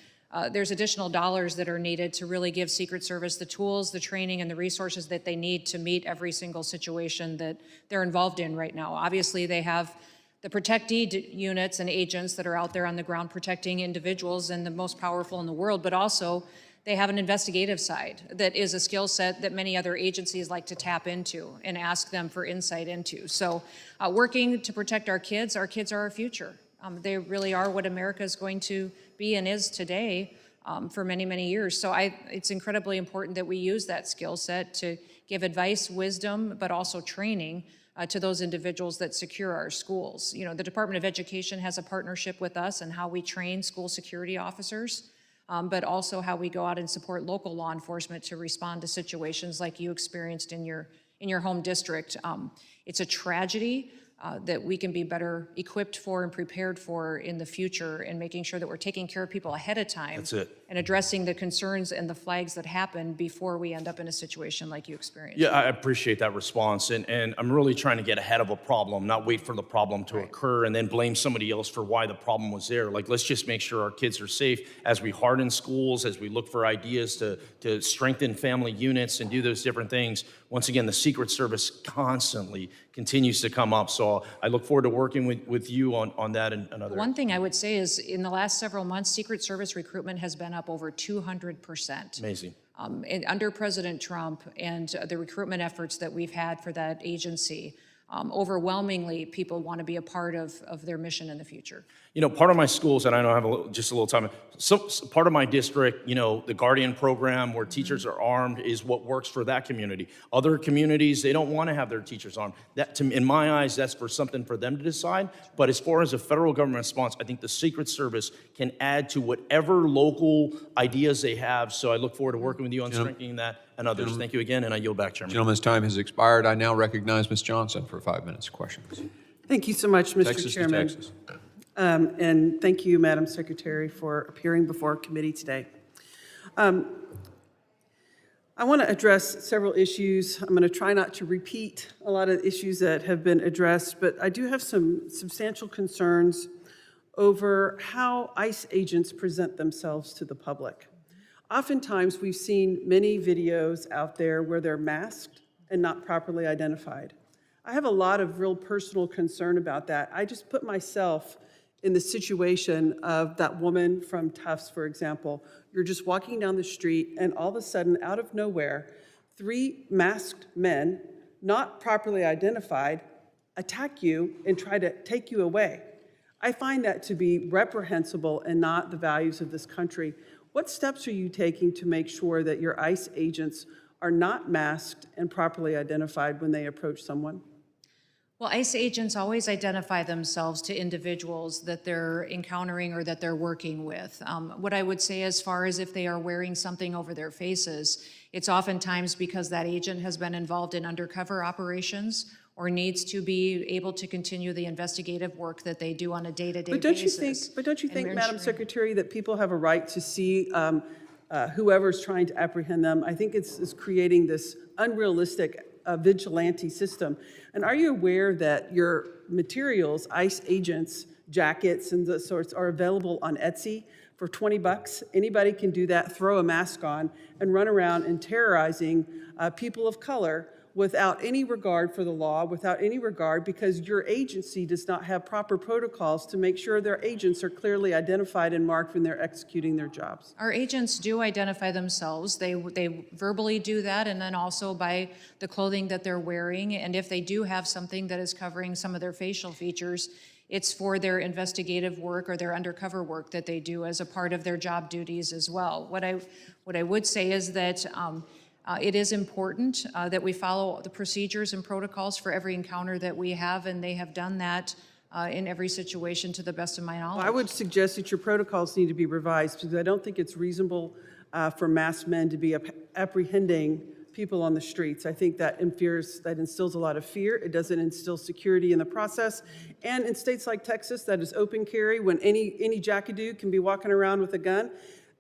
there's additional dollars that are needed to really give Secret Service the tools, the training, and the resources that they need to meet every single situation that they're involved in right now. Obviously, they have the protectee units and agents that are out there on the ground protecting individuals, and the most powerful in the world, but also they have an investigative side that is a skill set that many other agencies like to tap into and ask them for insight into. So working to protect our kids are our future. They really are what America is going to be and is today for many, many years. So it's incredibly important that we use that skill set to give advice, wisdom, but also training to those individuals that secure our schools. You know, the Department of Education has a partnership with us in how we train school security officers, but also how we go out and support local law enforcement to respond to situations like you experienced in your home district. It's a tragedy that we can be better equipped for and prepared for in the future, and making sure that we're taking care of people ahead of time. That's it. And addressing the concerns and the flags that happen before we end up in a situation like you experienced. Yeah, I appreciate that response, and I'm really trying to get ahead of a problem, not wait for the problem to occur and then blame somebody else for why the problem was there. Like, let's just make sure our kids are safe as we harden schools, as we look for ideas to strengthen family units and do those different things. Once again, the Secret Service constantly continues to come up, so I look forward to working with you on that and other. One thing I would say is in the last several months, Secret Service recruitment has been up over 200%. Amazing. And under President Trump and the recruitment efforts that we've had for that agency, overwhelmingly people want to be a part of their mission in the future. You know, part of my schools, and I know I have just a little time, so part of my district, you know, the Guardian program where teachers are armed is what works for that community. Other communities, they don't want to have their teachers armed. That, in my eyes, that's something for them to decide. But as far as a federal government response, I think the Secret Service can add to whatever local ideas they have. So I look forward to working with you on strengthening that and others. Thank you again, and I yield back, Chairman. Gentleman's time has expired. I now recognize Ms. Johnson for 5 minutes. Questions? Thank you so much, Mr. Texas Chairman. to Texas. And thank you, Madam Secretary, for appearing before our committee today. I want to address several issues. I'm going to try not to repeat a lot of issues that have been addressed, but I do have some substantial concerns over how ICE agents present themselves to the public. Oftentimes, we've seen many videos out there where they're masked and not properly identified. I have a lot of real personal concern about that. I just put myself in the situation of that woman from Tufts, for example. You're just walking down the street, and all of a sudden, out of nowhere, 3 masked men, not properly identified, attack you and try to take you away. I find that to be reprehensible and not the values of this country. What steps are you taking to make sure that your ICE agents are not masked and properly identified when they approach someone? Well, ICE agents always identify themselves to individuals that they're encountering or that they're working with. What I would say as far as if they are wearing something over their faces, it's oftentimes because that agent has been involved in undercover operations or needs to be able to continue the investigative work that they do on a day-to-day basis. But don't you think, Madam Secretary, that people have a right to see whoever's trying to apprehend them? I think it's creating this unrealistic vigilante system. And are you aware that your materials, ICE agents, jackets and the sorts, are available on Etsy for $20? Anybody can do that, throw a mask on, and run around and terrorizing people of color without any regard for the law, without any regard, because your agency does not have proper protocols to make sure their agents are clearly identified and marked when they're executing their jobs. Our agents do identify themselves. They verbally do that, and then also by the clothing that they're wearing. And if they do have something that is covering some of their facial features, it's for their investigative work or their undercover work that they do as a part of their job duties as well. What I would say is that it is important that we follow the procedures and protocols for every encounter that we have, and they have done that in every situation to the best of my knowledge. I would suggest that your protocols need to be revised, because I don't think it's reasonable for masked men to be apprehending people on the streets. I think that instills a lot of fear. It doesn't instill security in the process. And in states like Texas, that is open carry, when any jackadoo can be walking around with a gun.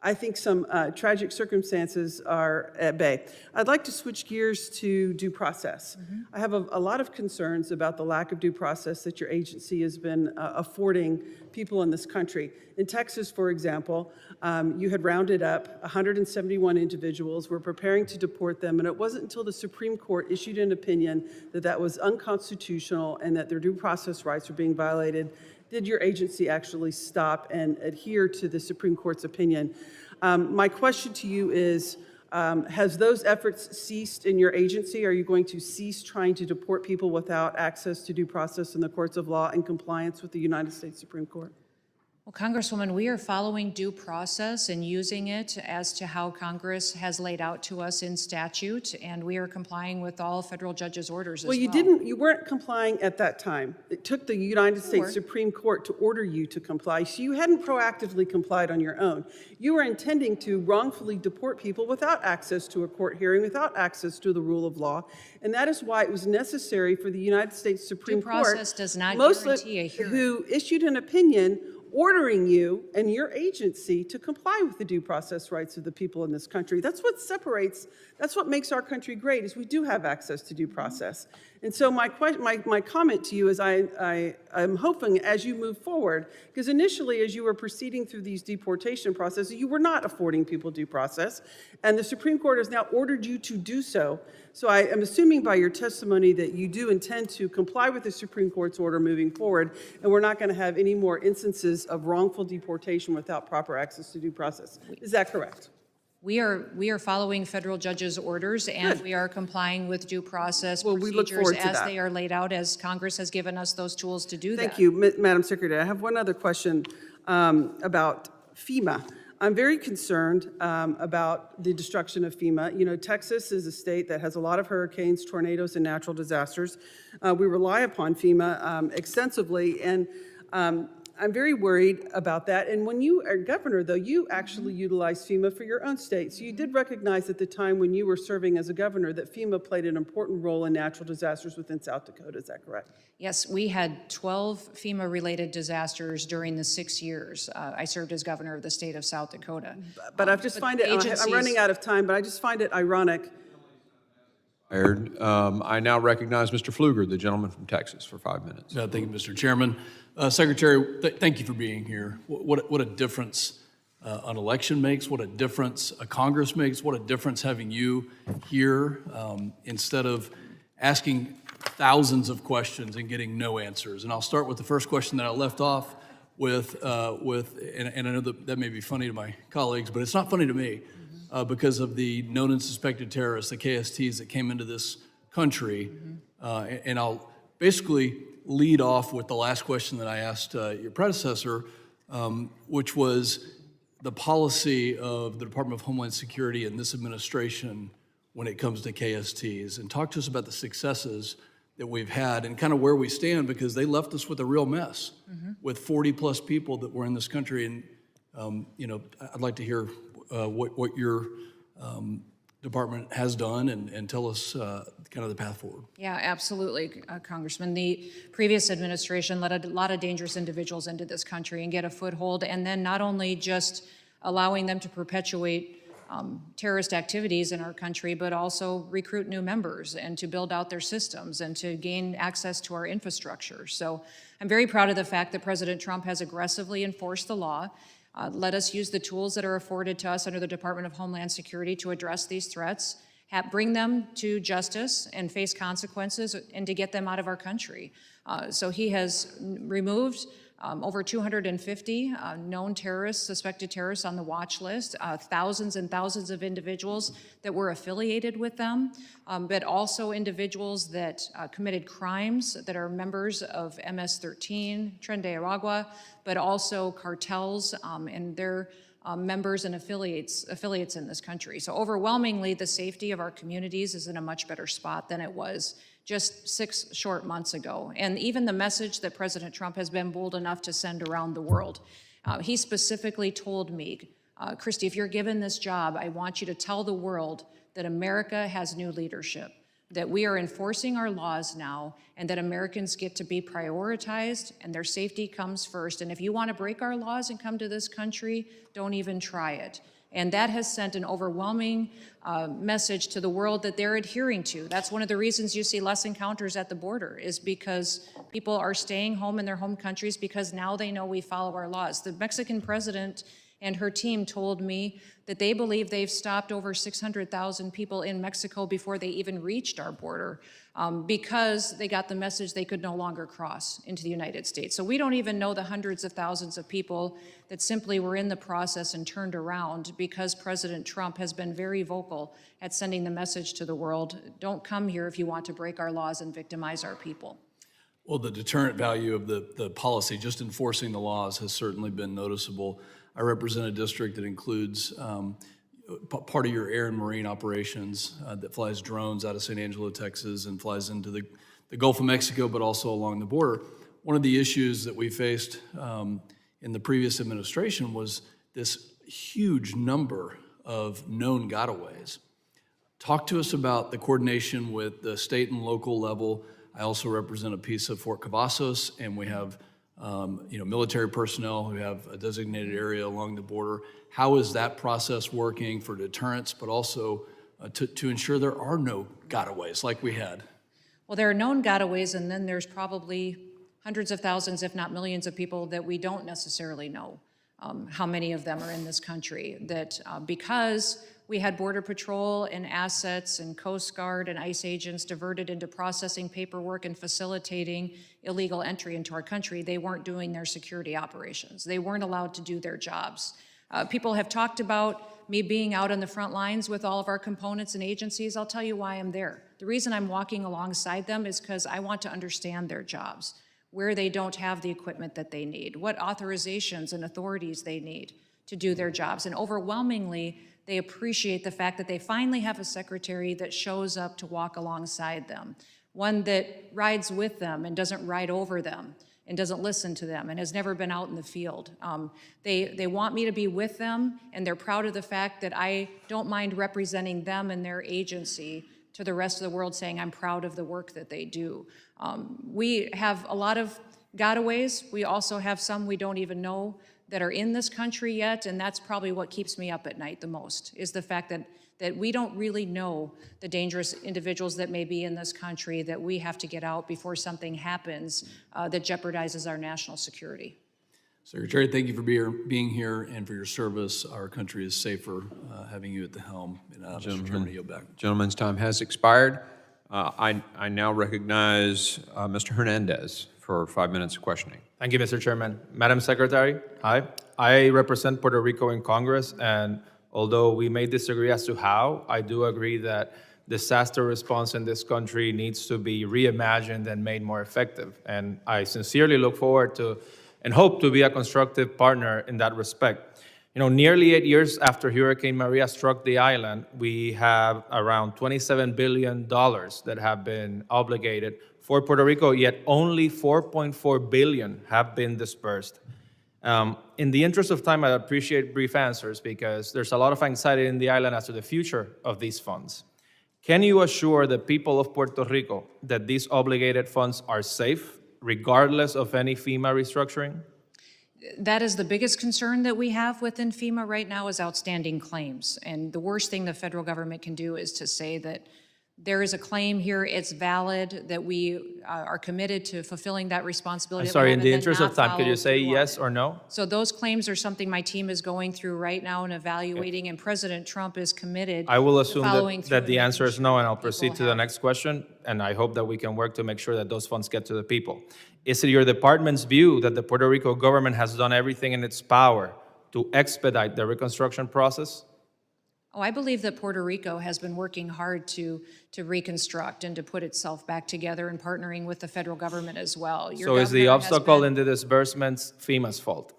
I think some tragic circumstances are at bay. I'd like to switch gears to due process. I have a lot of concerns about the lack of due process that your agency has been affording people in this country. In Texas, for example, you had rounded up 171 individuals, were preparing to deport them, and it wasn't until the Supreme Court issued an opinion that that was unconstitutional and that their due process rights were being violated did your agency actually stop and adhere to the Supreme Court's opinion. My question to you is, Has those efforts ceased in your agency? Are you going to cease trying to deport people without access to due process in the courts of law in compliance with the United States Supreme Court? Well, Congresswoman, we are following due process and using it as to how Congress has laid out to us in statute, and we are complying with all federal judges' orders as well. Well, you weren't complying at that time. It took the United States were. Supreme Court to order you to comply. So you hadn't proactively complied on your own. You were intending to wrongfully deport people without access to a court hearing, without access to the rule of law. And that is why it was necessary for the United States Supreme Court, process does not guarantee a hearing. who issued an opinion ordering you and your agency to comply with the due process rights of the people in this country. That's what separates, that's what makes our country great, is we do have access to due process. And so my comment to you is I'm hoping as you move forward, because initially as you were proceeding through these deportation processes, you were not affording people due process, and the Supreme Court has now ordered you to do so. So I am assuming by your testimony that you do intend to comply with the Supreme Court's order moving forward, and we're not going to have any more instances of wrongful deportation without proper access to due process. Is that correct? We are following federal judges' orders, and we are complying with due process procedures as they are laid out, as Congress has given us those tools to do that. Thank you, Madam Secretary. I have one other question about FEMA. I'm very concerned about the destruction of FEMA. You know, Texas is a state that has a lot of hurricanes, tornadoes, and natural disasters. We rely upon FEMA extensively, and I'm very worried about that. And when you are governor, though, you actually utilized FEMA for your own state. So you did recognize at the time when you were serving as a governor that FEMA played an important role in natural disasters within South Dakota. Is that correct? Yes, we had 12 FEMA-related disasters during the 6 years I served as governor of the state of South Dakota. But I just find it, I'm running out of time, but I just find it ironic. I now recognize Mr. Pfluger, the gentleman from Texas, for 5 minutes. Thank you, Mr. Chairman. Secretary, thank you for being here. What a difference an election makes, what a difference a Congress makes, what a difference having you here instead of asking thousands of questions and getting no answers. And I'll start with the first question that I left off with and I know that may be funny to my colleagues, but it's not funny to me because of the known and suspected terrorists, the KSTs that came into this country. And I'll basically lead off with the last question that I asked your predecessor, which was the policy of the Department of Homeland Security and this administration when it comes to KSTs. And talk to us about the successes that we've had and kind of where we stand, because they left us with a real mess with 40 plus people that were in this country. And, you know, I'd like to hear what your department has done and tell us kind of the path forward. Yeah, absolutely, Congressman. The previous administration let a lot of dangerous individuals into this country and get a foothold, and then not only just allowing them to perpetuate terrorist activities in our country, but also recruit new members and to build out their systems and to gain access to our infrastructure. So I'm very proud of the fact that President Trump has aggressively enforced the law. Let us use the tools that are afforded to us under the Department of Homeland Security to address these threats, bring them to justice and face consequences, and to get them out of our country. So he has removed over 250 known terrorists, suspected terrorists on the watch list, thousands and thousands of individuals that were affiliated with them, but also individuals that committed crimes that are members of MS-13, Tren de Aragua, but also cartels and their members and affiliates in this country. So overwhelmingly, the safety of our communities is in a much better spot than it was just 6 short months ago. And even the message that President Trump has been bold enough to send around the world. He specifically told me, Kristi, if you're given this job, I want you to tell the world that America has new leadership, that we are enforcing our laws now, and that Americans get to be prioritized and their safety comes first. And if you want to break our laws and come to this country, don't even try it. And that has sent an overwhelming message to the world that they're adhering to. That's one of the reasons you see less encounters at the border, is because people are staying home in their home countries because now they know we follow our laws. The Mexican president and her team told me that they believe they've stopped over 600,000 people in Mexico before they even reached our border because they got the message they could no longer cross into the United States. So we don't even know the hundreds of thousands of people that simply were in the process and turned around because President Trump has been very vocal at sending the message to the world, don't come here if you want to break our laws and victimize our people. Well, the deterrent value of the policy, just enforcing the laws, has certainly been noticeable. I represent a district that includes part of your air and marine operations that flies drones out of San Angelo, Texas, and flies into the Gulf of Mexico, but also along the border. One of the issues that we faced in the previous administration was this huge number of known gotaways. Talk to us about the coordination with the state and local level. I also represent a piece of Fort Cavazos, and we have military personnel who have a designated area along the border. How is that process working for deterrence, but also to ensure there are no gotaways like we had? Well, there are known gotaways, and then there's probably hundreds of thousands, if not millions of people that we don't necessarily know how many of them are in this country. That because we had Border Patrol and assets and Coast Guard and ICE agents diverted into processing paperwork and facilitating illegal entry into our country, they weren't doing their security operations. They weren't allowed to do their jobs. People have talked about me being out on the front lines with all of our components and agencies. I'll tell you why I'm there. The reason I'm walking alongside them is because I want to understand their jobs, where they don't have the equipment that they need, what authorizations and authorities they need to do their jobs. And overwhelmingly, they appreciate the fact that they finally have a secretary that shows up to walk alongside them, one that rides with them and doesn't ride over them and doesn't listen to them and has never been out in the field. They want me to be with them, and they're proud of the fact that I don't mind representing them and their agency to the rest of the world, saying I'm proud of the work that they do. We have a lot of gotaways. We also have some we don't even know that are in this country yet, and that's probably what keeps me up at night the most, is the fact that we don't really know the dangerous individuals that may be in this country that we have to get out before something happens that jeopardizes our national security. Secretary, thank you for being here and for your service. Our country is safer having you at the helm. And Mr. Chairman, yield back. Gentleman's time has expired. I now recognize Mr. Hernandez for 5 minutes of questioning. Thank you, Mr. Chairman. Madam Secretary, hi. I represent Puerto Rico in Congress, and although we may disagree as to how, I do agree that disaster response in this country needs to be reimagined and made more effective. And I sincerely look forward to and hope to be a constructive partner in that respect. You know, nearly 8 years after Hurricane Maria struck the island, we have around $27 billion that have been obligated for Puerto Rico, yet only $4.4 billion have been dispersed. In the interest of time, I appreciate brief answers because there's a lot of anxiety in the island as to the future of these funds. Can you assure the people of Puerto Rico that these obligated funds are safe, regardless of any FEMA restructuring? That is the biggest concern that we have within FEMA right now is outstanding claims. And the worst thing the federal government can do is to say that there is a claim here, it's valid, that we are committed to fulfilling that responsibility. I'm sorry, in the interest of time, could you say yes or no? So those claims are something my team is going through right now and evaluating, and President Trump is committed I will to assume following that, through that the and answer is making no, sure and I'll people proceed to have- the next question, and I hope that we can work to make sure that those funds get to the people. Is it your department's view that the Puerto Rico government has done everything in its power to expedite the reconstruction process? Oh, I believe that Puerto Rico has been working hard to reconstruct and to put itself back together and partnering with the federal government as well. Your So is the governor has obstacle been- in the disbursements FEMA's fault?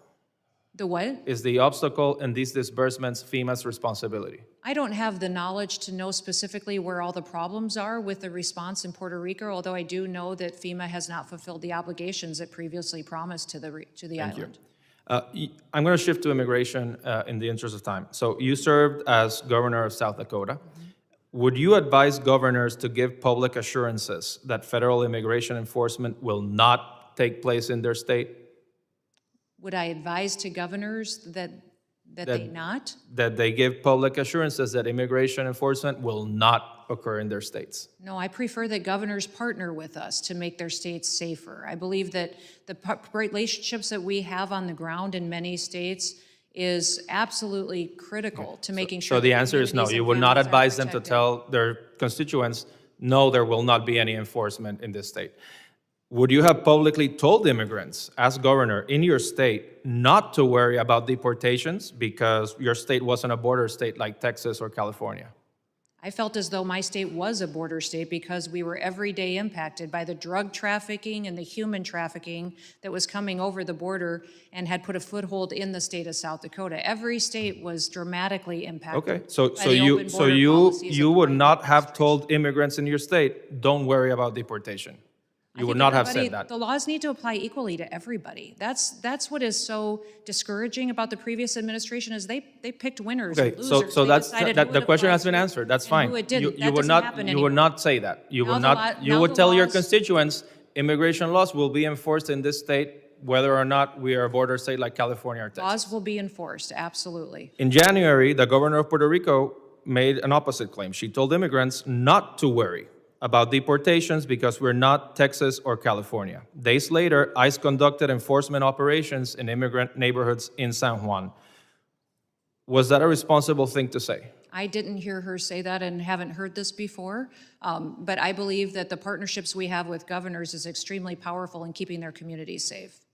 The what? Is the obstacle in these disbursements FEMA's responsibility? I don't have the knowledge to know specifically where all the problems are with the response in Puerto Rico, although I do know that FEMA has not fulfilled the obligations it previously promised to the Thank island. you. I'm going to shift to immigration in the interest of time. So you served as governor of South Dakota. Would you advise governors to give public assurances that federal immigration enforcement will not take place in their state? Would I advise to governors that they not? That they give public assurances that immigration enforcement will not occur in their states? No, I prefer that governors partner with us to make their states safer. I believe that the relationships that we have on the ground in many states is absolutely critical to making sure. So the that answer is no. communities You and would not families are advise them to protected. tell their constituents, no, there will not be any enforcement in this state. Would you have publicly told immigrants, as governor in your state, not to worry about deportations because your state wasn't a border state like Texas or California? I felt as though my state was a border state because we were every day impacted by the drug trafficking and the human trafficking that was coming over the border and had put a foothold in the state of South Dakota. Every state was dramatically impacted. Okay, so by the open border you policies you of the would Biden not have told immigrants in your state, don't worry about deportation. You would not have said that. The laws need to apply equally to everybody. That's what is so discouraging about the previous administration is they picked winners Okay, and losers. so They that's decided that who the it question applied has been to answered. That's and fine. who it didn't. That would doesn't not happen you would anymore. not say that. You Now would the not law- you now would the tell your laws- constituents immigration laws will be enforced in this state whether or not we are a border state like California or Texas. Laws will be enforced, absolutely. In January, the governor of Puerto Rico made an opposite claim. She told immigrants not to worry about deportations because we're not Texas or California. Days later, ICE conducted enforcement operations in immigrant neighborhoods in San Juan. Was that a responsible thing to say? I didn't hear her say that and haven't heard this before, but I believe that the partnerships we have with governors is extremely powerful in keeping their communities safe.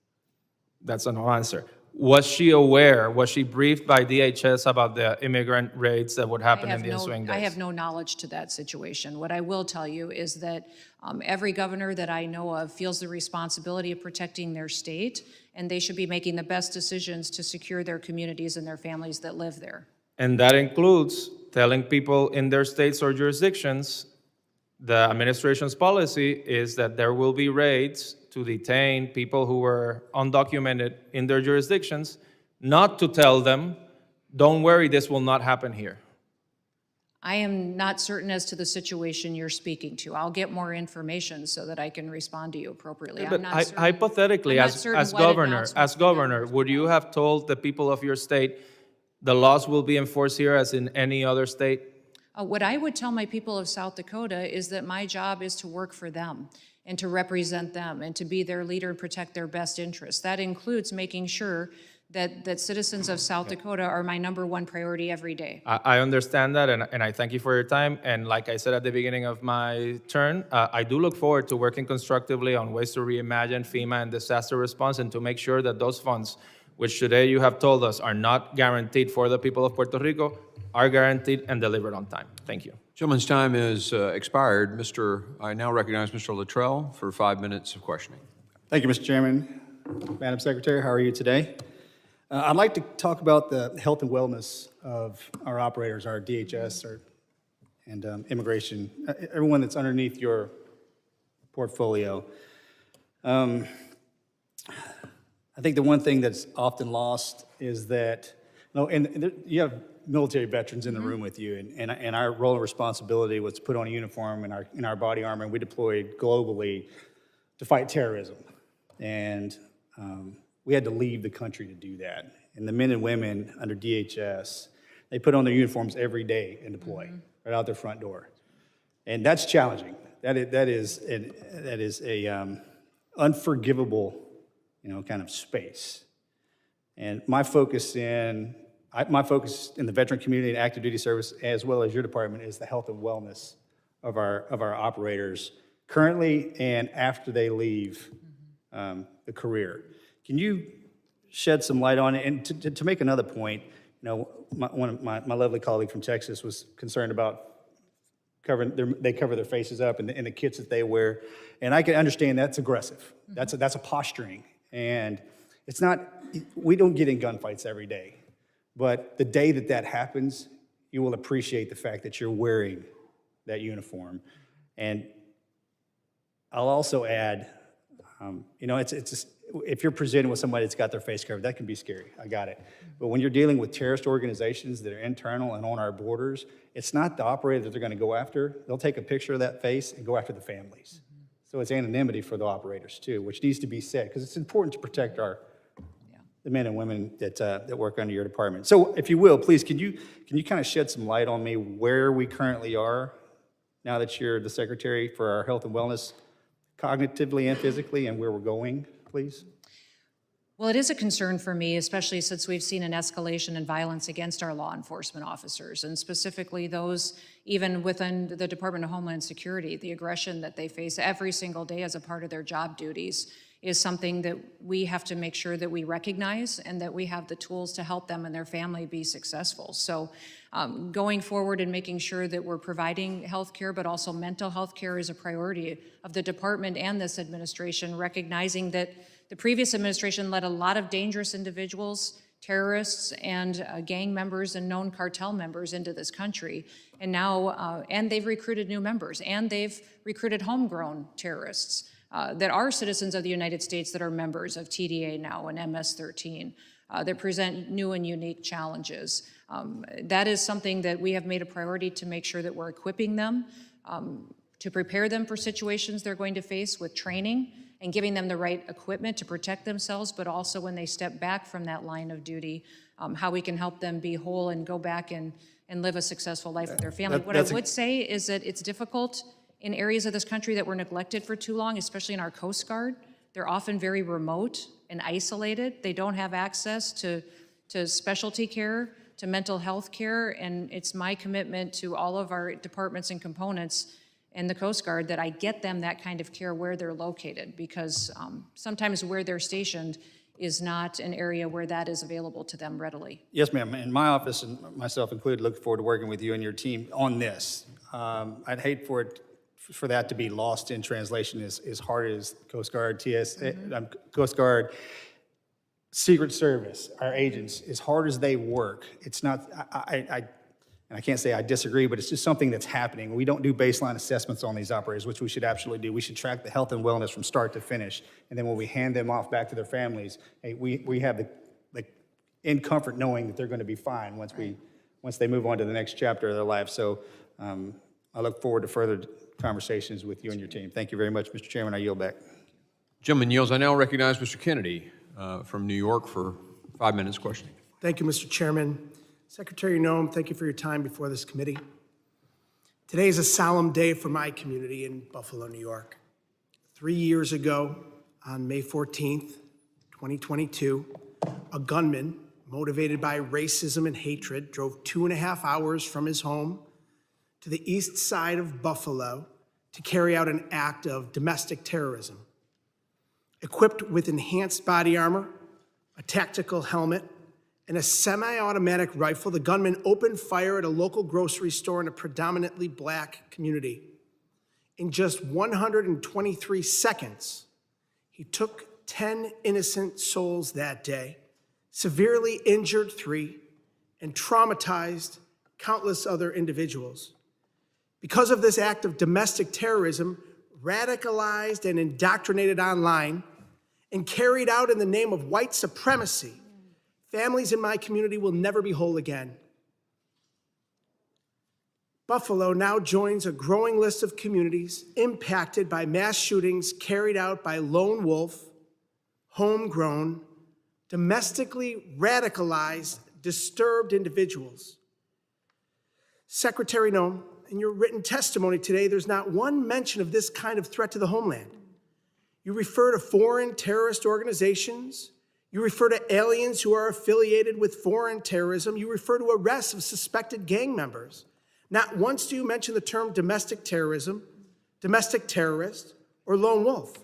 That's a no answer. Was she aware, was she briefed by DHS about the immigrant raids that would happen in the ensuing days? I have no knowledge to that situation. What I will tell you is that every governor that I know of feels the responsibility of protecting their state, and they should be making the best decisions to secure their communities and their families that live there. And that includes telling people in their states or jurisdictions, the administration's policy is that there will be raids to detain people who were undocumented in their jurisdictions, not to tell them, don't worry, this will not happen here. I am not certain as to the situation you're speaking to. I'll get more information so that I can respond to you appropriately. But I'm not certain. hypothetically, I'm not as certain what governor, announcements would you have told the people of your state, the laws will be enforced here as in any other state? What I would tell my people of South Dakota is that my job is to work for them and to represent them and to be their leader and protect their best interests. That includes making sure that citizens of South Dakota are my #1 priority every day. I understand that, and I thank you for your time. And like I said at the beginning of my turn, I do look forward to working constructively on ways to reimagine FEMA and disaster response and to make sure that those funds, which today you have told us are not guaranteed for the people of Puerto Rico, are guaranteed and delivered on time. Thank you. Gentleman's time is expired. I now recognize Mr. Luttrell for 5 minutes of questioning. Thank you, Mr. Chairman. Madam Secretary, how are you today? I'd like to talk about the health and wellness of our operators, our DHS and immigration, everyone that's underneath your portfolio. I think the one thing that's often lost is that, you have military veterans in the room with you, and our role and responsibility was to put on a uniform in our body armor, and we deployed globally to fight terrorism. And we had to leave the country to do that. And the men and women under DHS, they put on their uniforms every day and deploy right out their front door. And that's challenging. That is a unforgivable, kind of space. And my focus in the veteran community and active duty service, as well as your department, is the health and wellness of our operators currently and after they leave the career. Can you shed some light on it? And to make another point, my lovely colleague from Texas was concerned about they cover their faces up and the kits that they wear, and I can understand that's aggressive. That's a posturing, and it's not. We don't get in gunfights every day, but the day that happens, you will appreciate the fact that you're wearing that uniform. And I'll also add, it's just, if you're presented with somebody that's got their face covered, that can be scary. I got it. But when you're dealing with terrorist organizations that are internal and on our borders, it's not the operator that they're going to go after. They'll take a picture of that face and go after the families. So it's anonymity for the operators too, which needs to be said because it's important to protect the men and women that work under your department. So if you will, please, can you kind of shed some light on me where we currently are now that you're the secretary for our health and wellness, cognitively and physically, and where we're going, please? Well, it is a concern for me, especially since we've seen an escalation in violence against our law enforcement officers, and specifically those even within the Department of Homeland Security. The aggression that they face every single day as a part of their job duties is something that we have to make sure that we recognize and that we have the tools to help them and their family be successful. So going forward and making sure that we're providing health care, but also mental health care is a priority of the department and this administration, recognizing that the previous administration let a lot of dangerous individuals, terrorists, and gang members and known cartel members into this country. And now, and they've recruited new members, and they've recruited homegrown terrorists that are citizens of the United States that are members of TDA now and MS-13 that present new and unique challenges. That is something that we have made a priority to make sure that we're equipping them, to prepare them for situations they're going to face with training and giving them the right equipment to protect themselves, but also when they step back from that line of duty, how we can help them be whole and go back and live a successful life with their family. What I would say is that it's difficult in areas of this country that were neglected for too long, especially in our Coast Guard. They're often very remote and isolated. They don't have access to specialty care, to mental health care, and it's my commitment to all of our departments and components in the Coast Guard that I get them that kind of care where they're located, because sometimes where they're stationed is not an area where that is available to them readily. Yes, ma'am. And my office, and myself included, look forward to working with you and your team on this. I'd hate for that to be lost in translation as hard as Coast Guard, Coast Guard, Secret Service, our agents, as hard as they work, it's not, and I can't say I disagree, but it's just something that's happening. We don't do baseline assessments on these operators, which we should absolutely do. We should track the health and wellness from start to finish. And then when we hand them off back to their families, hey, we have the in comfort knowing that they're going to be fine once they move on to the next chapter of their life. So I look forward to further conversations with you and your team. Thank you very much, Mr. Chairman. I yield back. Gentleman yields. I now recognize Mr. Kennedy from New York for 5 minutes questioning. Thank you, Mr. Chairman. Secretary Noem, thank you for your time before this committee. Today is a solemn day for my community in Buffalo, New York. 3 years ago, on May 14th, 2022, a gunman, motivated by racism and hatred, drove 2.5 hours from his home to the east side of Buffalo to carry out an act of domestic terrorism. Equipped with enhanced body armor, a tactical helmet, and a semi-automatic rifle, the gunman opened fire at a local grocery store in a predominantly black community. In just 123 seconds, he took 10 innocent souls that day, severely injured 3, and traumatized countless other individuals. Because of this act of domestic terrorism, radicalized and indoctrinated online, and carried out in the name of white supremacy, families in my community will never be whole again. Buffalo now joins a growing list of communities impacted by mass shootings carried out by lone wolf, homegrown, domestically radicalized, disturbed individuals. Secretary Noem, in your written testimony today, there's not one mention of this kind of threat to the homeland. You refer to foreign terrorist organizations. You refer to aliens who are affiliated with foreign terrorism. You refer to arrests of suspected gang members. Not once do you mention the term domestic terrorism, domestic terrorist, or lone wolf.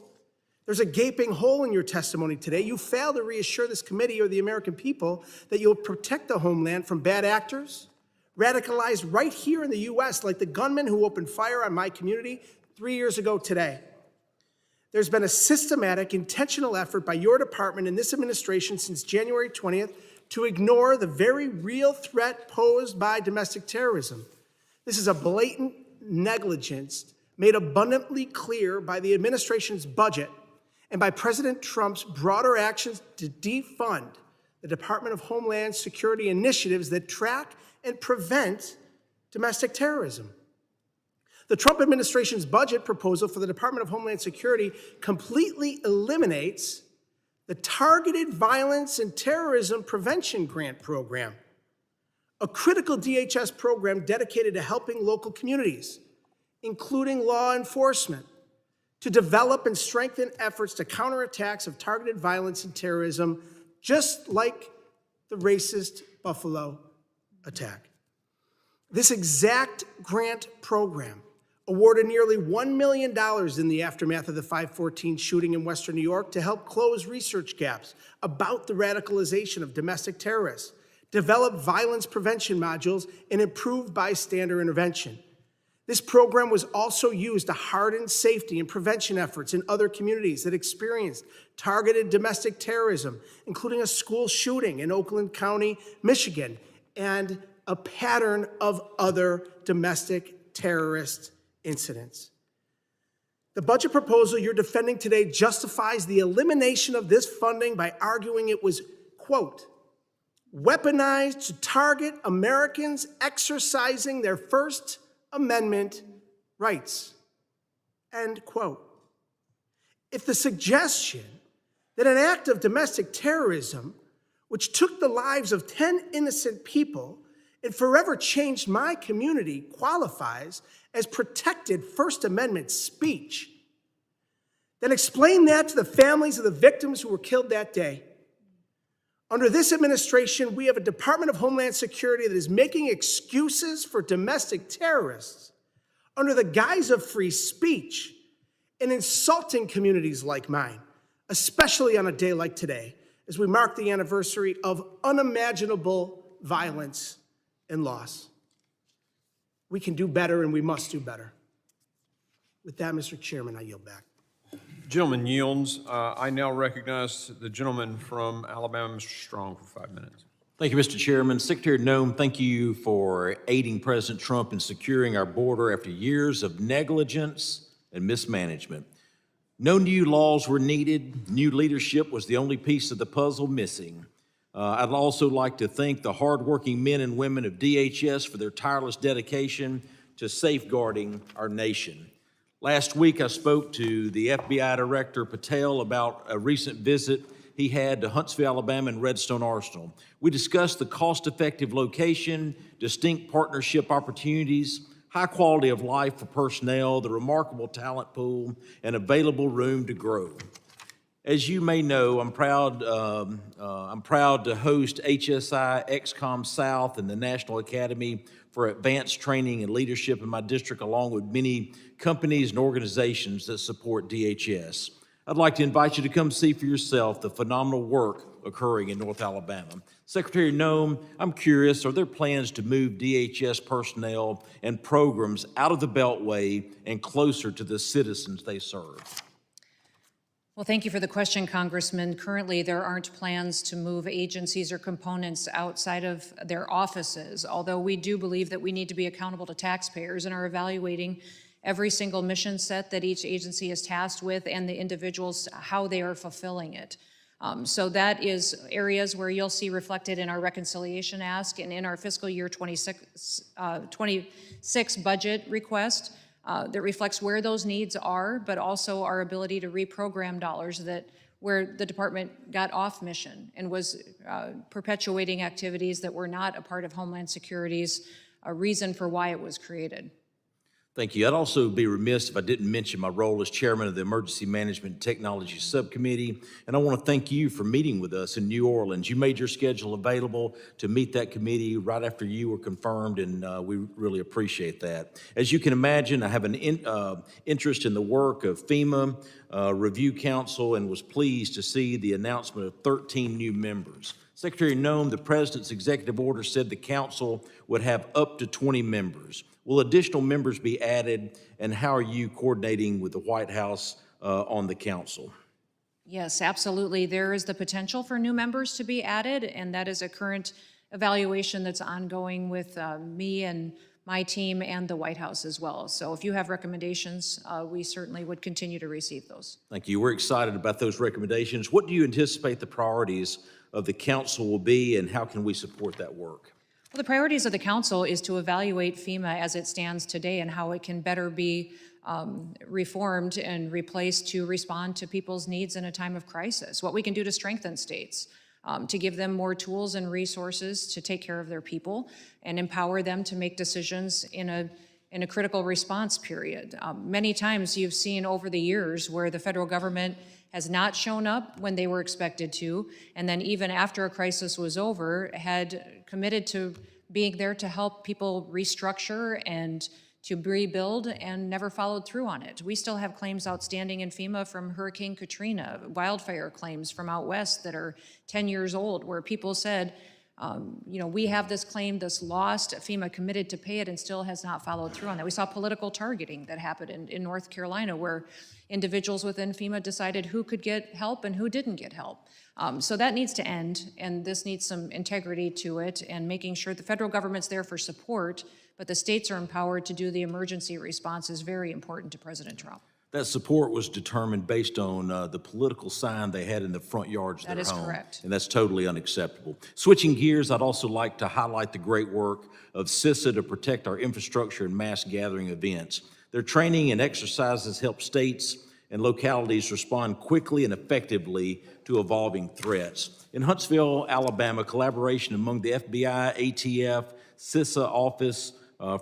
There's a gaping hole in your testimony today. You fail to reassure this committee or the American people that you'll protect the homeland from bad actors, radicalized right here in the U.S., like the gunman who opened fire on my community 3 years ago today. There's been a systematic, intentional effort by your department and this administration since January 20th to ignore the very real threat posed by domestic terrorism. This is a blatant negligence made abundantly clear by the administration's budget and by President Trump's broader actions to defund the Department of Homeland Security initiatives that track and prevent domestic terrorism. The Trump administration's budget proposal for the Department of Homeland Security completely eliminates the Targeted Violence and Terrorism Prevention Grant Program, a critical DHS program dedicated to helping local communities, including law enforcement, to develop and strengthen efforts to counter attacks of targeted violence and terrorism, just like the racist Buffalo attack. This exact grant program awarded nearly $1 million in the aftermath of the 514 shooting in Western New York to help close research gaps about the radicalization of domestic terrorists, develop violence prevention modules, and improve bystander intervention. This program was also used to harden safety and prevention efforts in other communities that experienced targeted domestic terrorism, including a school shooting in Oakland County, Michigan, and a pattern of other domestic terrorist incidents. The budget proposal you're defending today justifies the elimination of this funding by arguing it was, quote, weaponized to target Americans exercising their First Amendment rights, end quote. If the suggestion that an act of domestic terrorism, which took the lives of 10 innocent people and forever changed my community, qualifies as protected First Amendment speech, then explain that to the families of the victims who were killed that day. Under this administration, we have a Department of Homeland Security that is making excuses for domestic terrorists under the guise of free speech and insulting communities like mine, especially on a day like today, as we mark the anniversary of unimaginable violence and loss. We can do better, and we must do better. With that, Mr. Chairman, I yield back. Gentleman yields. I now recognize the gentleman from Alabama, Mr. Strong, for 5 minutes. Thank you, Mr. Chairman. Secretary Noem, thank you for aiding President Trump in securing our border after years of negligence and mismanagement. No new laws were needed. New leadership was the only piece of the puzzle missing. I'd also like to thank the hardworking men and women of DHS for their tireless dedication to safeguarding our nation. Last week, I spoke to the FBI Director Patel about a recent visit he had to Huntsville, Alabama, and Redstone Arsenal. We discussed the cost-effective location, distinct partnership opportunities, high quality of life for personnel, the remarkable talent pool, and available room to grow. As you may know, I'm proud to host HSI XCOM South and the National Academy for Advanced Training and Leadership in my district, along with many companies and organizations that support DHS. I'd like to invite you to come see for yourself the phenomenal work occurring in North Alabama. Secretary Noem, I'm curious, are there plans to move DHS personnel and programs out of the Beltway and closer to the citizens they serve? Well, thank you for the question, Congressman. Currently, there aren't plans to move agencies or components outside of their offices, although we do believe that we need to be accountable to taxpayers and are evaluating every single mission set that each agency is tasked with and the individuals, how they are fulfilling it. So that is areas where you'll see reflected in our reconciliation ask and in our fiscal year 26 budget request. That reflects where those needs are, but also our ability to reprogram dollars that where the department got off mission and was perpetuating activities that were not a part of Homeland Security's reason for why it was created. Thank you. I'd also be remiss if I didn't mention my role as chairman of the Emergency Management and Technology Subcommittee, and I want to thank you for meeting with us in New Orleans. You made your schedule available to meet that committee right after you were confirmed, and we really appreciate that. As you can imagine, I have an interest in the work of FEMA Review Council and was pleased to see the announcement of 13 new members. Secretary Noem, the President's executive order said the council would have up to 20 members. Will additional members be added, and how are you coordinating with the White House on the council? Yes, absolutely. There is the potential for new members to be added, and that is a current evaluation that's ongoing with me and my team and the White House as well. So if you have recommendations, we certainly would continue to receive those. Thank you. We're excited about those recommendations. What do you anticipate the priorities of the council will be, and how can we support that work? Well, the priorities of the council is to evaluate FEMA as it stands today and how it can better be reformed and replaced to respond to people's needs in a time of crisis. What we can do to strengthen states, to give them more tools and resources to take care of their people and empower them to make decisions in in a critical response period. Many times you've seen over the years where the federal government has not shown up when they were expected to, and then even after a crisis was over, had committed to being there to help people restructure and to rebuild, and never followed through on it. We still have claims outstanding in FEMA from Hurricane Katrina, wildfire claims from out west that are 10 years old, where people said, we have this claim, this lost, FEMA committed to pay it and still has not followed through on that. We saw political targeting that happened in North Carolina, where individuals within FEMA decided who could get help and who didn't get help. So that needs to end, and this needs some integrity to it, and making sure the federal government's there for support, but the states are empowered to do the emergency response is very important to President Trump. That support was determined based on the political sign they had in the front yards of their home. That is correct. And that's totally unacceptable. Switching gears, I'd also like to highlight the great work of CISA to protect our infrastructure and mass gathering events. Their training and exercises help states and localities respond quickly and effectively to evolving threats. In Huntsville, Alabama, collaboration among the FBI, ATF, CISA Office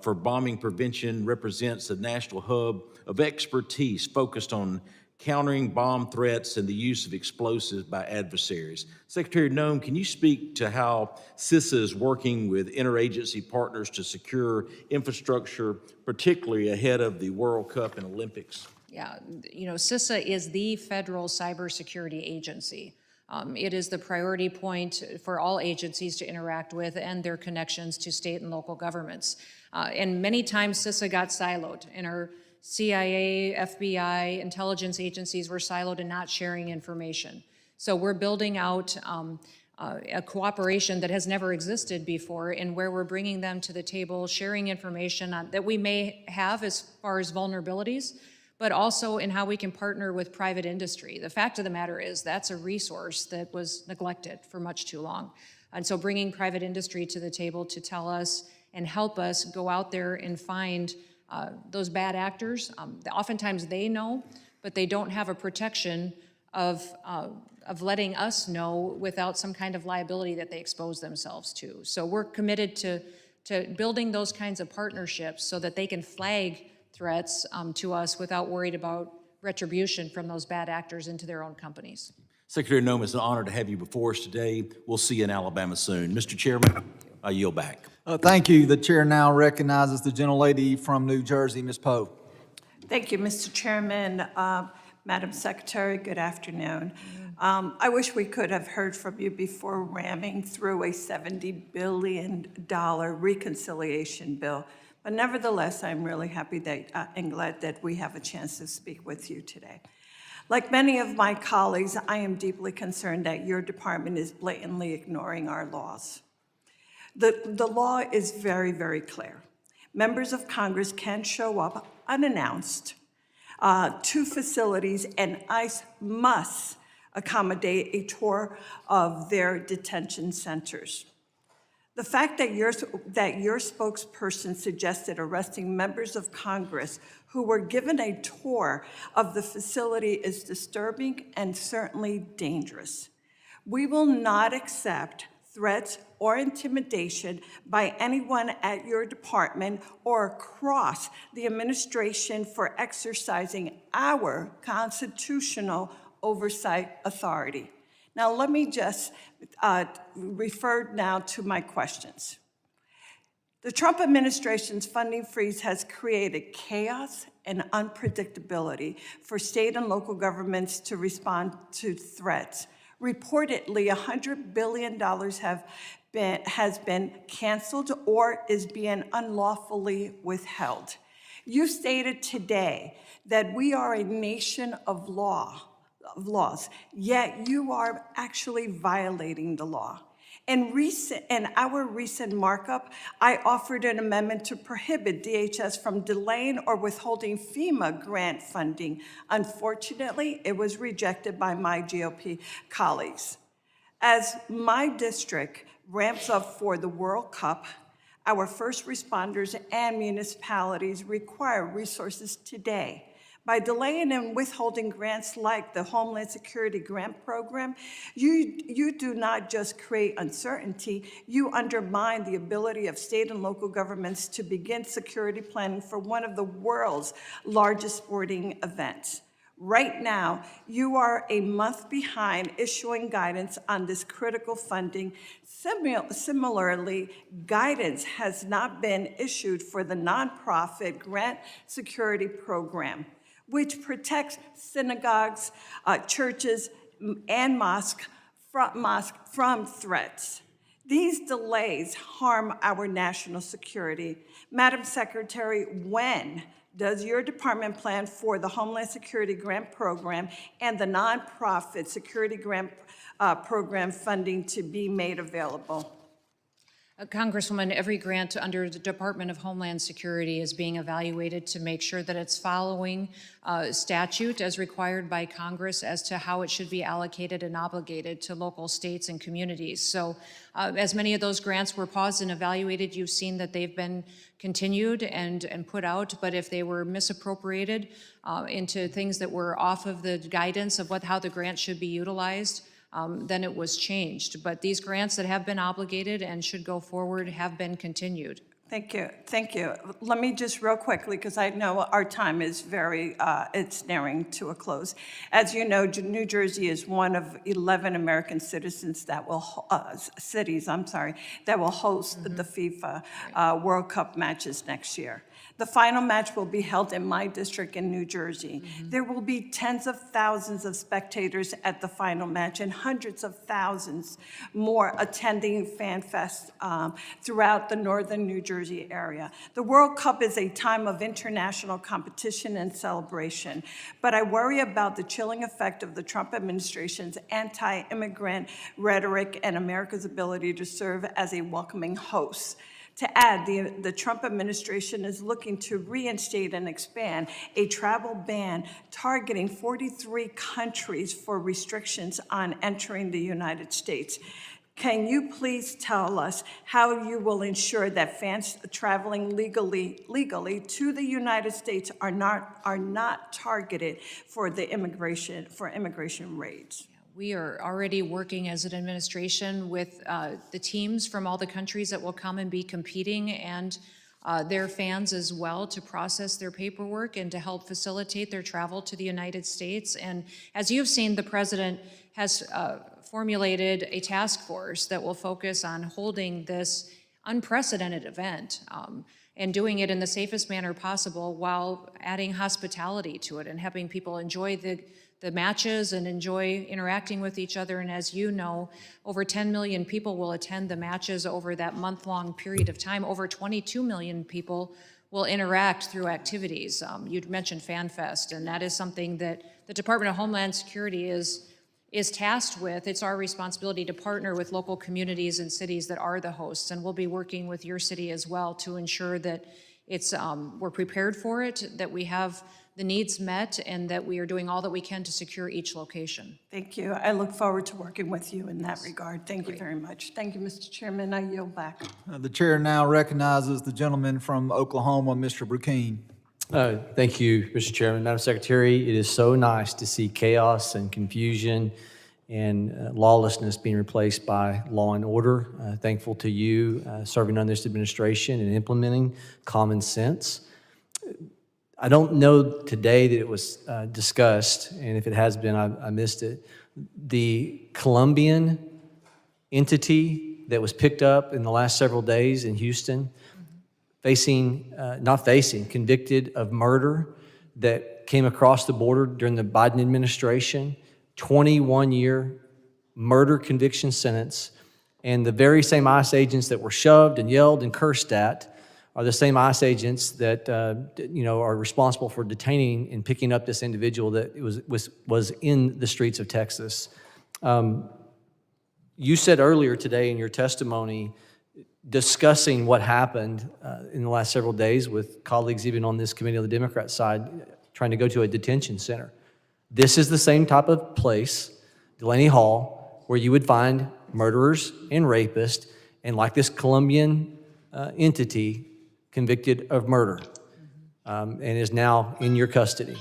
for Bombing Prevention represents a national hub of expertise focused on countering bomb threats and the use of explosives by adversaries. Secretary Noem, can you speak to how CISA is working with interagency partners to secure infrastructure, particularly ahead of the World Cup and Olympics? Yeah, CISA is the federal cybersecurity agency. It is the priority point for all agencies to interact with and their connections to state and local governments. And many times CISA got siloed, and our CIA, FBI, intelligence agencies were siloed and not sharing information. So we're building out a cooperation that has never existed before, and where we're bringing them to the table, sharing information that we may have as far as vulnerabilities, but also in how we can partner with private industry. The fact of the matter is that's a resource that was neglected for much too long. And so bringing private industry to the table to tell us and help us go out there and find those bad actors. Oftentimes they know, but they don't have a protection of letting us know without some kind of liability that they expose themselves to. So we're committed to building those kinds of partnerships so that they can flag threats to us without worried about retribution from those bad actors into their own companies. Secretary Noem, it's an honor to have you before us today. We'll see you in Alabama soon. Mr. Chairman, I yield back. Thank you. The chair now recognizes the gentlelady from New Jersey, Ms. Poe. Thank you, Mr. Chairman. Madam Secretary, good afternoon. I wish we could have heard from you before ramming through a $70 billion reconciliation bill. But nevertheless, I'm really happy that, and glad that we have a chance to speak with you today. Like many of my colleagues, I am deeply concerned that your department is blatantly ignoring our laws. The law is very, very clear. Members of Congress can show up unannounced to facilities, and ICE must accommodate a tour of their detention centers. The fact that your spokesperson suggested arresting members of Congress who were given a tour of the facility is disturbing and certainly dangerous. We will not accept threats or intimidation by anyone at your department or across the administration for exercising our constitutional oversight authority. Now, let me just refer now to my questions. The Trump administration's funding freeze has created chaos and unpredictability for state and local governments to respond to threats. Reportedly, $100 billion has been canceled or is being unlawfully withheld. You stated today that we are a nation of laws, yet you are actually violating the law. In our recent markup, I offered an amendment to prohibit DHS from delaying or withholding FEMA grant funding. Unfortunately, it was rejected by my GOP colleagues. As my district ramps up for the World Cup, our first responders and municipalities require resources today. By delaying and withholding grants like the Homeland Security Grant Program, you do not just create uncertainty, you undermine the ability of state and local governments to begin security planning for one of the world's largest sporting events. Right now, you are a month behind issuing guidance on this critical funding. Similarly, guidance has not been issued for the nonprofit Grant Security Program, which protects synagogues, churches, and mosques from threats. These delays harm our national security. Madam Secretary, when does your department plan for the Homeland Security Grant Program and the nonprofit Security Grant Program funding to be made available? Congresswoman, every grant under the Department of Homeland Security is being evaluated to make sure that it's following statute as required by Congress as to how it should be allocated and obligated to local states and communities. So as many of those grants were paused and evaluated, you've seen that they've been continued and put out, but if they were misappropriated into things that were off of the guidance of how the grant should be utilized, then it was changed. But these grants that have been obligated and should go forward have been continued. Thank you, thank you. Let me just real quickly, because I know our time is it's nearing to a close. As you know, New Jersey is one of 11 American citizens that will, cities, that will host the FIFA World Cup matches next year. The final match will be held in my district in New Jersey. There will be tens of thousands of spectators at the final match and hundreds of thousands more attending Fan Fest throughout the northern New Jersey area. The World Cup is a time of international competition and celebration, but I worry about the chilling effect of the Trump administration's anti-immigrant rhetoric and America's ability to serve as a welcoming host. To add, the Trump administration is looking to reinstate and expand a travel ban targeting 43 countries for restrictions on entering the United States. Can you please tell us how you will ensure that fans traveling legally to the United States are not targeted for immigration raids? We are already working as an administration with the teams from all the countries that will come and be competing and their fans as well to process their paperwork and to help facilitate their travel to the United States. And as you've seen, the president has formulated a task force that will focus on holding this unprecedented event and doing it in the safest manner possible while adding hospitality to it and having people enjoy the matches and enjoy interacting with each other. And as you know, over 10 million people will attend the matches over that month-long period of time. Over 22 million people will interact through activities. You'd mentioned Fan Fest, and that is something that the Department of Homeland Security is tasked with. It's our responsibility to partner with local communities and cities that are the hosts, and we'll be working with your city as well to ensure that we're prepared for it, that we have the needs met, and that we are doing all that we can to secure each location. Thank you. I look forward to working with you in that regard. Thank you very much. Thank you, Mr. Chairman. I yield back. The chair now recognizes the gentleman from Oklahoma, Mr. Brukeen. Thank you, Mr. Chairman. Madam Secretary, it is so nice to see chaos and confusion and lawlessness being replaced by law and order. Thankful to you serving on this administration and implementing common sense. I don't know today that it was discussed, and if it has been, I missed it. The Colombian entity that was picked up in the last several days in Houston, convicted of murder that came across the border during the Biden administration, 21-year murder conviction sentence, and the very same ICE agents that were shoved and yelled and cursed at are the same ICE agents that are responsible for detaining and picking up this individual that was in the streets of Texas. You said earlier today in your testimony, discussing what happened in the last several days with colleagues even on this committee on the Democrat side, trying to go to a detention center. This is the same type of place, Delaney Hall, where you would find murderers and rapists, and like this Colombian entity, convicted of murder and is now in your custody.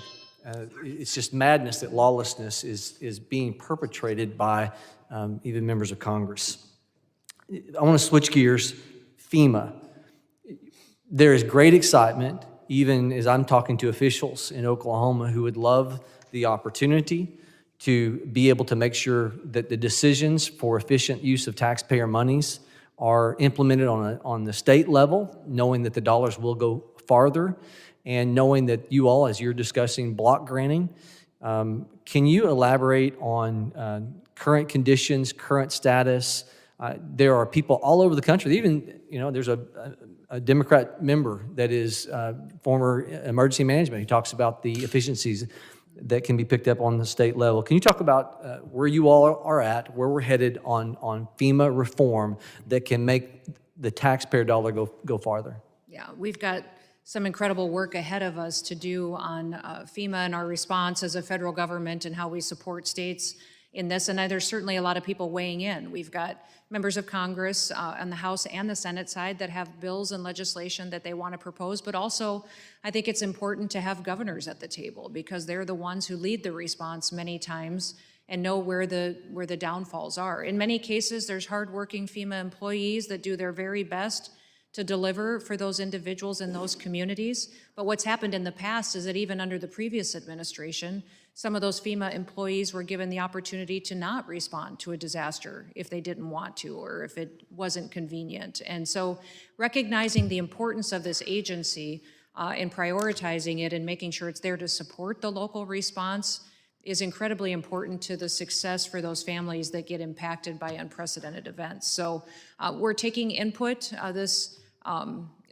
It's just madness that lawlessness is being perpetrated by even members of Congress. I want to switch gears. FEMA. There is great excitement, even as I'm talking to officials in Oklahoma who would love the opportunity to be able to make sure that the decisions for efficient use of taxpayer monies are implemented on the state level, knowing that the dollars will go farther, and knowing that you all, as you're discussing block granting, can you elaborate on current conditions, current status? There are people all over the country, even, there's a Democrat member that is former emergency management who talks about the efficiencies that can be picked up on the state level. Can you talk about where you all are at, where we're headed on FEMA reform that can make the taxpayer dollar go farther? Yeah, we've got some incredible work ahead of us to do on FEMA and our response as a federal government and how we support states in this. And there's certainly a lot of people weighing in. We've got members of Congress on the House and the Senate side that have bills and legislation that they want to propose, but also I think it's important to have governors at the table because they're the ones who lead the response many times and know where the downfalls are. In many cases, there's hardworking FEMA employees that do their very best to deliver for those individuals in those communities. But what's happened in the past is that even under the previous administration, some of those FEMA employees were given the opportunity to not respond to a disaster if they didn't want to or if it wasn't convenient. And so recognizing the importance of this agency and prioritizing it and making sure it's there to support the local response is incredibly important to the success for those families that get impacted by unprecedented events. So we're taking input.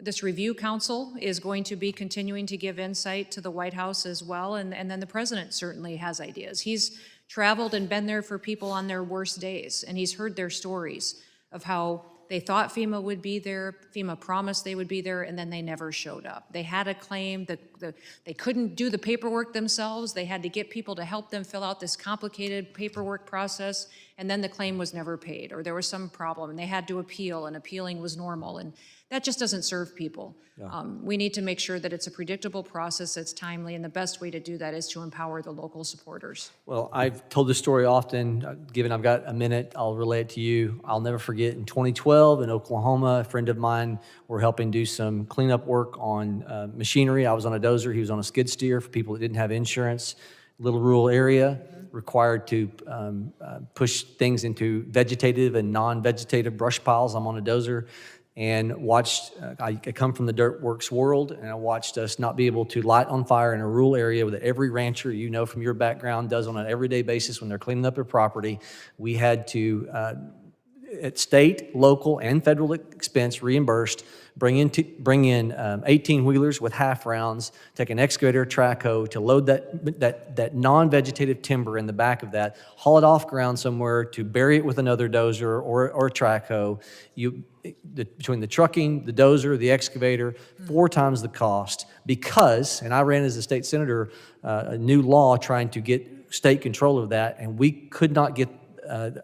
This review council is going to be continuing to give insight to the White House as well, and then the president certainly has ideas. He's traveled and been there for people on their worst days, and he's heard their stories of how they thought FEMA would be there, FEMA promised they would be there, and then they never showed up. They had a claim that they couldn't do the paperwork themselves. They had to get people to help them fill out this complicated paperwork process, and then the claim was never paid, or there was some problem, and they had to appeal, and appealing was normal, and that just doesn't serve people. Yeah. We need to make sure that it's a predictable process that's timely, and the best way to do that is to empower the local supporters. Well, I've told this story often. Given I've got a minute, I'll relay it to you. I'll never forget in 2012 in Oklahoma, a friend of mine were helping do some cleanup work on machinery. I was on a dozer, he was on a skid steer for people that didn't have insurance. Little rural area, required to push things into vegetative and non-vegetative brush piles. I'm on a dozer. And watched, I come from the dirt works world, and I watched us not be able to light on fire in a rural area that every rancher, from your background, does on an everyday basis when they're cleaning up their property. We had to, at state, local, and federal expense, reimbursed, bring in 18-wheelers with half rounds, take an excavator, track hoe to load that non-vegetative timber in the back of that, haul it off ground somewhere to bury it with another dozer or a track hoe. Between the trucking, the dozer, the excavator, 4 times the cost because, and I ran as a state senator, a new law trying to get state control of that, and we could not get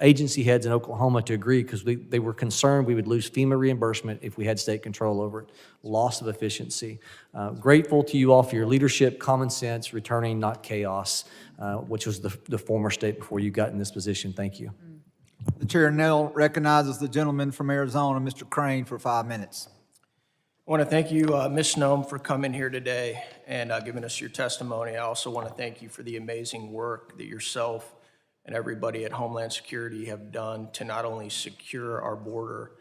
agency heads in Oklahoma to agree because they were concerned we would lose FEMA reimbursement if we had state control over it. Loss of efficiency. Grateful to you all for your leadership, common sense, returning, not chaos, which was the former state before you got in this position. Thank you. The chair now recognizes the gentleman from Arizona, Mr. Crane, for 5 minutes. I want to thank you, Ms. Noem, for coming here today and giving us your testimony. I also want to thank you for the amazing work that yourself and everybody at Homeland Security have done to not only secure our border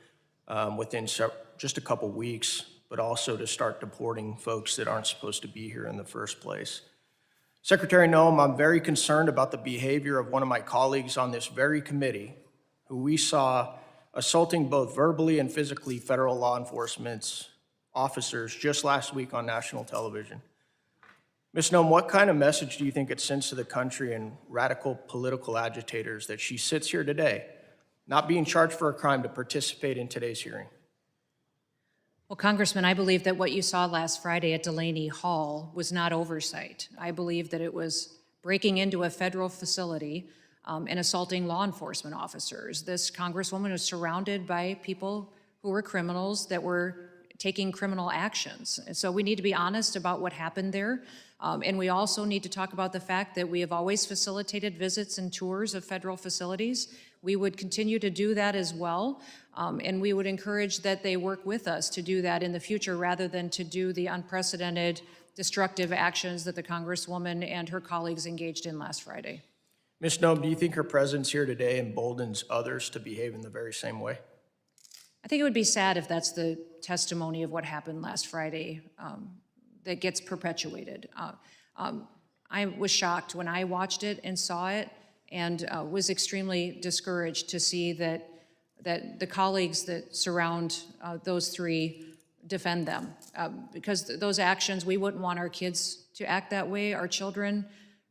within just a couple weeks, but also to start deporting folks that aren't supposed to be here in the first place. Secretary Noem, I'm very concerned about the behavior of one of my colleagues on this very committee, who we saw assaulting both verbally and physically federal law enforcement officers just last week on national television. Ms. Noem, what kind of message do you think it sends to the country and radical political agitators that she sits here today, not being charged for a crime, to participate in today's hearing? Well, Congressman, I believe that what you saw last Friday at Delaney Hall was not oversight. I believe that it was breaking into a federal facility and assaulting law enforcement officers. This Congresswoman was surrounded by people who were criminals that were taking criminal actions. And so we need to be honest about what happened there. And we also need to talk about the fact that we have always facilitated visits and tours of federal facilities. We would continue to do that as well. And we would encourage that they work with us to do that in the future rather than to do the unprecedented destructive actions that the Congresswoman and her colleagues engaged in last Friday. Ms. Noem, do you think her presence here today emboldens others to behave in the very same way? I think it would be sad if that's the testimony of what happened last Friday that gets perpetuated. I was shocked when I watched it and saw it, and was extremely discouraged to see that the colleagues that surround those three defend them. Because those actions, we wouldn't want our kids to act that way, our children,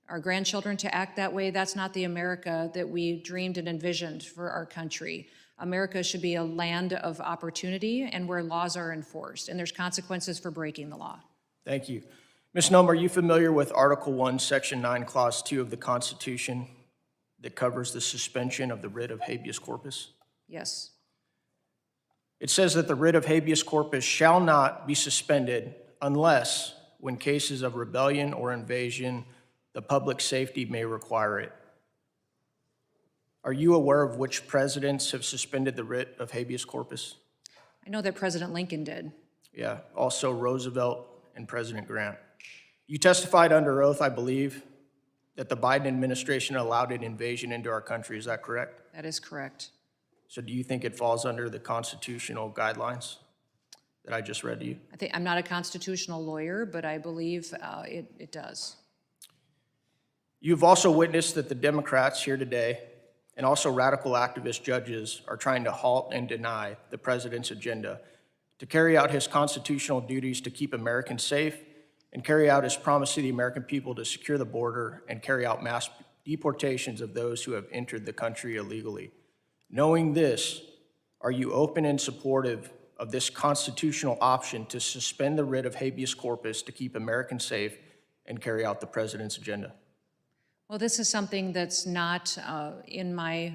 our grandchildren to act that way. That's not the America that we dreamed and envisioned for our country. America should be a land of opportunity and where laws are enforced, and there's consequences for breaking the law. Thank you. Ms. Noem, are you familiar with Article 1, Section 9, Clause 2 of the Constitution that covers the suspension of the writ of habeas corpus? Yes. It says that the writ of habeas corpus shall not be suspended unless, when cases of rebellion or invasion, the public safety may require it. Are you aware of which presidents have suspended the writ of habeas corpus? I know that President Lincoln did. Yeah, also Roosevelt and President Grant. You testified under oath, I believe, that the Biden administration allowed an invasion into our country. Is that correct? That is correct. So do you think it falls under the constitutional guidelines that I just read to you? I'm not a constitutional lawyer, but I believe it does. You've also witnessed that the Democrats here today and also radical activist judges are trying to halt and deny the president's agenda to carry out his constitutional duties to keep Americans safe and carry out his promise to the American people to secure the border and carry out mass deportations of those who have entered the country illegally. Knowing this, are you open and supportive of this constitutional option to suspend the writ of habeas corpus to keep Americans safe and carry out the president's agenda? Well, this is something that's not in my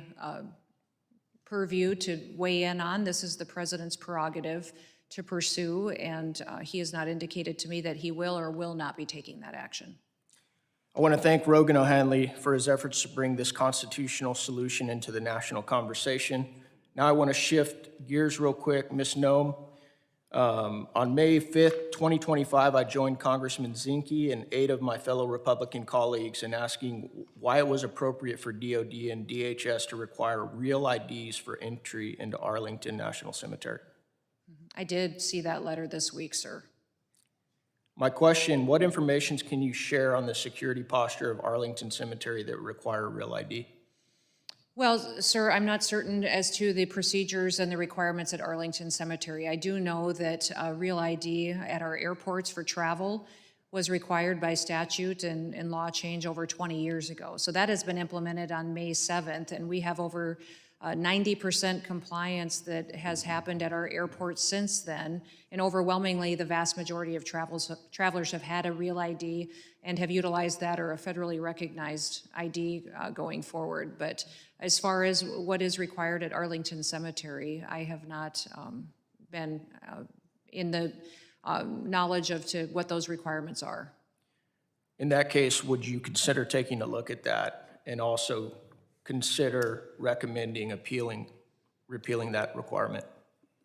purview to weigh in on. This is the president's prerogative to pursue, and he has not indicated to me that he will or will not be taking that action. I want to thank Rogan O'Hanley for his efforts to bring this constitutional solution into the national conversation. Now I want to shift gears real quick. Ms. Noem, on May 5th, 2025, I joined Congressman Zinke and 8 of my fellow Republican colleagues in asking why it was appropriate for DOD and DHS to require real IDs for entry into Arlington National Cemetery. I did see that letter this week, sir. My question, what information can you share on the security posture of Arlington Cemetery that require a real ID? Well, sir, I'm not certain as to the procedures and the requirements at Arlington Cemetery. I do know that real ID at our airports for travel was required by statute and law change over 20 years ago. So that has been implemented on May 7th, and we have over 90% compliance that has happened at our airports since then. And overwhelmingly, the vast majority of travelers have had a real ID and have utilized that or a federally recognized ID going forward. But as far as what is required at Arlington Cemetery, I have not been in the knowledge of what those requirements are. In that case, would you consider taking a look at that and also consider recommending repealing that requirement?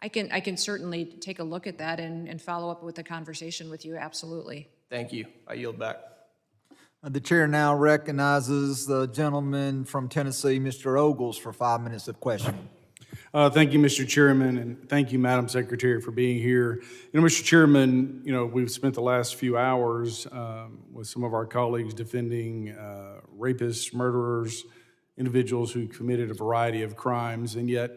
I can certainly take a look at that and follow up with a conversation with you, absolutely. Thank you. I yield back. The chair now recognizes the gentleman from Tennessee, Mr. Ogles, for 5 minutes of questioning. Thank you, Mr. Chairman, and thank you, Madam Secretary, for being here. Mr. Chairman, we've spent the last few hours with some of our colleagues defending rapists, murderers, individuals who committed a variety of crimes, and yet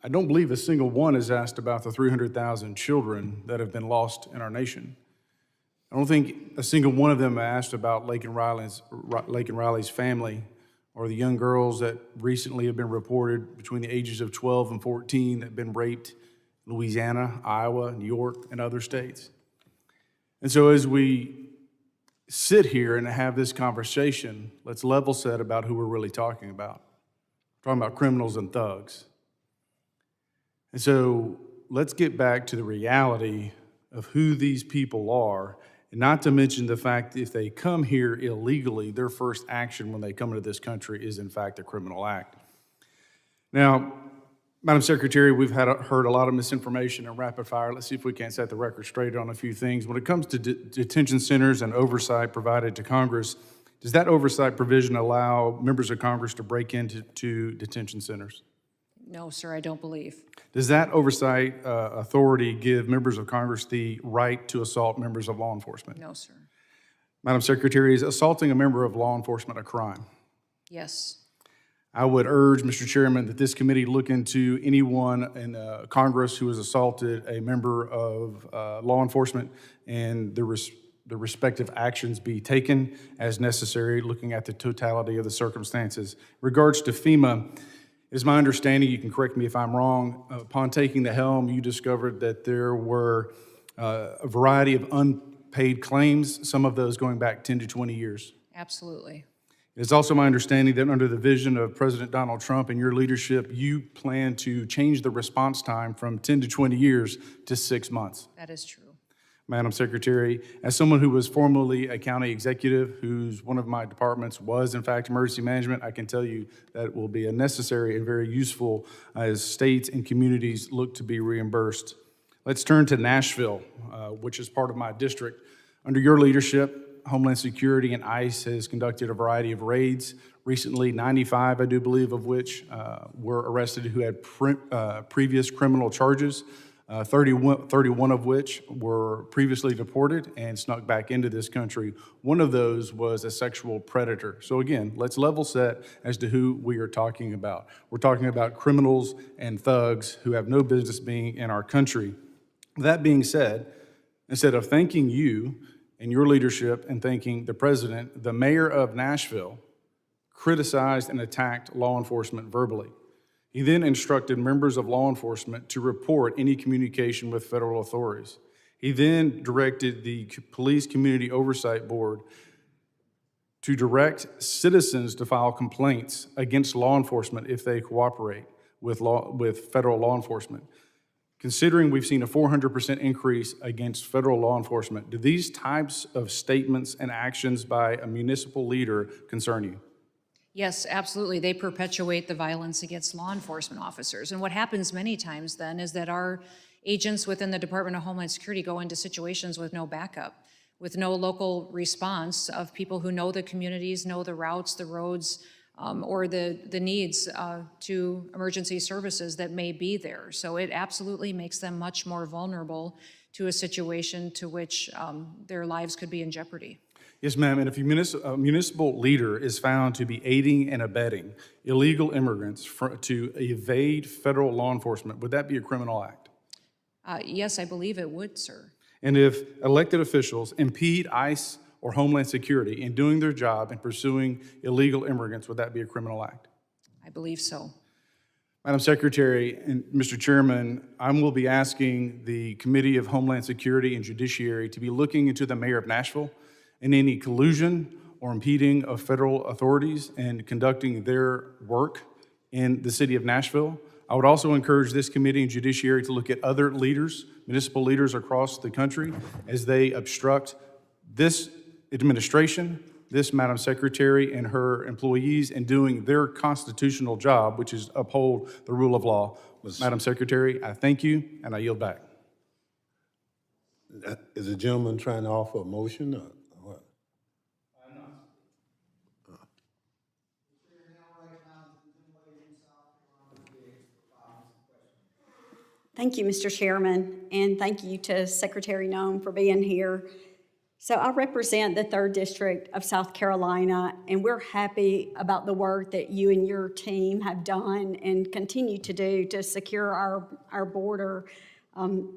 I don't believe a single one has asked about the 300,000 children that have been lost in our nation. I don't think a single one of them asked about Lake and Riley's family, or the young girls that recently have been reported between the ages of 12 and 14 that have been raped in Louisiana, Iowa, New York, and other states. And so as we sit here and have this conversation, let's level set about who we're really talking about. We're talking about criminals and thugs. And so let's get back to the reality of who these people are, and not to mention the fact that if they come here illegally, their first action when they come into this country is in fact a criminal act. Now, Madam Secretary, we've heard a lot of misinformation and rapid fire. Let's see if we can't set the record straight on a few things. When it comes to detention centers and oversight provided to Congress, does that oversight provision allow members of Congress to break into detention centers? No, sir, I don't believe. Does that oversight authority give members of Congress the right to assault members of law enforcement? No, sir. Madam Secretary, is assaulting a member of law enforcement a crime? Yes. I would urge, Mr. Chairman, that this committee look into anyone in Congress who has assaulted a member of law enforcement and the respective actions be taken as necessary, looking at the totality of the circumstances. In regards to FEMA, it is my understanding, you can correct me if I'm wrong, upon taking the helm, you discovered that there were a variety of unpaid claims, some of those going back 10 to 20 years. Absolutely. It's also my understanding that under the vision of President Donald Trump and your leadership, you plan to change the response time from 10 to 20 years to 6 months. That is true. Madam Secretary, as someone who was formerly a county executive, whose one of my departments was in fact emergency management, I can tell you that it will be a necessary and very useful as states and communities look to be reimbursed. Let's turn to Nashville, which is part of my district. Under your leadership, Homeland Security and ICE has conducted a variety of raids. Recently, 95, I do believe, of which were arrested who had previous criminal charges, 31 of which were previously deported and snuck back into this country. One of those was a sexual predator. So again, let's level set as to who we are talking about. We're talking about criminals and thugs who have no business being in our country. That being said, instead of thanking you and your leadership and thanking the president, the mayor of Nashville criticized and attacked law enforcement verbally. He then instructed members of law enforcement to report any communication with federal authorities. He then directed the Police Community Oversight Board to direct citizens to file complaints against law enforcement if they cooperate with federal law enforcement. Considering we've seen a 400% increase against federal law enforcement, do these types of statements and actions by a municipal leader concern you? Yes, absolutely. They perpetuate the violence against law enforcement officers. And what happens many times then is that our agents within the Department of Homeland Security go into situations with no backup, with no local response of people who know the communities, know the routes, the roads, or the needs to emergency services that may be there. So it absolutely makes them much more vulnerable to a situation to which their lives could be in jeopardy. Yes, ma'am, and if a municipal leader is found to be aiding and abetting illegal immigrants to evade federal law enforcement, would that be a criminal act? Yes, I believe it would, sir. And if elected officials impede ICE or Homeland Security in doing their job and pursuing illegal immigrants, would that be a criminal act? I believe so. Madam Secretary and Mr. Chairman, I will be asking the Committee of Homeland Security and Judiciary to be looking into the mayor of Nashville and any collusion or impeding of federal authorities and conducting their work in the city of Nashville. I would also encourage this committee and judiciary to look at other leaders, municipal leaders across the country, as they obstruct this administration, this Madam Secretary and her employees in doing their constitutional job, which is uphold the rule of law. Madam Secretary, I thank you and I yield back. Is the gentleman trying to offer a motion or what? Thank you, Mr. Chairman, and thank you to Secretary Noem for being here. So I represent the 3rd District of South Carolina, and we're happy about the work that you and your team have done and continue to do to secure our border.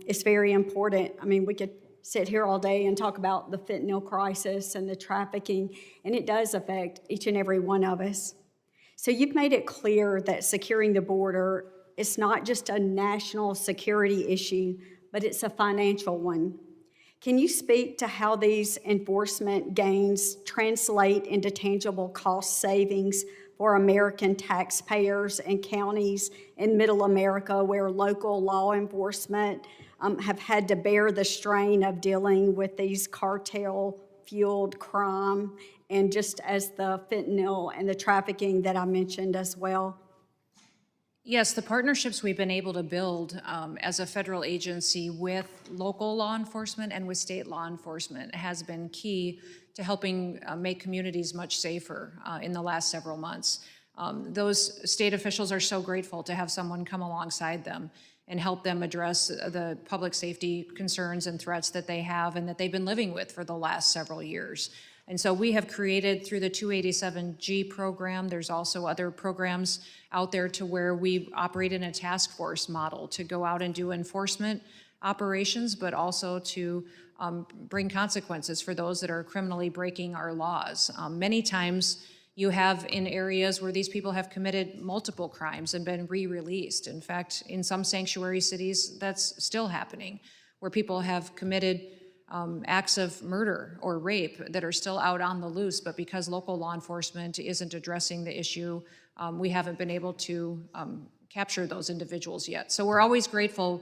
It's very important. I mean, we could sit here all day and talk about the fentanyl crisis and the trafficking, and it does affect each and every one of us. So you've made it clear that securing the border is not just a national security issue, but it's a financial one. Can you speak to how these enforcement gains translate into tangible cost savings for American taxpayers and counties in Middle America where local law enforcement have had to bear the strain of dealing with these cartel-fueled crime, and just as the fentanyl and the trafficking that I mentioned as well. Yes, the partnerships we've been able to build as a federal agency with local law enforcement and with state law enforcement has been key to helping make communities much safer in the last several months. Those state officials are so grateful to have someone come alongside them and help them address the public safety concerns and threats that they have and that they've been living with for the last several years. And so we have created through the 287G program, there's also other programs out there to where we operate in a task force model to go out and do enforcement operations, but also to bring consequences for those that are criminally breaking our laws. Many times you have in areas where these people have committed multiple crimes and been re-released. In fact, in some sanctuary cities, that's still happening, where people have committed acts of murder or rape that are still out on the loose, but because local law enforcement isn't addressing the issue, we haven't been able to capture those individuals yet. So we're always grateful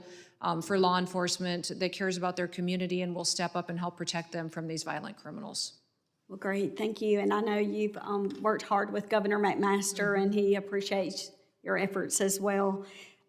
for law enforcement that cares about their community and will step up and help protect them from these violent criminals. Well, great, thank you. And I know you've worked hard with Governor McMaster, and he appreciates your efforts as well.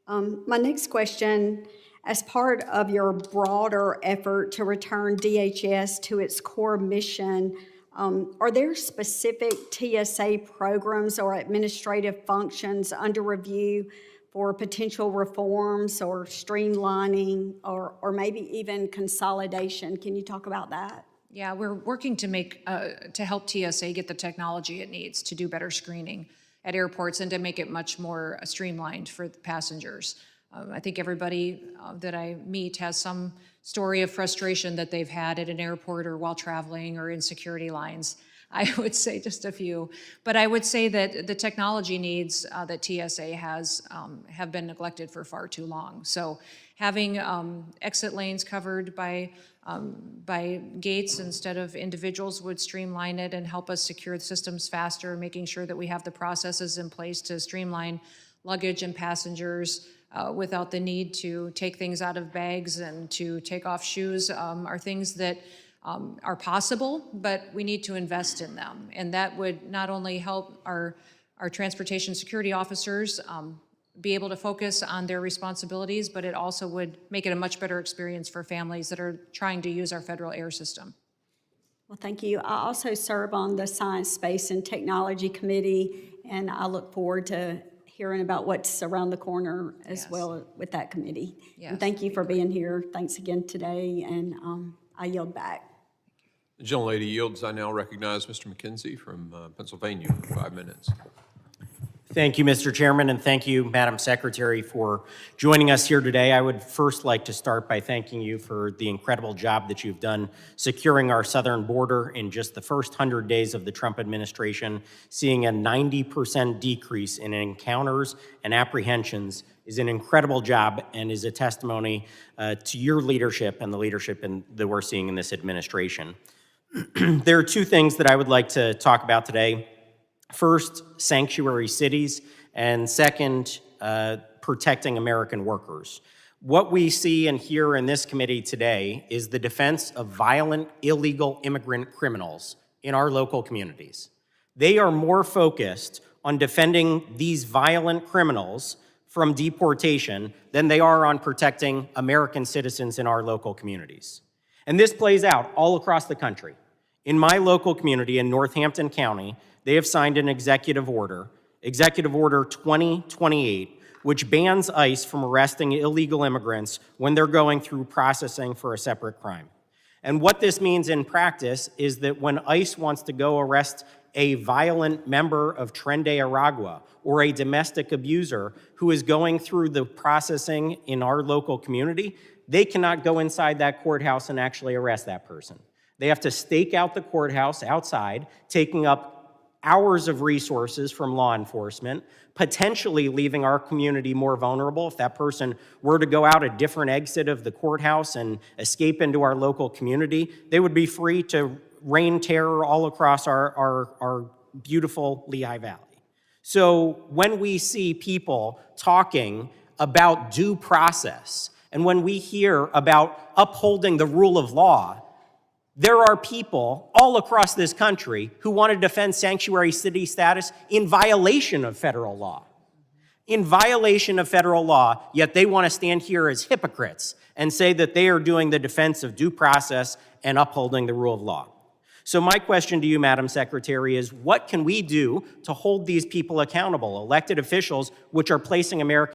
My next question, as part of your broader effort to return DHS to its core mission, are there specific TSA programs or administrative functions under review for potential reforms or streamlining or maybe even consolidation? Can you talk about that? Yeah, we're working to help TSA get the technology it needs to do better screening at airports and to make it much more streamlined for the passengers. I think everybody that I meet has some story of frustration that they've had at an airport or while traveling or in security lines. I would say just a few. But I would say that the technology needs that TSA has have been neglected for far too long. So having exit lanes covered by gates instead of individuals would streamline it and help us secure the systems faster, making sure that we have the processes in place to streamline luggage and passengers without the need to take things out of bags and to take off shoes are things that are possible, but we need to invest in them. And that would not only help our transportation security officers be able to focus on their responsibilities, but it also would make it a much better experience for families that are trying to use our federal air system. Well, thank you. I also serve on the Science, Space, and Technology Committee, and I look forward to hearing about what's around the corner as well with that committee. Yes. And thank you for being here. Thanks again today, and I yield back. The gentlelady yields. I now recognize Mr. McKenzie from Pennsylvania for 5 minutes. Thank you, Mr. Chairman, and thank you, Madam Secretary, for joining us here today. I would first like to start by thanking you for the incredible job that you've done securing our southern border in just the first 100 days of the Trump administration. Seeing a 90% decrease in encounters and apprehensions is an incredible job and is a testimony to your leadership and the leadership that we're seeing in this administration. There are two things that I would like to talk about today. First, sanctuary cities, and second, protecting American workers. What we see and hear in this committee today is the defense of violent, illegal immigrant criminals in our local communities. They are more focused on defending these violent criminals from deportation than they are on protecting American citizens in our local communities. And this plays out all across the country. In my local community in Northampton County, they have signed an Executive Order 2028, which bans ICE from arresting illegal immigrants when they're going through processing for a separate crime. And what this means in practice is that when ICE wants to go arrest a violent member of Tren de Aragua or a domestic abuser who is going through the processing in our local community, they cannot go inside that courthouse and actually arrest that person. They have to stake out the courthouse outside, taking up hours of resources from law enforcement, potentially leaving our community more vulnerable. If that person were to go out a different exit of the courthouse and escape into our local community, they would be free to rain terror all across our beautiful Lehigh Valley. So when we see people talking about due process, and when we hear about upholding the rule of law, there are people all across this country who want to defend sanctuary city status in violation of federal law. In violation of federal law, yet they want to stand here as hypocrites and say that they are doing the defense of due process and upholding the rule of law. So my question to you, Madam Secretary, is what can we do to hold these people accountable, elected officials which are placing American